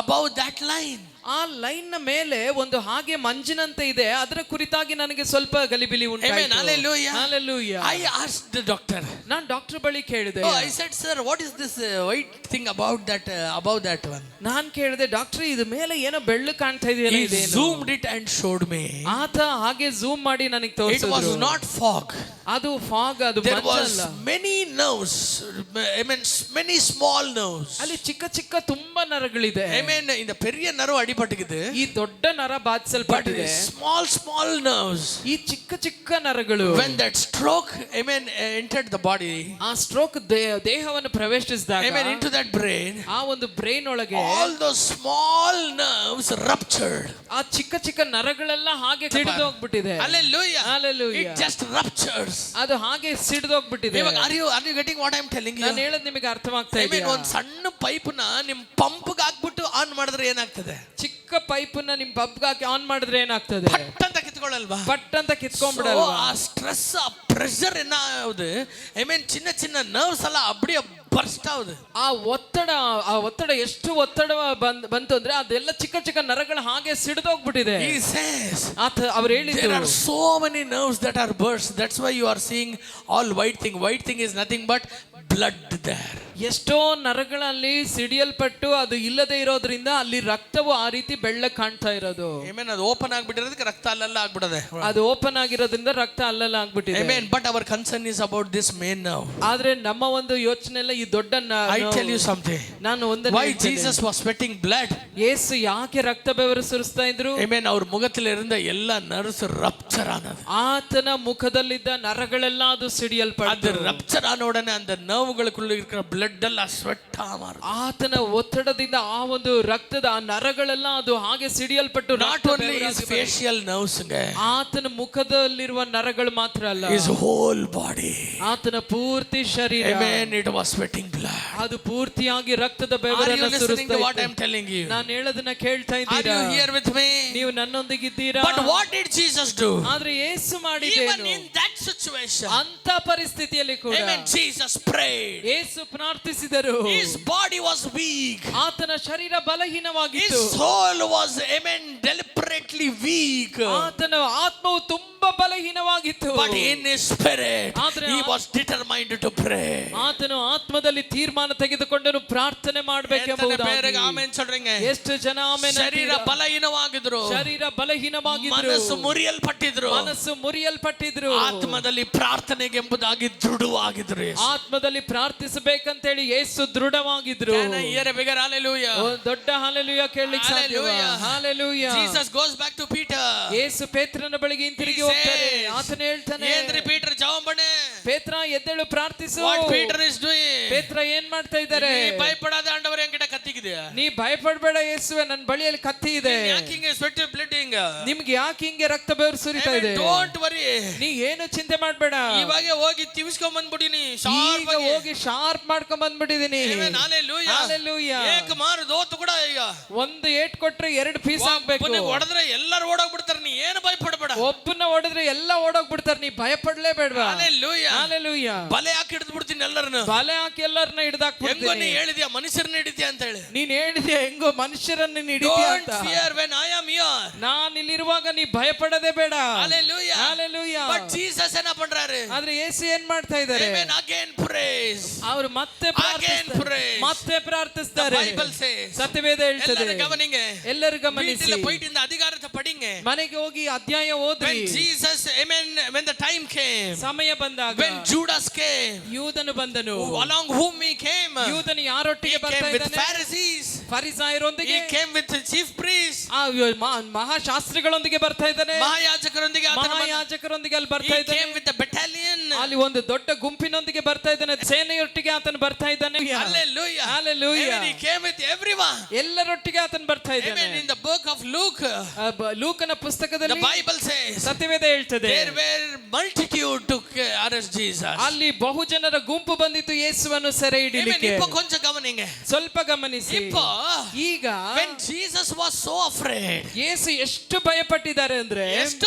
above that line. ಆ ಲೈನ್ ನ ಮೇಲೆ ಒಂದು ಹಾಗೆ ಮಂಜಿನಂತೆ ಇದೆ, ಅದರ ಕುರಿತಾಗಿ ನನಗೆ ಸ್ವಲ್ಪ ಗಲಿಬಿಲಿ ಉಂಟು. Amen. Hallelujah. Hallelujah. I asked the doctor. ನಾನು ಡಾಕ್ಟರ್ ಬಳಿ ಕೇಳಿದೆ. Oh, I said, sir, what is this white thing about that one? ನಾನು ಕೇಳಿದೆ, ಡಾಕ್ಟರ್ ಇದು ಮೇಲೆ ಏನೋ ಬೆಳ್ಳು ಕಾಣ್ತಾ ಇದೆಯಲ್ಲ, He ಇದೇನು? zoomed it and showed me. ಆತ ಹಾಗೆ ಝೂಮ್ ಮಾಡಿ ನನಗೆ It ತೋರಿಸಿದ್ರು. was not fog. ಅದು ಫಾಗ್, ಅದು There was ಮಂಜಲ್ಲ. many nerves. I mean, many small nerves. ಅಲ್ಲಿ ಚಿಕ್ಕ ಚಿಕ್ಕ ತುಂಬಾ ನರಗಳಿದೆ. Amen. இந்த பெரிய நரவு அடிபட்டுக்குது. ಈ ದೊಡ್ಡ ನರ But ಬಾಧಿಸಲ್ಪಟ್ಟಿದೆ. small nerves. ಈ ಚಿಕ್ಕ ಚಿಕ್ಕ ನರಗಳು When that stroke, amen, entered the body, ಆ ಸ್ಟ್ರೋಕ್ ದೇಹವನ್ನು ಪ್ರವೇಶಿಸಿದಾಗ, amen, into that brain, ಆ ಒಂದು ಬ್ರೈನ್ ಒಳಗೆ all those small nerves ruptured. ಆ ಚಿಕ್ಕ ಚಿಕ್ಕ ನರಗಳೆಲ್ಲ ಹಾಗೆ ಸಿಡಿದೋಗ್ಬಿಟ್ಟಿದೆ. Hallelujah. Hallelujah. It just ruptures. ಅದು ಹಾಗೆ ಸಿಡಿದೋಗ್ಬಿಟ್ಟಿದೆ. ಇವಾಗ are you getting what I am telling you? ನಾನು ಹೇಳೋದು ನಿಮಗೆ ಅರ್ಥವಾಗ್ತಾ I mean, ಇದೆಯಾ? ಒಂದು ಸಣ್ಣ ಪೈಪ್ ನ ನಿಮ್ ಪಂಪ್ ಗೆ ಹಾಕ್ಬಿಟ್ಟು ಆನ್ ಮಾಡಿದ್ರೆ ಏನಾಗ್ತದೆ? ಚಿಕ್ಕ ಪೈಪ್ ನ ನಿಮ್ ಪಂಪ್ ಹಾಕಿ ಆನ್ ಮಾಡಿದ್ರೆ ಏನಾಗ್ತದೆ? ಪಟ್ ಅಂತ ಕಿತ್ಕೊಳ್ಳಲ್ವಾ? ಪಟ್ ಅಂತ ಕಿತ್ಕೊಂಡ್ಬಿಡಲ್ವಾ? ಆ ಸ್ಟ್ರೆಸ್, ಆ ಪ್ರೆಷರ್ என்ன ஆகுது? I mean, சின்ன சின்ன nerves எல்லாம் அப்படியே ಬರ್ಸ್ಟ್ ಆಗುದು. ಆ ಒತ್ತಡ ಎಷ್ಟು ಒತ್ತಡ ಬಂತು ಅಂದ್ರೆ ಅದೆಲ್ಲ ಚಿಕ್ಕ ಚಿಕ್ಕ ನರಗಳು ಹಾಗೆ ಸಿಡಿದೋಗ್ಬಿಟ್ಟಿದೆ. He says, ಅವ್ರು ಹೇಳಿದ್ರು, there are so many nerves that are burst. That's why you are seeing all white thing. White thing is nothing but blood there. ಎಷ್ಟೋ ನರಗಳಲ್ಲಿ ಸಿಡಿಯಲ್ಪಟ್ಟು ಅದು ಇಲ್ಲದೆ ಇರೋದ್ರಿಂದ ಅಲ್ಲಿ ರಕ್ತವು ಆ ರೀತಿ ಬೆಳ್ಳಗೆ ಕಾಣ್ತಾ ಇರೋದು. Amen. ಅದು ಓಪನ್ ಆಗಿಬಿಟ್ಟಿರೋದಕ್ಕೆ ರಕ್ತ ಅಲ್ಲೆಲ್ಲ ಆಗ್ಬಿಡದೆ. ಅದು ಓಪನ್ ಆಗಿರೋದ್ರಿಂದ ರಕ್ತ ಅಲ್ಲೆಲ್ಲ ಆಗ್ಬಿಟ್ಟಿದೆ. Amen. But our concern is about this main nerve. ಆದ್ರೆ ನಮ್ಮ ಒಂದು ಯೋಚನೆ ಎಲ್ಲ ಈ ದೊಡ್ಡ I tell you something. ನಾನು ಒಂದನ್ನು Why Jesus was sweating blood? ಯೇಸು ಯಾಕೆ ರಕ್ತ ಬೆವರು ಸುರಿಸ್ತಾ ಇದ್ರು? Amen. ಅವ್ರ ಮುಖದಲ್ಲಿ ಇರುವ ಎಲ್ಲ ನರ್ವ್ಸ್ ರಪ್ಚರ್ ಆನது. ಆತನ ಮುಖದಲ್ಲಿದ್ದ ನರಗಳೆಲ್ಲ ಅದು ಸಿಡಿಯಲ್ಪಟ್ಟು, ಅದು ರಪ್ಚರ್ ಆದ ಉಡನೆ அந்த ನರ್ವ್களுக்குள்ள இருக்கிற blood ಎಲ್ಲ ಸ್ವೆಟ್ ಆಮಾರು. ಆತನ ಒತ್ತಡದಿಂದ ಆ ಒಂದು ರಕ್ತದ ಆ ನರಗಳೆಲ್ಲ ಅದು ಹಾಗೆ ಸಿಡಿಯಲ್ಪಟ್ಟು, not only his facial nerves, ಆತನ ಮುಖದಲ್ಲಿರುವ ನರಗಳು ಮಾತ್ರ ಅಲ್ಲ, his whole body, ಆತನ ಪೂರ್ತಿ ಶರೀರ, amen, it was sweating blood. ಅದು ಪೂರ್ತಿಯಾಗಿ ರಕ್ತದ ಬೆವರನ್ನು ಸುರಿಸ್ತಾ what ಇತ್ತು. I am telling you? ನಾನು ಹೇಳೋದನ್ನ ಕೇಳ್ತಾ Are ಇದ್ದೀರಾ? you here with me? ನೀವು ನನ್ನೊಂದಿಗಿದ್ದೀರಾ? But what did Jesus do? ಆದ್ರೆ ಯೇಸು Even ಮಾಡಿದ್ದೇನು? in that situation, ಅಂತ ಪರಿಸ್ಥಿತಿಯಲ್ಲಿ ಕೂಡ amen, Jesus prayed. ಯೇಸು ಪ್ರಾರ್ಥಿಸಿದರು. His body was weak. ಆತನ ಶರೀರ ಬಲಹೀನವಾಗಿತ್ತು. His soul was, amen, deliberately weak. ಆತನ ಆತ್ಮವು ತುಂಬಾ ಬಲಹೀನವಾಗಿತ್ತು. But in his spirit, ಆದ್ರೆ he was determined to pray. ಆತನು ಆತ್ಮದಲ್ಲಿ ತೀರ್ಮಾನ ತೆಗೆದುಕೊಂಡನು ಪ್ರಾರ್ಥನೆ ಮಾಡಬೇಕೆಂಬುದಾಗಿ. ಆಮೆನ್ சொல்றீங்க? ಎಷ್ಟು ಜನ ಆಮೆನ್ ಶರೀರ ಬಲಹೀನವಾಗಿದ್ರು, ಶರೀರ ಬಲಹೀನವಾಗಿದ್ರು, ಮನಸ್ಸು ಮುರಿಯಲ್ಪಟ್ಟಿದ್ರು, ಮನಸ್ಸು ಮುರಿಯಲ್ಪಟ್ಟಿದ್ರು, ಆತ್ಮದಲ್ಲಿ ಪ್ರಾರ್ಥನೆಗೆ ಎಂಬುದಾಗಿ ದೃಢವಾಗಿದ್ರು. ಆತ್ಮದಲ್ಲಿ ಪ್ರಾರ್ಥಿಸಬೇಕಂತೇಳಿ ಯೇಸು ದೃಢವಾಗಿದ್ರು. Hallelujah. ದೊಡ್ಡ ಹಲ್ಲೆಲೂಯಾ ಕೇಳಲಿಕ್ಕೆ ಸಾಧ್ಯವಾ? Hallelujah. Jesus goes back to Peter. ಯೇಸು ಪೇತ್ರನ ಬಳಿಗೆ ಹಿಂತಿರುಗಿ ಹೋಗ್ತಾರೆ. ಆತನು ಹೇಳ್ತಾನೆ, ಏನ್ರಿ ಪೀಟರ್ ಜವಾಬ್ ಬನ್ನಿ, ಪೇತ್ರ ಎದ್ದೇಳು ಪ್ರಾರ್ಥಿಸು. What Peter is doing? ಪೇತ್ರ ಏನ್ ಮಾಡ್ತಾ ಇದ್ದಾರೆ? ನೀ ಭಯಪಡಾದ ಆಂಡವರೇ ಎಂಗಿಟ ಕತ್ತಿಗಿದೆಯಾ? ನೀ ಭಯಪಡಬೇಡ ಯೇಸುವೆ, ನನ್ನ ಬಳಿಯಲ್ಲಿ ಕತ್ತಿ ಇದೆ. ಯಾಕೆ ಹಿಂಗೆ ಸ್ವೆಟ್ ಬ್ಲೀಡಿಂಗ್? ನಿಮ್ಗೆ ಯಾಕೆ ಹಿಂಗೆ ರಕ್ತ ಬೆವರು ಸುರಿತಾ ಇದೆ? ಡೋಂಟ್ ವರಿ, ನೀ ಏನು ಚಿಂತೆ ಮಾಡಬೇಡ. ಇವಾಗ ಹೋಗಿ ತಿವಿಸ್ಕೊಂಡ್ ಬಂದ್ಬಿಟ್ಟಿನಿ, ಈಗ ಹೋಗಿ ಶಾರ್ಪ್ ಮಾಡ್ಕೊಂಡ್ ಬಂದ್ಬಿಟ್ಟಿದೀನಿ. Hallelujah. ಏಕ ಮಾರು ದೋತು ಕೂಡ ಈಗ ಒಂದು ಏಟ್ ಕೊಟ್ರೆ ಎರಡು ಪೀಸ್ ಆಗ್ಬೇಕು. ಹೊಡೆದ್ರೆ ಎಲ್ಲರೂ ಓಡೋಗ್ಬಿಡ್ತಾರೆ, ನೀ ಏನು ಭಯಪಡಬೇಡ. ಒಬ್ಬನ ಹೊಡೆದ್ರೆ ಎಲ್ಲ ಓಡೋಗ್ಬಿಡ್ತಾರೆ, ನೀ ಭಯಪಡ್ಲೇಬೇಡ್ವಾ. Hallelujah. ಬಲೆ ಹಾಕಿ ಹಿಡಿದು ಬಿಡ್ತೀನಿ ಎಲ್ಲರನ್ನು, ಬಲೆ ಹಾಕಿ ಎಲ್ಲರನ್ನ ಹಿಡಿದಾಕ್ಬಿಡ್ತೀನಿ. ಹೆಂಗೋ ನೀ ಹೇಳಿದ್ಯಾ ಮನುಷ್ಯರನ್ನ ಹಿಡಿದ್ಯಾ ಅಂತ ಹೇಳಿ, ನೀನ್ ಹೇಳಿದ್ಯಾ ಹೆಂಗೋ ಮನುಷ್ಯರನ್ನ ಹಿಡಿದ್ಯಾ ಅಂತ. Don't fear when I am here. ನಾನು ಇಲ್ಲಿರುವಾಗ ನೀ ಭಯಪಡದೆ ಬೇಡ. Hallelujah. But Jesus என்ன பண்றாரு? ಆದ್ರೆ ಯೇಸು ಏನ್ ಮಾಡ್ತಾ ಇದ್ದಾರೆ? Amen. Again praise. ಅವರು ಮತ್ತೆ ಪ್ರಾರ್ಥಿಸ್ತಾರೆ. Bible says. ಸತ್ಯವೇದ ಹೇಳ್ತದೆ. ಎಲ್ಲರೂ ಗಮನಿಂಗ, ಎಲ್ಲರೂ ಗಮನಿಸಿ. வீட்டில போயிட்டு இந்த அதிகாரத்தை படிங்க. ಮನೆಗೆ ಹೋಗಿ ಅಧ್ಯಾಯ ಓದ್ರಿ. When Jesus, amen, when the time came, ಸಮಯ ಬಂದಾಗ, when Judas came, ಯೂದನು ಬಂದನು. along whom he came, ಯೂದನು ಯಾರೊಟ್ಟಿಗೆ ಬರ್ತಾ with ಇದ್ದಾನೆ? Pharisees. ಫರಿಸಾಯರೊಂದಿಗೆ. He came with the chief priests. ಮಹಾಶಾಸ್ತ್ರಿಗಳೊಂದಿಗೆ ಬರ್ತಾ ಇದ್ದಾನೆ. ಮಹಾಯಾಜಕರೊಂದಿಗೆ ಅಲ್ಲಿ ಬರ್ತಾ he ಇದ್ದಾನೆ. came with the battalion. ಅಲ್ಲಿ ಒಂದು ದೊಡ್ಡ ಗುಂಪಿನೊಂದಿಗೆ ಬರ್ತಾ ಇದ್ದಾನೆ, ಸೇನೆಯೊಟ್ಟಿಗೆ ಆತನು ಬರ್ತಾ ಇದ್ದಾನೆ. Hallelujah. He came with everyone. ಎಲ್ಲರೊಟ್ಟಿಗೆ ಆತನು ಬರ್ತಾ ಇದ್ದಾನೆ. Amen. In the book of Luke, ಲೂಕನ ಪುಸ್ತಕದಲ್ಲಿ the Bible says, ಸತ್ಯವೇದ ಹೇಳ್ತದೆ, there were multitude to arrest Jesus. ಅಲ್ಲಿ ಬಹುಜನರ ಗುಂಪು ಬಂದಿತ್ತು ಯೇಸುವನ್ನು ಸೆರೆ ಹಿಡಿಯಲಿಕ್ಕೆ. இப்போ கொஞ்சம் கவனிங்க, ಸ್ವಲ್ಪ ಗಮನಿಸಿ. இப்போ ಈಗ when Jesus was so afraid, ಯೇಸು ಎಷ್ಟು ಭಯಪಟ್ಟಿದ್ದಾರೆ ಅಂದ್ರೆ, ಎಷ್ಟು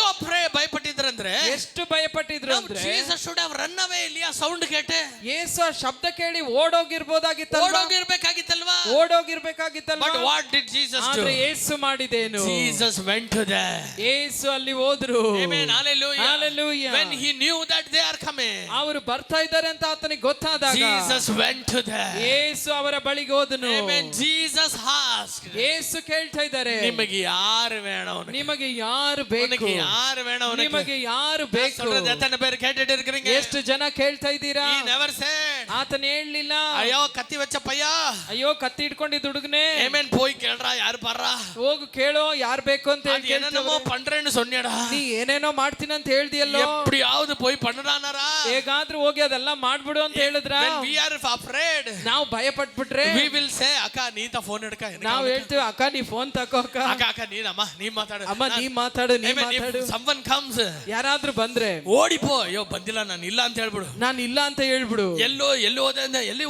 ಭಯಪಟ್ಟಿದ್ರು ಅಂದ್ರೆ Jesus should should have run away இல்லையா சவுண்ட் கேட்டு ಯೇಸು ಆ ಶಬ್ದ ಕೇಳಿ ಓಡೋಗಿರ್ಬೋದಾಗಿತ್ತಲ್ವಾ ಓಡೋಗಿರ್ಬೇಕಾಗಿತ್ತಲ್ವಾ ಓಡೋಗಿರ್ಬೇಕಾಗಿತ್ತಲ್ವಾ but what did Jesus do ಆದ್ರೆ ಯೇಸು ಮಾಡಿದೇನು Jesus went to there ಯೇಸು ಅಲ್ಲಿ ಹೋದ್ರು amen hallelujah Hallelujah. when he knew that they are coming ಅವರು ಬರ್ತಾ ಇದ್ದಾರೆ ಅಂತ ಆತನಿಗೆ ಗೊತ್ತಾದಾಗ Jesus went to there ಯೇಸು ಅವರ ಬಳಿಗೆ ಹೋದನು amen Jesus asked ಯೇಸು ಕೇಳ್ತಾ ಇದ್ದಾರೆ ನಿಮಗೆ ಯಾರು வேணும் ನಿಮಗೆ ಯಾರು ಬೇಕು உனக்கு யார் வேணும் ನಿಮಗೆ ಯಾರು ಬೇಕು சொல்றது எத்தனை பேர் கேட்டுட்டு இருக்கீங்க ಎಷ್ಟು ಜನ ಕೇಳ್ತಾ ಇದ್ದೀರಾ he never said ಆತನ ಹೇಳಲಿಲ್ಲ ಅಯ್ಯೋ ಕತ್ತಿ ವಚ್ಚ ಪಯ್ಯ ಅಯ್ಯೋ ಕತ್ತಿ ಇಟ್ಕೊಂಡಿದ್ದ ಹುಡುಗನೇ amen போய் கேளுடா யார் பாறா ಹೋಗು ಕೇಳೋ ಯಾರು ಬೇಕು ಅಂತ அது என்னமோ பண்றேன்னு சொன்னியடா ನೀ ಏನೇನೋ ಮಾಡ್ತೀನಿ ಅಂತ ಹೇಳ್ದಿಯಲ್ಲೋ எப்படியாவது போய் பண்ணுடானாரா ಹೇಗಾದ್ರೂ ಹೋಗಿ ಅದೆಲ್ಲ ಮಾಡ್ಬಿಡು ಅಂತ ಹೇಳಿದ್ರ when we are afraid ನಾವು ಭಯ ಪಟ್ಬಿಟ್ರೆ we will say ಅಕ್ಕ ನೀತ ಫೋನ್ ಹಿಡ್ಕ ನಾವು ಹೇಳ್ತೀವಿ ಅಕ್ಕ ನೀ ಫೋನ್ ತಕೋ ಅಕ್ಕ ಅಕ್ಕ ನೀನಮ್ಮ ನೀ ಮಾತಾಡು ಅಮ್ಮ ನೀ ಮಾತಾಡು ನೀ ಮಾತಾಡು someone comes ಯಾರಾದ್ರೂ ಬಂದ್ರೆ ಓಡಿಪೋ ಅಯ್ಯೋ ಬಂದಿಲ್ಲ ನಾನು ಇಲ್ಲ ಅಂತ ಹೇಳ್ಬಿಡು ನಾನು ಇಲ್ಲ ಅಂತ ಹೇಳ್ಬಿಡು ಎಲ್ಲಿ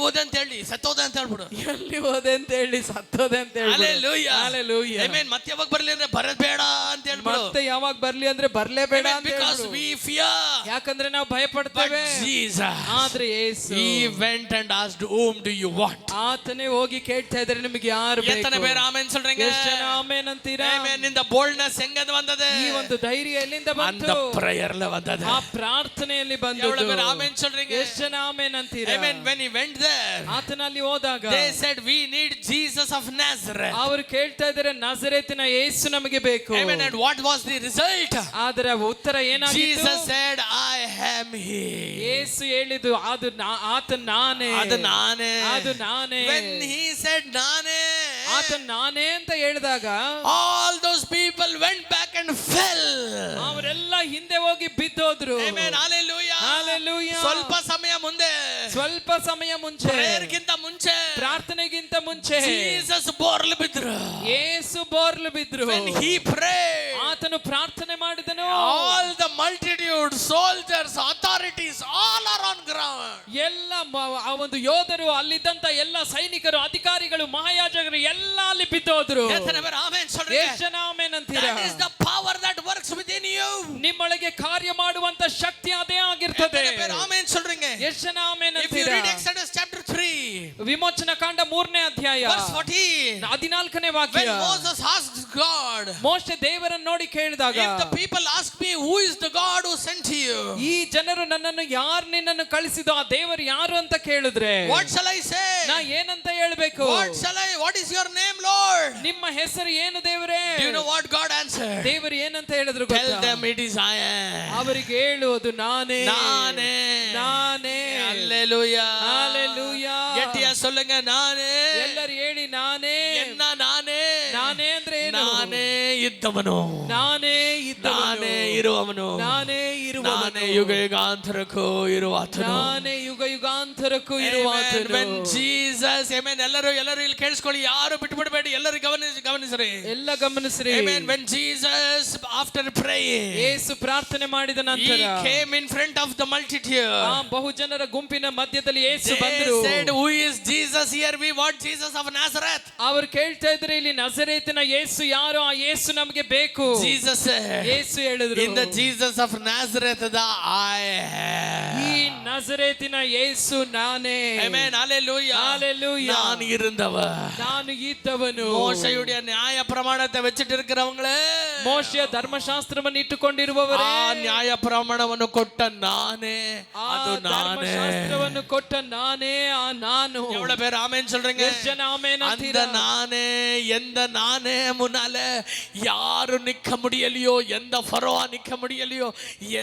ಹೋದೆ ಅಂತ ಹೇಳಿ ಸತ್ತೋದೆ ಅಂತ ಹೇಳ್ಬಿಡು ಎಲ್ಲಿ ಹೋದೆ ಅಂತ ಹೇಳಿ ಸತ್ತೋದೆ ಅಂತ ಹೇಳಿ Hallelujah. Hallelujah. Amen. ಮತ್ತೆ ಯಾವಾಗ ಬರ್ಲಿ ಅಂದ್ರೆ ಬರಬೇಡ ಅಂತ ಹೇಳ್ಬಿಡು ಮತ್ತೆ ಯಾವಾಗ ಬರ್ಲಿ ಅಂದ್ರೆ ಬರ್ಲೇಬೇಡ ಅಂತ because ಹೇಳ್ಬಿಡು. we fear ಯಾಕಂದ್ರೆ ನಾವು ಭಯ ಪಡ್ತೇವೆ Jesus ಆದ್ರೆ ಯೇಸು he went and asked whom do you want ಆತನೇ ಹೋಗಿ ಕೇಳ್ತಾ ಇದ್ದಾರೆ ನಿಮಗೆ ಯಾರು எத்தனை ಬೇಕು பேர் ஆமென் சொல்றீங்க ಎಷ್ಟು ಜನ ಆಮೆನ್ ಅಂತೀರಾ Amen. இந்த boldness எங்க வந்தது ಈ ಒಂದು ಧೈರ್ಯ ಎಲ್ಲಿಂದ ಬಂತು அந்த prayerல வந்தது ಆ ಪ್ರಾರ್ಥನೆಯಲ್ಲಿ எவ்வளவு ಬಂದದ್ದು பேர் ஆமென் சொல்றீங்க ಎಷ್ಟು ಜನ ಆಮೆನ್ ಅಂತೀರಾ Amen. when he went there ಆತನಲ್ಲಿ ಹೋದಾಗ they said we need Jesus of Nazareth ಅವರು ಕೇಳ್ತಾ ಇದ್ದಾರೆ ನಜರೇತಿನ ಯೇಸು ನಮಗೆ ಬೇಕು Amen. and what was the result ಅದರ ಉತ್ತರ ಏನಾಗಿತ್ತು Jesus said I am he ಯೇಸು ಹೇಳಿದ್ದು ಅದು ಆತ ನಾನೇ ಅದು ನಾನೇ ಅದು ನಾನೇ when he said ನಾನೇ ಆತ ನಾನೇ ಅಂತ ಹೇಳಿದಾಗ all those people went back and fell ಅವರೆಲ್ಲ ಹಿಂದೆ ಹೋಗಿ ಬಿದ್ದೋದ್ರು Amen. hallelujah Hallelujah. ಸ್ವಲ್ಪ ಸಮಯ ಮುಂಚೆ ಪ್ರೇಯರ್ಗಿಂತ ಮುಂಚೆ ಪ್ರಾರ್ಥನೆಗಿಂತ ಮುಂಚೆ Jesus ಬೋರ್ಲು ಬಿದ್ರು ಯೇಸು ಬೋರ್ಲು ಬಿದ್ರು when he prayed ಆತನು ಪ್ರಾರ್ಥನೆ ಮಾಡಿದನು all the multitude soldiers authorities all are on ground ಎಲ್ಲ ಆ ಒಂದು ಯೋಧರು ಅಲ್ಲಿದ್ದಂತ ಎಲ್ಲ ಸೈನಿಕರು ಅಧಿಕಾರಿಗಳು ಮಹಾಯಾಜಕರು ಎಲ್ಲ ಅಲ್ಲಿ ಬಿದ್ದೋದ್ರು ಎತ್ತನೆ ಬರ ಆಮೆನ್ சொல்றீங்க ಎಷ್ಟು ಜನ ಆಮೆನ್ ಅಂತೀರಾ that is the power that works within you ನಿಮ್ಮೊಳಗೆ ಕಾರ್ಯ ಮಾಡುವಂತ ಶಕ್ತಿ ಅದೇ ಆಗಿರ್ತದೆ ಎತ್ತನೆ ಬರ ಆಮೆನ್ சொல்றீங்க ಎಷ್ಟು ಜನ ಆಮೆನ್ if you ಅಂತೀರಾ read Exodus chapter 3 ವಿಮೋಚನ ಕಾಂಡ 3ನೇ ಅಧ್ಯಾಯ verse 14 14ನೇ ವಾಕ್ಯ when Moses asked God ಮೋಶೆ ದೇವರನ್ನು ನೋಡಿ ಕೇಳಿದಾಗ if the people ask me who is the God who sent you ಈ ಜನರು ನನ್ನನ್ನು ಯಾರು ನಿನ್ನನ್ನು ಕಳಿಸಿದೋ ಆ ದೇವರು ಯಾರು ಅಂತ ಕೇಳಿದ್ರೆ what shall I say ನಾ ಏನಂತ ಹೇಳ್ಬೇಕು what is your name Lord ನಿಮ್ಮ ಹೆಸರು ಏನು ದೇವರೇ do you know what God answered ದೇವರು ಏನಂತ ಹೇಳಿದ್ರು tell ಗೊತ್ತಾ them it is I am ಅವರಿಗೆ ಹೇಳುವುದು ನಾನೇ ನಾನೇ ನಾನೇ hallelujah hallelujah ಗಟ್ಟಿಯಾಗಿ சொல்லுங்க ನಾನೇ ಎಲ್ಲರೂ ಹೇಳಿ ನಾನೇ ಎನ್ನ ನಾನೇ ನಾನೇ ಅಂದ್ರೆ ಏನು ನಾನೇ ಇದ್ದವನು ನಾನೇ ಇದ್ದವನು ನಾನೇ ಇರುವವನು ನಾನೇ ಇರುವವನು ನಾನೇ ಯುಗ ಯುಗಾಂತರಕ್ಕೂ ಇರುವಾತನು ನಾನೇ ಯುಗ ಯುಗಾಂತರಕ್ಕೂ ಇರುವಾತನು when Jesus amen ಎಲ್ಲರೂ ಇಲ್ಲಿ ಕೇಳಿಸ್ಕೊಳ್ಳಿ ಯಾರು ಬಿಟ್ಬಿಡಬೇಡಿ ಎಲ್ಲರೂ ಗಮನಿಸ್ರಿ ಎಲ್ಲ ಗಮನಿಸ್ರಿ amen when Jesus after praying ಯೇಸು ಪ್ರಾರ್ಥನೆ ಮಾಡಿದ ನಂತರ he came in front of the multitude ಆ ಬಹುಜನರ ಗುಂಪಿನ ಮಧ್ಯದಲ್ಲಿ ಯೇಸು they ಬಂದರು said who is Jesus here we want Jesus of Nazareth ಅವರು ಕೇಳ್ತಾ ಇದ್ರು ಇಲ್ಲಿ ನಜರೇತಿನ ಯೇಸು ಯಾರು ಆ ಯೇಸು ನಮಗೆ ಬೇಕು Jesus said ಯೇಸು ಹೇಳಿದ್ರು in the Jesus of Nazareth the I am ಈ ನಜರೇತಿನ ಯೇಸು ನಾನೇ amen hallelujah hallelujah நான் இருந்தவன் ನಾನು ಇದ್ದವನು மோசேயுடைய நியாய பிரமாணத்தை வச்சிட்டு இருக்கிறவங்களே ಮೋಶೆಯ ಧರ್ಮಶಾಸ್ತ್ರವನ್ನು ಇಟ್ಟುಕೊಂಡಿರುವವರೇ ಆ ನ್ಯಾಯ ಪ್ರಮಾಣವನ್ನು ಕೊಟ್ಟ ನಾನೇ ಅದು ನಾನೇ ಧರ್ಮಶಾಸ್ತ್ರವನ್ನು ಕೊಟ್ಟ ನಾನೇ ಆ ನಾನು எவ்வளவு பேர் ஆமென் சொல்றீங்க ಎಷ್ಟು ಜನ ಆಮೆನ್ அந்த ಅಂತೀರಾ நானே எந்த நானே முன்னால யாரு நிக்க முடியலையோ எந்த ஃபரோவா நிக்க முடியலையோ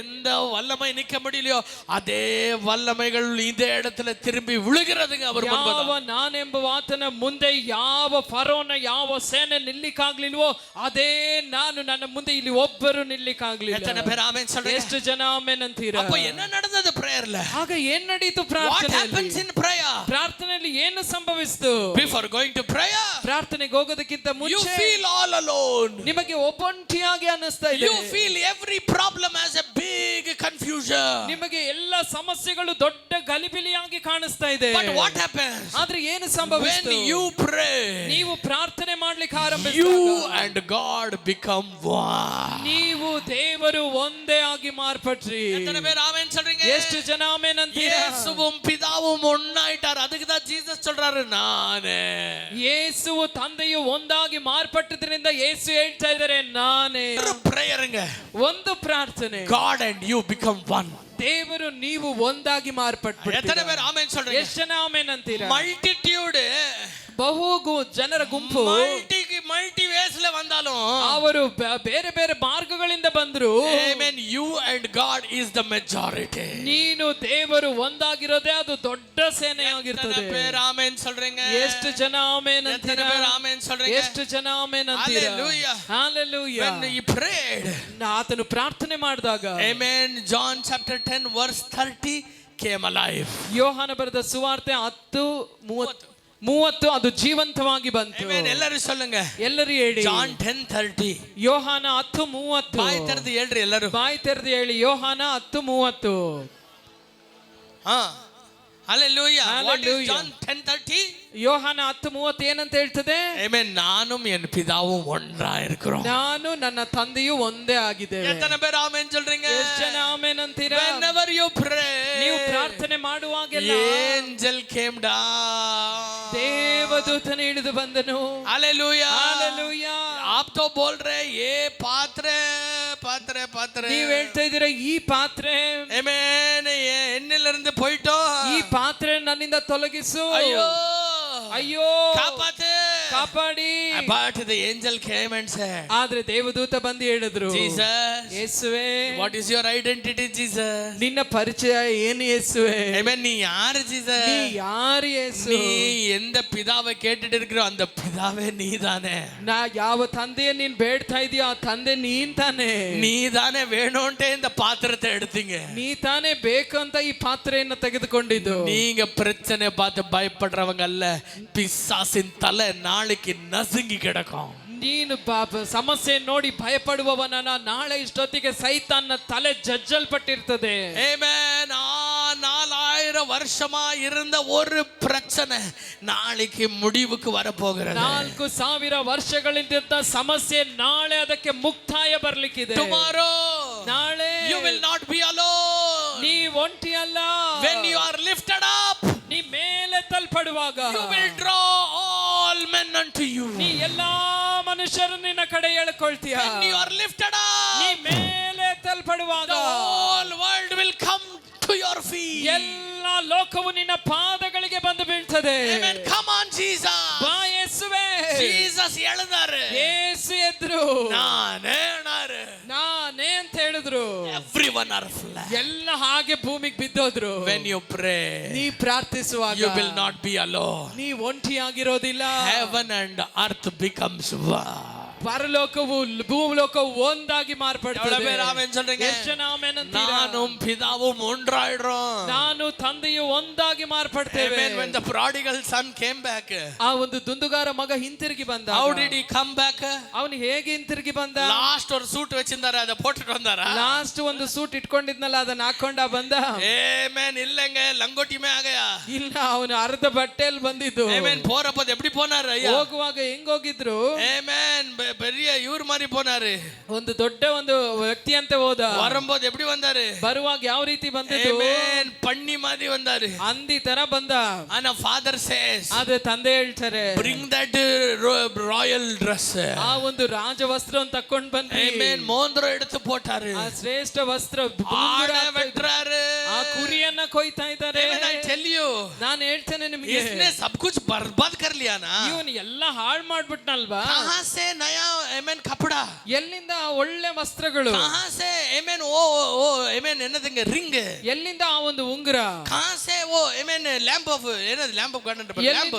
எந்த வல்லமை நிக்க முடியலையோ அதே வல்லமைகள் இந்த இடத்துல திரும்பி விழுகிறதுங்க அவர் ಯಾವ ನಾನೆಂಬ ಆತನ ಮುಂದೆ ಯಾವ ಫರೋನ ಯಾವ ಸೇನೆ ನಿಲ್ಲಿಕ್ಕಾಗ್ಲಿಲ್ವೋ ಅದೇ ನಾನು ನನ್ನ ಮುಂದೆ ಇಲ್ಲಿ ಒಬ್ಬರು ನಿಲ್ಲಿಕ್ಕಾಗ್ಲಿಲ್ಲ எத்தனை பேர் ஆமென் சொல்றீங்க ಎಷ್ಟು ಜನ ಆಮೆನ್ ಅಂತೀರಾ அப்ப என்ன நடந்தது பிரேயர்ல ಆಗ ಏನ್ ನಡೀತು what ಪ್ರಾರ್ಥನೆಯಲ್ಲಿ happens in prayer ಪ್ರಾರ್ಥನೆಯಲ್ಲಿ ಏನು ಸಂಭವಿಸಿತು before going to prayer ಪ್ರಾರ್ಥನೆಗೆ ಹೋಗೋದಕ್ಕಿಂತ you ಮುಂಚೆ feel all alone ನಿಮಗೆ ಒಬ್ಬಂಟಿಯಾಗಿ ಅನಿಸ್ತಾ ಇದೆ you feel every problem as a big confusion. ನಿಮಗೆ ಎಲ್ಲ ಸಮಸ್ಯೆಗಳು ದೊಡ್ಡ ಗಲಿಬಿಲಿಯಾಗಿ ಕಾಣಿಸ್ತಾ ಇದೆ. But what happens? ಆದ್ರೆ ಏನು When ಸಂಭವಿಸಿತು? you pray, ನೀವು ಪ್ರಾರ್ಥನೆ ಮಾಡ್ಲಿಕ್ಕೆ you ಆರಂಭಿಸಿದಾಗ and God become one. ನೀವು ದೇವರು ಒಂದೇ ಆಗಿ ಮಾರ್ಪಟ್ರಿ. எத்தனை பேர் ஆமென் சொல்றீங்க? ಎಷ್ಟು ಜನ ಆಮೆನ್ ಅಂತೀರಾ? இயேசுவும் பிதாவும் ஒண்ணாயிட்டார். அதுக்கு தான் ஜீசஸ் சொல்றாரு நானே. ಯೇಸುವು ತಂದೆಯು ಒಂದಾಗಿ ಮಾರ್ಪಟ್ಟದ್ರಿಂದ ಯೇಸು ಹೇಳ್ತಾ ಇದ್ದಾರೆ ನಾನೇ. ஒரு பிரேயருங்க. ಒಂದು ಪ್ರಾರ್ಥನೆ. God and you become one. ದೇವರು ನೀವು ಒಂದಾಗಿ ಮಾರ್ಪಟ್ಬಿಡ್ತೀರಾ. எத்தனை பேர் ஆமென் சொல்றீங்க? ಎಷ್ಟು ಜನ ಆಮೆನ್ ಅಂತೀರಾ? மல்டிட்யூட் ಬಹು ಜನರ ಗುಂಪು ಮಲ್ಟಿ ವೇಸ್ಲೆ ಬಂದಾலும் ಅವರು ಬೇರೆ ಬೇರೆ ಮಾರ್ಗಗಳಿಂದ ಬಂದ್ರು. Amen. You and God is the majority. ನೀನು ದೇವರು ಒಂದಾಗಿರೋದೇ ಅದು ದೊಡ್ಡ ಸೇನೆಯಾಗಿರ್ತದೆ. பேர் ஆமென் சொல்றீங்க? ಎಷ್ಟು ಜನ ಆಮೆನ್ ಅಂತೀರಾ? பேர் ஆமென் சொல்றீங்க? ಎಷ್ಟು ಜನ ಆಮೆನ್ ಅಂತೀರಾ? Hallelujah. Hallelujah. When he prayed, ಆತನು ಪ್ರಾರ್ಥನೆ ಮಾಡಿದಾಗ amen, John chapter 10 verse 30 came alive. ಯೋಹಾನ ಬರೆದ ಸುವಾರ್ತೆ 10:30 ಅದು ಜೀವಂತವಾಗಿ ಬಂತು. ಆಮೆನ್. ಎಲ್ಲರೂ சொல்லுங்க. ಎಲ್ಲರೂ ಹೇಳಿ. John 10:30. ಯೋಹಾನ 10:30. ಬಾಯಿ ತೆರೆದು ಹೇಳ್ರಿ ಎಲ್ಲರೂ. ಬಾಯಿ ತೆರೆದು ಹೇಳಿ. ಯೋಹಾನ 10:30. ಹಾ. Hallelujah. What is Hallelujah. John 10:30? ಯೋಹಾನ 10:30 ಏನಂತ ಹೇಳ್ತದೆ? ಆಮೆನ್. நானும் என் பிதாவும் ஒன்றா இருக்கிறோம். ನಾನು ನನ್ನ ತಂದೆಯು ಒಂದೇ ಆಗಿದ್ದೇವೆ. எத்தனை பேர் ஆமென் சொல்றீங்க? ಎಷ್ಟು ಜನ ಆಮೆನ್ ಅಂತೀರಾ? Whenever you pray, ನೀವು ಪ್ರಾರ್ಥನೆ ಮಾಡುವಾಗೆಲ್ಲ angel came down. ದೇವದೂತನು ಇಳಿದು ಬಂದನು. Hallelujah. Hallelujah. आप तो बोल रहे ये पात्रे पात्रे पात्रे. ನೀವು ಹೇಳ್ತಾ ಇದ್ದೀರಾ ಈ ಪಾತ್ರೆ ಆಮೆನ್ ಎನ್ನಿಲಿருந்து போய்ட்டோம். ಈ ಪಾತ್ರೆ ನನ್ನಿಂದ ತೊಲಗಿಸು. ಅಯ್ಯೋ ಅಯ್ಯೋ ಕಾಪಾಡು ಕಾಪಾಡಿ. But the angel came and said, ಆದ್ರೆ ದೇವದೂತ ಬಂದು ಹೇಳಿದ್ರು, Jesus, ಯೇಸುವೆ, what is your identity, Jesus? ನಿನ್ನ ಪರಿಚಯ ಏನು ಯೇಸುವೆ? Amen. நீ யாரு Jesus? நீ யாரு ಯೇಸು? நீ எந்த பிதாவை கேட்டுட்டு இருக்கிறோ அந்த பிதாவே நீதானே. ನಾ ಯಾವ ತಂದೆಯ ನೀನ್ ಬೇಡ್ತಾ ಇದೀಯ ಆ ತಂದೆ ನೀನ್ ತಾನೆ. நீதானே வேணும்ட்டே இந்த பாத்திரத்தை எடுத்தீங்க. ನೀ ತಾನೇ ಬೇಕಂತ ಈ ಪಾತ್ರೆಯನ್ನು ತೆಗೆದುಕೊಂಡಿದ್ದು. நீங்க பிரச்சனை பார்த்து பயப்படுறவங்க அல்ல. பிசாசின் தலை நாளைக்கு நசுங்கி கிடக்கும். ನೀನು ಸಮಸ್ಯೆ ನೋಡಿ ಭಯಪಡುವವನ ನಾಳೆ ಇಷ್ಟೊತ್ತಿಗೆ ಸೈತಾನ್ನ ತಲೆ ಜಜ್ಜಲ್ಪಟ್ಟಿರ್ತದೆ. ಆಮೆನ್. 4000 வருஷமா இருந்த ஒரு பிரச்சனை நாளைக்கு முடிவுக்கு வரப்போகிறது. 4000 ವರ್ಷಗಳಿಂದ ಸಮಸ್ಯೆ ನಾಳೆ ಅದಕ್ಕೆ ಮುಕ್ತಾಯ ಬರ್ಲಿಕ್ಕಿದೆ. Tomorrow, ನಾಳೆ you will not be alone. ನೀ ಒಂಟಿ ಅಲ್ಲ. When you are lifted up, ನೀ ಮೇಲೆ ತಲ್ಪಡುವಾಗ you will draw all men unto you. ನೀ ಎಲ್ಲಾ ಮನುಷ್ಯರು ನಿನ್ನ ಕಡೆ ಎಳ್ಕೊಳ್ತೀಯ. When you are lifted ನೀ up, ಮೇಲೆ ತಲ್ಪಡುವಾಗ the whole world will come to your feet. ಎಲ್ಲಾ ಲೋಕವು ನಿನ್ನ ಪಾದಗಳಿಗೆ ಬಂದು ಬೀಳ್ತದೆ. Amen. Come on Jesus. ಬಾ ಯೇಸುವೆ. Jesus எழுந்தாரு. ಯೇಸು ಎದ್ರು. ನಾನೇ ಅಂತ ಹೇಳಿದ್ರು. Everyone are flat. ಎಲ್ಲ ಹಾಗೆ ಭೂಮಿಗೆ ಬಿದ್ದೋದ್ರು. When you pray, ನೀ ಪ್ರಾರ್ಥಿಸುವಾಗ you will not be alone. ನೀ ಒಂಟಿಯಾಗಿರೋದಿಲ್ಲ. Heaven and earth becomes one. ಪರಲೋಕವು ಭೂಲೋಕವು ಒಂದಾಗಿ ಮಾರ್ಪಡ್ತದೆ. ಎಷ್ಟು ಜನ ಆಮೆನ್ ಅಂತೀರಾ? நானும் பிதாவும் ஒன்றாயிடுறோம். ನಾನು ತಂದೆಯು ಒಂದಾಗಿ ಮಾರ್ಪಡ್ತೇವೆ. Amen. When the prodigal son came back, ಆ ಒಂದು ದುಂದುಗಾರ ಮಗ ಹಿಂತಿರುಗಿ ಬಂದ. how did he come back? ಅವನು ಹೇಗೆ ಹಿಂತಿರುಗಿ ಬಂದ? ಲಾಸ್ಟ್ ஒரு சூட் வச்சிருந்தாரு, அதை போட்டுட்டு வந்தாரா? ಲಾಸ್ಟ್ ಒಂದು ಸೂಟ್ ಇಟ್ಕೊಂಡಿದ್ನಲ್ಲ ಅದನ್ನ ಹಾಕೊಂಡ ಬಂದ? Amen. இல்லங்க, லங்கோட்டிமே ஆகயா. ಇಲ್ಲ, ಅವನು ಅರ್ಧ ಬಟ್ಟೆಯಲ್ಲಿ ಬಂದಿದ್ದು. Amen. போறப்ப எப்படி போனாரு ஐயா? ಹೋಗುವಾಗ ಹೆಂಗ್ ಹೋಗಿದ್ರು? Amen. பெரிய இவர் மாதிரி போனாரு. ಒಂದು ದೊಡ್ಡ ಒಂದು ವ್ಯಕ್ತಿ ಅಂತ ಹೋದ. வரும்போது எப்படி வந்தாரு? ಬರುವಾಗ ಯಾವ ರೀತಿ ಬಂದಿದ್ದು? Amen. ಪಣ್ಣಿ மாதிரி வந்தாரு. ಅಂದಿ ತರ ಬಂದ. and father says, ಆದ್ರೆ ತಂದೆ ಹೇಳ್ತಾರೆ, bring that royal dress. ಆ ಒಂದು ರಾಜ ವಸ್ತ್ರವನ್ನು ತಕೊಂಡು ಬನ್ನಿ. Amen. ಮೋಂದ್ರ எடுத்து போட்டாரு. ಆ ಶ್ರೇಷ್ಠ ವಸ್ತ್ರ ಆಡ வெட்றாரு. ಆ ಕುರಿಯನ್ನ ಕೊಯ್ತಾ ಇದ್ದಾರೆ. Amen. I tell you, ನಾನು ಹೇಳ್ತೇನೆ ನಿಮಗೆ, इसने सब कुछ बर्बाद कर लिया ना. ಇವನು ಎಲ್ಲ ಹಾಳು ಮಾಡ್ಬಿಟ್ನಲ್ವಾ? कहां से नया amen कपड़ा? ಎಲ್ಲಿಂದ ಒಳ್ಳೆ ವಸ್ತ್ರಗಳು? कहां से amen ओ amen என்னதுங்க ರಿಂಗ್? ಎಲ್ಲಿಂದ ಆ ಒಂದು ಉಂಗುರ? कहां से वो amen lamp of ಏನದು lamp of God ಅಂತ lamp.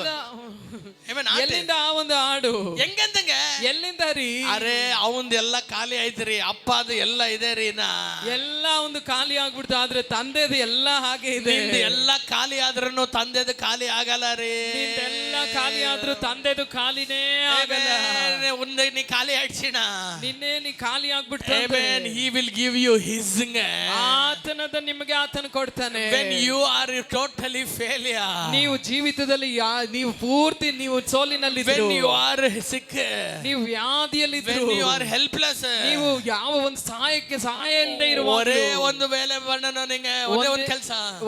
amen. ಎಲ್ಲಿಂದ ಆ ಒಂದು ಆಡು? ಹೆಂಗಂತಂಗ? ಎಲ್ಲಿಂದ ರೀ? ಅರೆ ಅವಂದು ಎಲ್ಲ ಖಾಲಿ ಆಯ್ತ್ರಿ, ಅಪ್ಪದು ಎಲ್ಲ ಇದೆ ರೀ. ಎಲ್ಲ ಒಂದು ಖಾಲಿ ಆಗ್ಬಿಡ್ತು, ಆದ್ರೆ ತಂದೆದು ಎಲ್ಲ ಹಾಗೆ ಇದೆ. ಎಲ್ಲ ಖಾಲಿ ಆದ್ರೂ ತಂದೆದು ಖಾಲಿ ಆಗಲ್ಲ ರೀ. ಎಲ್ಲ ಖಾಲಿ ಆದ್ರೂ ತಂದೆದು ಖಾಲಿನೇ ಆಗಲ್ಲ. ನೀ ಖಾಲಿ ಖಾಲಿ ಆಡ್ಸಿಣ. ನಿನ್ನೆ ನೀ ಖಾಲಿ ಆಗ್ಬಿಡ್ತಾನೆ. Amen. He will give you his. ಆತನದ ನಿಮಗೆ ಆತನ ಕೊಡ್ತಾನೆ. When you are totally failure. ನೀವು ಜೀವಿತದಲ್ಲಿ ನೀವು ಪೂರ್ತಿ ನೀವು ಸೋಲಿನಲ್ಲಿದ್ದೀರಿ. When you are sick. ನೀವು ವ್ಯಾಧಿಯಲ್ಲಿದ್ದೀರಿ. When you are helpless. ನೀವು ಯಾವ ಒಂದು ಸಹಾಯ ಇಲ್ಲದೆ ಇರುವಾಗ ಒರೇ ಒಂದು ವೇಳೆ ನಿಮಗೆ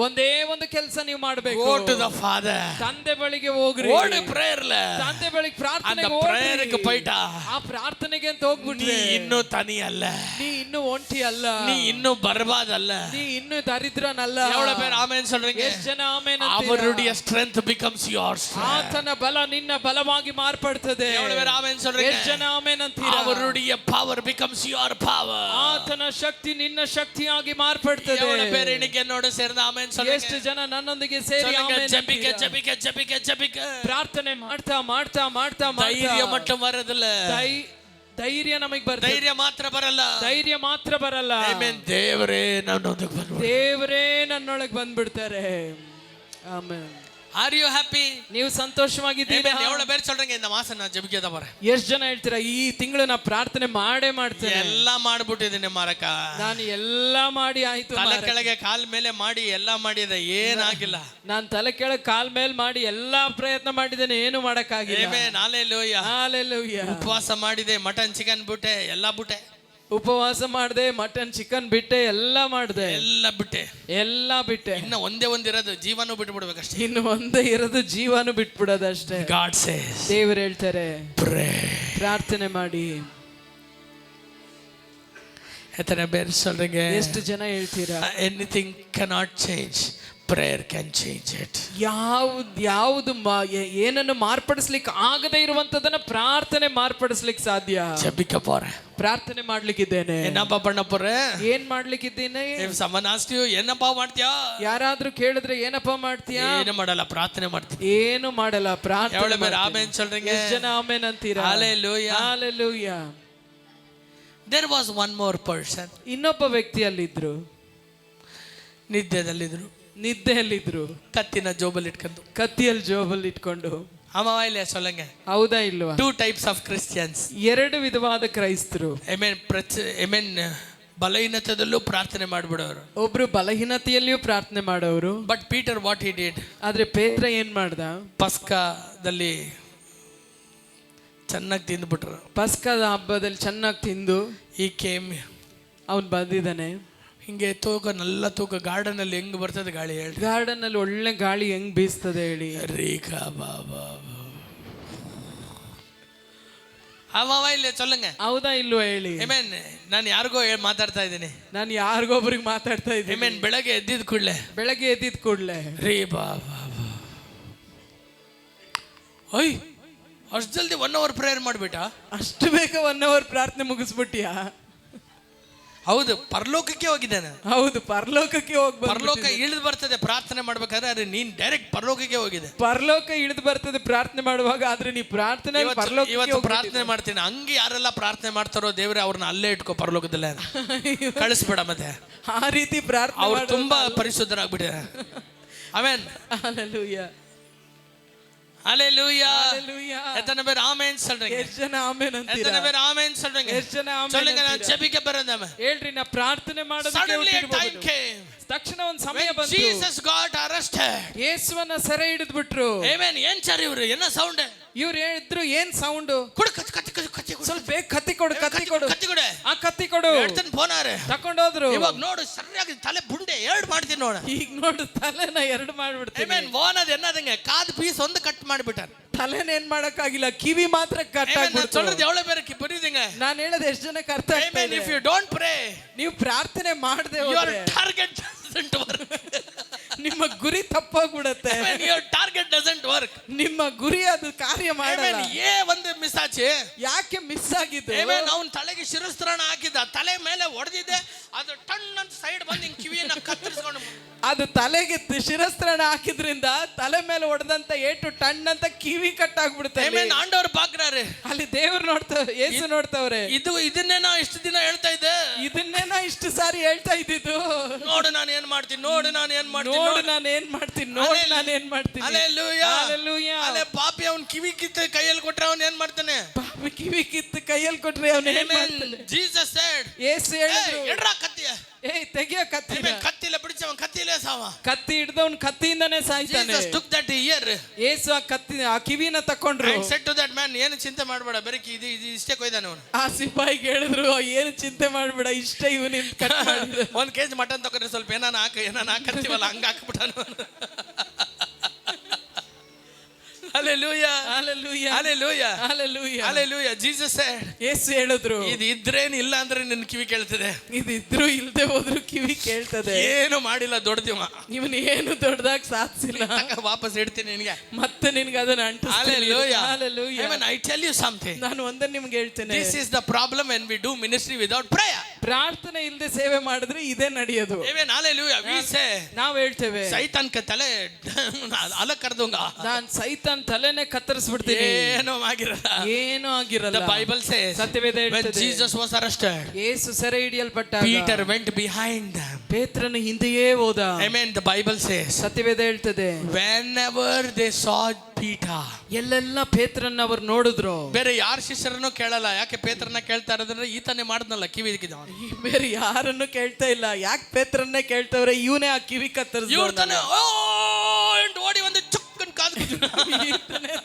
ಒಂದೇ ಒಂದು ಕೆಲಸ ನೀವು ಮಾಡಬೇಕು. Go to the Father. ತಂದೆ ಬಳಿಗೆ ಹೋಗ್ರಿ. ಓಡಿ ಪ್ರೇಯರ್ಲೆ. ತಂದೆ ಬಳಿಗೆ ಪ್ರಾರ್ಥನೆಗೆ ಹೋಗ್ರಿ. ಪ್ರೇಯರ್ಗೆ ಪೈಟ. ಆ ಪ್ರಾರ್ಥನೆಗೆ ಅಂತ ಹೋಗ್ಬಿಟ್ರೆ ನೀ ಇನ್ನೂ ತನಿ ಅಲ್ಲ. ನೀ ಇನ್ನೂ ಒಂಟಿ ಅಲ್ಲ. ನೀ ಇನ್ನೂ ಬರ್ಬಾದಲ್ಲ. ನೀ ಇನ್ನೂ ದರಿದ್ರನಲ್ಲ. எவ்வளவு பேர் ஆமென் சொல்றீங்க? ಎಷ್ಟು ಜನ ಆಮೆನ್ ಅಂತೀರಾ? அவருடைய strength becomes yours. ಆತನ ಬಲ ನಿನ್ನ ಬಲವಾಗಿ ಮಾರ್ಪಡುತ್ತದೆ. எவ்வளவு பேர் ஆமென் சொல்றீங்க? ಎಷ್ಟು ಜನ ಆಮೆನ್ ಅಂತೀರಾ? அவருடைய power becomes your power. ಆತನ ಶಕ್ತಿ ನಿನ್ನ ಶಕ್ತಿಯಾಗಿ ಮಾರ್ಪಡುತ್ತದೆ. எவ்வளவு பேர் இன்னைக்கு என்னோட சேர்ந்து ஆமென் சொல்றீங்க? ಎಷ್ಟು ಜನ ನನ್ನೊಂದಿಗೆ ಸೇರಿ ಆಮೆನ್ ஜெபிக்க ஜெபிக்க ஜெபிக்க ஜெபிக்க ಪ್ರಾರ್ಥನೆ ಮಾಡ್ತಾ ಮಾಡ್ತಾ ಮಾಡ್ತಾ ಧೈರ್ಯ மட்டும் வரதில்ல. ಧೈರ್ಯ ನಮಗೆ ಬರ್ತದೆ. ಧೈರ್ಯ ಮಾತ್ರ ಬರಲ್ಲ. ಧೈರ್ಯ ಮಾತ್ರ ಬರಲ್ಲ. ಆಮೆನ್. ದೇವರೇ ನನ್ನೊಂದಿಗೆ ಬಂದ್ಬಿಡ್ತಾರೆ. ದೇವರೇ ನನ್ನೊಳಗೆ ಬಂದ್ಬಿಡ್ತಾರೆ. ಆಮೆನ್. Are you happy? ನೀವು ಸಂತೋಷವಾಗಿದ್ದೀರಾ? எவ்வளவு பேர் சொல்றீங்க இந்த மாசம் நான் ஜெபிக்கத போறேன்? ಎಷ್ಟು ಜನ ಹೇಳ್ತೀರಾ ಈ ತಿಂಗಳು ನಾ ಪ್ರಾರ್ಥನೆ ಮಾಡ್ತೇನೆ? ಎಲ್ಲ ಮಾಡ್ಬಿಟ್ಟಿದ್ದೀನಿ ಮಾರಕ. ನಾನು ಎಲ್ಲ ಮಾಡಿ ಆಯ್ತು. ತಲೆ ಕೆಳಗೆ ಕಾಲ್ ಮೇಲೆ ಮಾಡಿ ಎಲ್ಲ ಮಾಡಿದೆ, ಏನಾಗಿಲ್ಲ. ನಾನು ತಲೆ ಕೆಳಗೆ ಕಾಲ್ ಮೇಲೆ ಮಾಡಿ ಎಲ್ಲಾ ಪ್ರಯತ್ನ ಮಾಡಿದ್ದೇನೆ, ಏನು ಮಾಡಕ್ಕಾಗಿಲ್ಲ. ಆಮೆನ್. ಹಲ್ಲೆಲೂಯಾ. ಹಲ್ಲೆಲೂಯಾ. ಉಪವಾಸ ಮಾಡಿದೆ, ಮಟನ್ ಚಿಕನ್ ಬಿಟ್ಟೆ, ಎಲ್ಲ ಬಿಟ್ಟೆ. ಉಪವಾಸ ಮಾಡಿದೆ, ಮಟನ್ ಚಿಕನ್ ಬಿಟ್ಟೆ, ಎಲ್ಲ ಮಾಡಿದೆ, ಎಲ್ಲ ಬಿಟ್ಟೆ. ಇನ್ನು ಒಂದೇ ಒಂದಿರೋದು ಜೀವನ ಬಿಟ್ಬಿಡ್ಬೇಕಷ್ಟೇ. ಇನ್ನು ಒಂದೇ ಇರೋದು ಜೀವನ ಬಿಟ್ಬಿಡೋದಷ್ಟೇ. God says. ದೇವರು ಹೇಳ್ತಾರೆ ಪ್ರೇ. ಪ್ರಾರ್ಥನೆ ಮಾಡಿ. ಎತ್ತನೆ ಬೇರೆ சொல்றீங்க? ಎಷ್ಟು ಜನ ಹೇಳ್ತೀರಾ? Anything cannot change, prayer can change it. ಯಾವುದು ಏನನ್ನು ಮಾರ್ಪಡಿಸ್ಲಿಕ್ಕೆ ಆಗದೇ ಇರುವಂತದನ್ನ ಪ್ರಾರ್ಥನೆ ಮಾರ್ಪಡಿಸ್ಲಿಕ್ಕೆ ಸಾಧ್ಯ. ಜಪಿக்க போறேன். ಪ್ರಾರ್ಥನೆ ಮಾಡ್ಲಿಕ್ಕಿದ್ದೇನೆ. ಏನಪ್ಪ பண்ண போறேன்? ಏನ್ ಮಾಡ್ಲಿಕ್ಕಿದ್ದೇನೆ? if someone asks you ಏನಪ್ಪ ಮಾಡ್ತೀಯಾ? ಯಾರಾದ್ರೂ ಕೇಳಿದ್ರೆ ಏನಪ್ಪ ಮಾಡ್ತೀಯಾ? ಏನು ಮಾಡಲ್ಲ, ಪ್ರಾರ್ಥನೆ ಮಾಡ್ತೀನಿ. ಏನು ಮಾಡಲ್ಲ, ಪ್ರಾರ್ಥನೆ. ಎவ்வளவு பேர் ಆಮೆನ್ சொல்றீங்க? ಎಷ್ಟು ಜನ ಆಮೆನ್ ಅಂತೀರಾ? Hallelujah. Hallelujah. there was one more person. ಇನ್ನೊಬ್ಬ ವ್ಯಕ್ತಿ ಅಲ್ಲಿದ್ರು, ನಿದ್ದೆಯಲ್ಲಿದ್ರು, ಕತ್ತಿನ ಜೋಬಲ್ಲಿ ಇಟ್ಕೊಂಡು, ಕತ್ತಿಯಲ್ಲಿ ಜೋಬಲ್ಲಿ ಇಟ್ಕೊಂಡು. ಆಮಾವ ಇಲ್ಲ ಸೊಲ್ಲಂಗ? ಹೌದಾ ಇಲ್ವಾ? 2 types of Christians. 2 ವಿಧವಾದ ಕ್ರೈಸ್ತರು. ಆಮೆನ್. ಬಲಹೀನತೆಯಲ್ಲೂ ಪ್ರಾರ್ಥನೆ ಮಾಡ್ಬಿಡೋರು. ಒಬ್ರು ಬಲಹೀನತೆಯಲ್ಲಿಯೂ ಪ್ರಾರ್ಥನೆ ಮಾಡೋರು. But Peter what he did? ಆದ್ರೆ ಪೇತ್ರ ಏನ್ ಮಾಡ್ದ? ಪಸ್ಕದಲ್ಲಿ ಚೆನ್ನಾಗಿ ತಿಂದ್ಬಿಟ್ರು. ಪಸ್ಕದ ಹಬ್ಬದಲ್ಲಿ ಚೆನ್ನಾಗಿ ತಿಂದು ಈ ಕೇಮ್ ಅವನ್ ಬಂದಿದ್ದಾನೆ. ಹಿಂಗೆ ನಲ್ಲ ತೂಕ ಗಾರ್ಡನ್ ಅಲ್ಲಿ ಹೆಂಗ್ ಬರ್ತದೆ ಗಾಳಿ ಹೇಳಿ? ಗಾರ್ಡನ್ ಅಲ್ಲಿ ಒಳ್ಳೆ ಗಾಳಿ ಹೆಂಗ್ ಬೀಸ್ತದೆ ಹೇಳಿ? ರೇಖಾ ಬಾಬಾ. ಇಲ್ಲ ಚೊಲ್ಲಂಗ? ಹೌದಾ ಇಲ್ವಾ ಹೇಳಿ? ಆಮೆನ್. ನಾನು ಯಾರಿಗೋ ಮಾತಾಡ್ತಾ ಇದ್ದೀನಿ. ನಾನು ಯಾರಿಗೊಬ್ರಿಗೆ ಮಾತಾಡ್ತಾ ಇದ್ದೀನಿ. ಆಮೆನ್. ಬೆಳಗ್ಗೆ ಎದ್ದಿದ್ ಕೂಡ್ಲೆ ರೇ ಬಾಬಾ. ಓಯ್, ಅಷ್ಟು ಜಲ್ದಿ 1 hour ಪ್ರೇಯರ್ ಮಾಡ್ಬಿಟ್ಟ? ಅಷ್ಟು ಬೇಗ 1 hour ಪ್ರಾರ್ಥನೆ ಮುಗಿಸ್ಬಿಟ್ಟಿಯಾ? ಹೌದು, ಪರಲೋಕಕ್ಕೆ ಹೋಗಿದ್ದಾನೆ. ಹೌದು, ಪರಲೋಕಕ್ಕೆ ಪರಲೋಕ ಇಳಿದು ಬರ್ತದೆ ಪ್ರಾರ್ಥನೆ ಮಾಡ್ಬೇಕಾದ್ರೆ, ಆದ್ರೆ ನೀನ್ ಡೈರೆಕ್ಟ್ ಪರಲೋಕಕ್ಕೆ ಹೋಗಿದೆ. ಪರಲೋಕ ಇಳಿದು ಬರ್ತದೆ ಪ್ರಾರ್ಥನೆ ಮಾಡುವಾಗ, ಆದ್ರೆ ನೀ ಪ್ರಾರ್ಥನೆ ಇವತ್ತು ಪ್ರಾರ್ಥನೆ ಮಾಡ್ತೀನಿ. ಹಂಗೆ ಯಾರೆಲ್ಲ ಪ್ರಾರ್ಥನೆ ಮಾಡ್ತಾರೋ ದೇವ್ರೆ ಅವ್ರನ್ನ ಅಲ್ಲೇ ಇಟ್ಕೋ ಪರಲೋಕದಲ್ಲೇ, ಕಳಿಸ್ಬೇಡ. ಮತ್ತೆ ಆ ರೀತಿ ಪ್ರಾರ್ಥನೆ ಅವ್ರು ತುಂಬಾ ಪರಿಶುದ್ಧರಾಗ್ಬಿಟ್ಟಿದ್ದಾರೆ. ಆಮೆನ್. ಹಲ್ಲೆಲೂಯಾ. ஹல்லேலூயா. ஹல்லேலூயா. எத்தனை பேர் ஆமென் சொல்றீங்க? ಎಷ್ಟು ಜನ ಆಮೆನ್ ಅಂತೀರಾ? ಎತ್ತನೆ ಬೇರೆ ಆಮೆನ್ சொல்றீங்க? ಎಷ್ಟು ಜನ ಆಮೆನ್ சொல்லுங்க? ನಾನು ಜಪಿಕೆ ಬರಂದಮ ಹೇಳ್ರಿ, ನಾ ಪ್ರಾರ್ಥನೆ ಮಾಡೋದಕ್ಕೆ ಹುಟ್ಟಿರ್ಬೋದು. ತಕ್ಷಣ ಒಂದು ಸಮಯ ಬಂತು. Jesus got arrested. ಯೇಸುವನ್ನ ಸೆರೆ ಹಿಡಿದ್ಬಿಟ್ರು. ಆಮೆನ್. ಏನ್ ಸರ್ ಇವರು? என்ன ಸೌಂಡ್? ಇವ್ರು ಹೇಳಿದ್ರು, ಏನ್ ಸೌಂಡ್? ಕೊಡು, ಕತ್ತಿ ಸ್ವಲ್ಪ ಬೇಗ ಕತ್ತಿ ಕೊಡು. ಆ ಕತ್ತಿ ಕೊಡು. ಎಡ್ತನ್ ಪೋನಾರೆ ತಕೊಂಡೋದ್ರು. ಇವಾಗ ನೋಡು, ಸರಿಯಾಗಿ ತಲೆ ಬುಂಡೆ 2 ಮಾಡ್ತೀನಿ ನೋಡು. ಈಗ ನೋಡು, ತಲೆನ 2 ಮಾಡ್ಬಿಡ್ತೀನಿ. ಆಮೆನ್. ಓನದ್ ಎನ್ನದಂಗೆ ಕಾದು ಪೀಸ್ ಒಂದು ಕಟ್ ಮಾಡಿಬಿಟ್ಟಾರೆ. ತಲೆನ ಏನ್ ಮಾಡಕ್ಕಾಗಿಲ್ಲ, ಕಿವಿ ಮಾತ್ರ ಕಟ್ ಆಗ್ಬಿಡ್ತು. சொல்றது எவ்வளவு பேருக்கு புரியுதுங்க? ನಾನು ಹೇಳೋದು ಎಷ್ಟು ಜನಕ್ಕೆ ಅರ್ಥ ಆಗ್ತಾ ಇದೆ? if you don't pray, ನೀವು ಪ್ರಾರ್ಥನೆ ಮಾಡದೆ ಹೋದ್ರೆ your target doesn't work. ನಿಮ್ಮ ಗುರಿ ತಪ್ಪಾಗ್ಬಿಡುತ್ತೆ. your target doesn't work. ನಿಮ್ಮ ಗುರಿ ಅದು ಕಾರ್ಯ ಮಾಡಲ್ಲ. ಒಂದು ಮಿಸ್ ಆಚೆ. ಯಾಕೆ ಮಿಸ್ ಆಗಿದೆ? ಅವನ ತಲೆಗೆ ಶಿರಸ್ತ್ರಾಣ ಹಾಕಿದ, ತಲೆ ಮೇಲೆ ಹೊಡೆದಿದೆ, ಅದು ಟನ್ ಅಂತ ಸೈಡ್ ಬಂದು ಕಿವಿಯನ್ನ ಕತ್ತರಿಸ್ಕೊಂಡು ಅದು ತಲೆಗೆ ಶಿರಸ್ತ್ರಾಣ ಹಾಕಿದ್ರಿಂದ ತಲೆ ಮೇಲೆ ಹೊಡೆದಂತ ಏಟು ಟಣ್ ಅಂತ ಕಿವಿ ಕಟ್ಟಾಗ್ಬಿಡುತ್ತೆ. ಆಮೆನ್. ಆಂಡವರು ಪಾಕ್ರಾರೆ ಅಲ್ಲಿ ದೇವ್ರು ನೋಡ್ತಾವ್ರೆ, ಯೇಸು ನೋಡ್ತಾವ್ರೆ. ಇದನ್ನೇ ನಾ ಇಷ್ಟು ದಿನ ಹೇಳ್ತಾ ಇದ್ದೆ, ಇದನ್ನೇ ನಾ ಇಷ್ಟು ಸಾರಿ ಹೇಳ್ತಾ ಇದ್ದಿದ್ದು. ನೋಡು ನಾನು ಏನ್ ಮಾಡ್ತೀನಿ, ನೋಡು ನಾನು ಏನ್ ಮಾಡ್ತೀನಿ, ನೋಡು ನಾನು ಏನ್ ಮಾಡ್ತೀನಿ, ನೋಡು ನಾನು ಏನ್ ಮಾಡ್ತೀನಿ. Hallelujah, hallelujah. ಅಲೆ ಪಾಪಿ ಅವನ್ ಕಿವಿ ಕಿತ್ತು ಕೈಯಲ್ಲಿ ಕೊಟ್ರೆ ಅವನ್ ಏನ್ ಮಾಡ್ತಾನೆ? ಪಾಪಿ ಕಿವಿ ಕಿತ್ತು ಕೈಯಲ್ಲಿ ಕೊಟ್ರೆ ಅವನು ಏನ್ ಮಾಡ್ತಾನೆ? ಜೀಸಸ್ ಸೆಡ್, ಯೇಸು ಹೇಳಿದ್ರು, ಎಡ್ರಾ ಕತ್ತಿಯ, ಏಯ್ ತೆಗಿಯ ಕತ್ತಿನ. ಕತ್ತಿಲೆ ಬಿಡಿಸವನ್ ಕತ್ತಿಲೆ ಸಾವ. ಕತ್ತಿ ಹಿಡ್ದವನ್ ಕತ್ತಿಯಿಂದಾನೇ ಸಾಯ್ತಾನೆ. Jesus took that ear, ಯೇಸು ಆ ಕತ್ತಿ ಆ ಕಿವಿನ ತಕೊಂಡ್ರು. and said to that man, ಏನು ಚಿಂತೆ ಮಾಡಬೇಡ, ಬರೀ ಇದು ಇಷ್ಟೇ ಕೊಯ್ದಾನೆ ಅವನು. ಆ ಸಿಪಾಯಿಗೆ ಹೇಳಿದ್ರು, ಏನು ಚಿಂತೆ ಮಾಡಬೇಡ, ಇಷ್ಟೇ ಇವನು ಕಟ್ ಮಾಡಿದ್ರು. 1 kg ಮಟನ್ ತಗೊಂಡ್ರೆ ಸ್ವಲ್ಪ ಏನಾನ ಹಾಕಂತೀವಲ್ಲ ಹಂಗ ಹಾಕ್ಬಿಟ್ಟಾನು. Hallelujah, Hallelujah, Hallelujah, Hallelujah, Hallelujah. Jesus said, ಯೇಸು ಹೇಳಿದ್ರು, ಇದು ಇದ್ರೇನು ಇಲ್ಲ ಅಂದ್ರೆ ನಿನ್ನ ಕಿವಿ ಕೇಳ್ತದೆ, ಇದು ಇದ್ರು ಇಲ್ದೆ ಹೋದ್ರು ಕಿವಿ ಕೇಳ್ತದೆ. ಏನು ಮಾಡಿಲ್ಲ ದೊಡ್ಡದಿವ, ಇವನು ಏನು ದೊಡ್ಡದಾಗಿ ಸಾಧಿಸಿಲ್ಲ, ವಾಪಸ್ ಇಡ್ತೀನಿ ನಿನಗೆ, ಮತ್ತೆ ನಿನ್ಗೆ ಅದನ್ನ ಅಂಟಿಸ್ತೀನಿ. Hallelujah. Amen. I tell you something, ನಾನು ಒಂದನ್ನ ನಿಮ್ಗೆ ಹೇಳ್ತೇನೆ. this is the problem when we do ministry without prayer. ಪ್ರಾರ್ಥನೆ ಇಲ್ಲದೆ ಸೇವೆ ಮಾಡಿದ್ರೆ ಇದೇ ನಡೆಯೋದು. Amen. Hallelujah. We say, ನಾವು ಹೇಳ್ತೇವೆ, ಸೈತಾನ್ ತಲೆ ಅಲ ಕರ್ದಂಗ, ನಾನು ಸೈತಾನ್ ತಲೆನೇ ಕತ್ತರಿಸ್ಬಿಡ್ತೀನಿ, ಏನೋ ಆಗಿರಲ್ಲ, ಏನೂ ಆಗಿರಲ್ಲ. The Bible says, Satyaveda when ಹೇಳ್ತದೆ, Jesus was arrested, ಯೇಸು ಸೆರೆ ಹಿಡಿಯಲ್ಪಟ್ಟಾಗ Peter went behind them. ಪೇತ್ರನ ಹಿಂದೆಯೇ ಹೋದ. Amen. The Bible says, ಸತ್ಯವೇದ ಹೇಳ್ತದೆ, whenever they saw Peter, ಎಲ್ಲೆಲ್ಲ ಪೇತ್ರನ್ನ ಅವರು ನೋಡಿದ್ರು. ಬೇರೆ ಯಾರ ಶಿಷ್ಯರನ್ನು ಕೇಳಲ್ಲ, ಯಾಕೆ ಪೇತ್ರನ್ನ ಕೇಳ್ತಾ ಇರೋದಂದ್ರೆ ಈತನೇ ಮಾಡಿದ್ನಲ್ಲ ಕಿವಿ ಬೇರೆ ಯಾರನ್ನು ಕೇಳ್ತಾ ಇಲ್ಲ, ಯಾಕೆ ಪೇತ್ರನ್ನೇ ಕೇಳ್ತವ್ರೆ, ಇವನೇ ಆ ಕಿವಿ ಕತ್ತರಿಸಿದ. ಇವ್ರತಾನೆ ಓಡಿ ಒಂದು ಚುಕ್ಕನ್ ಕಾದು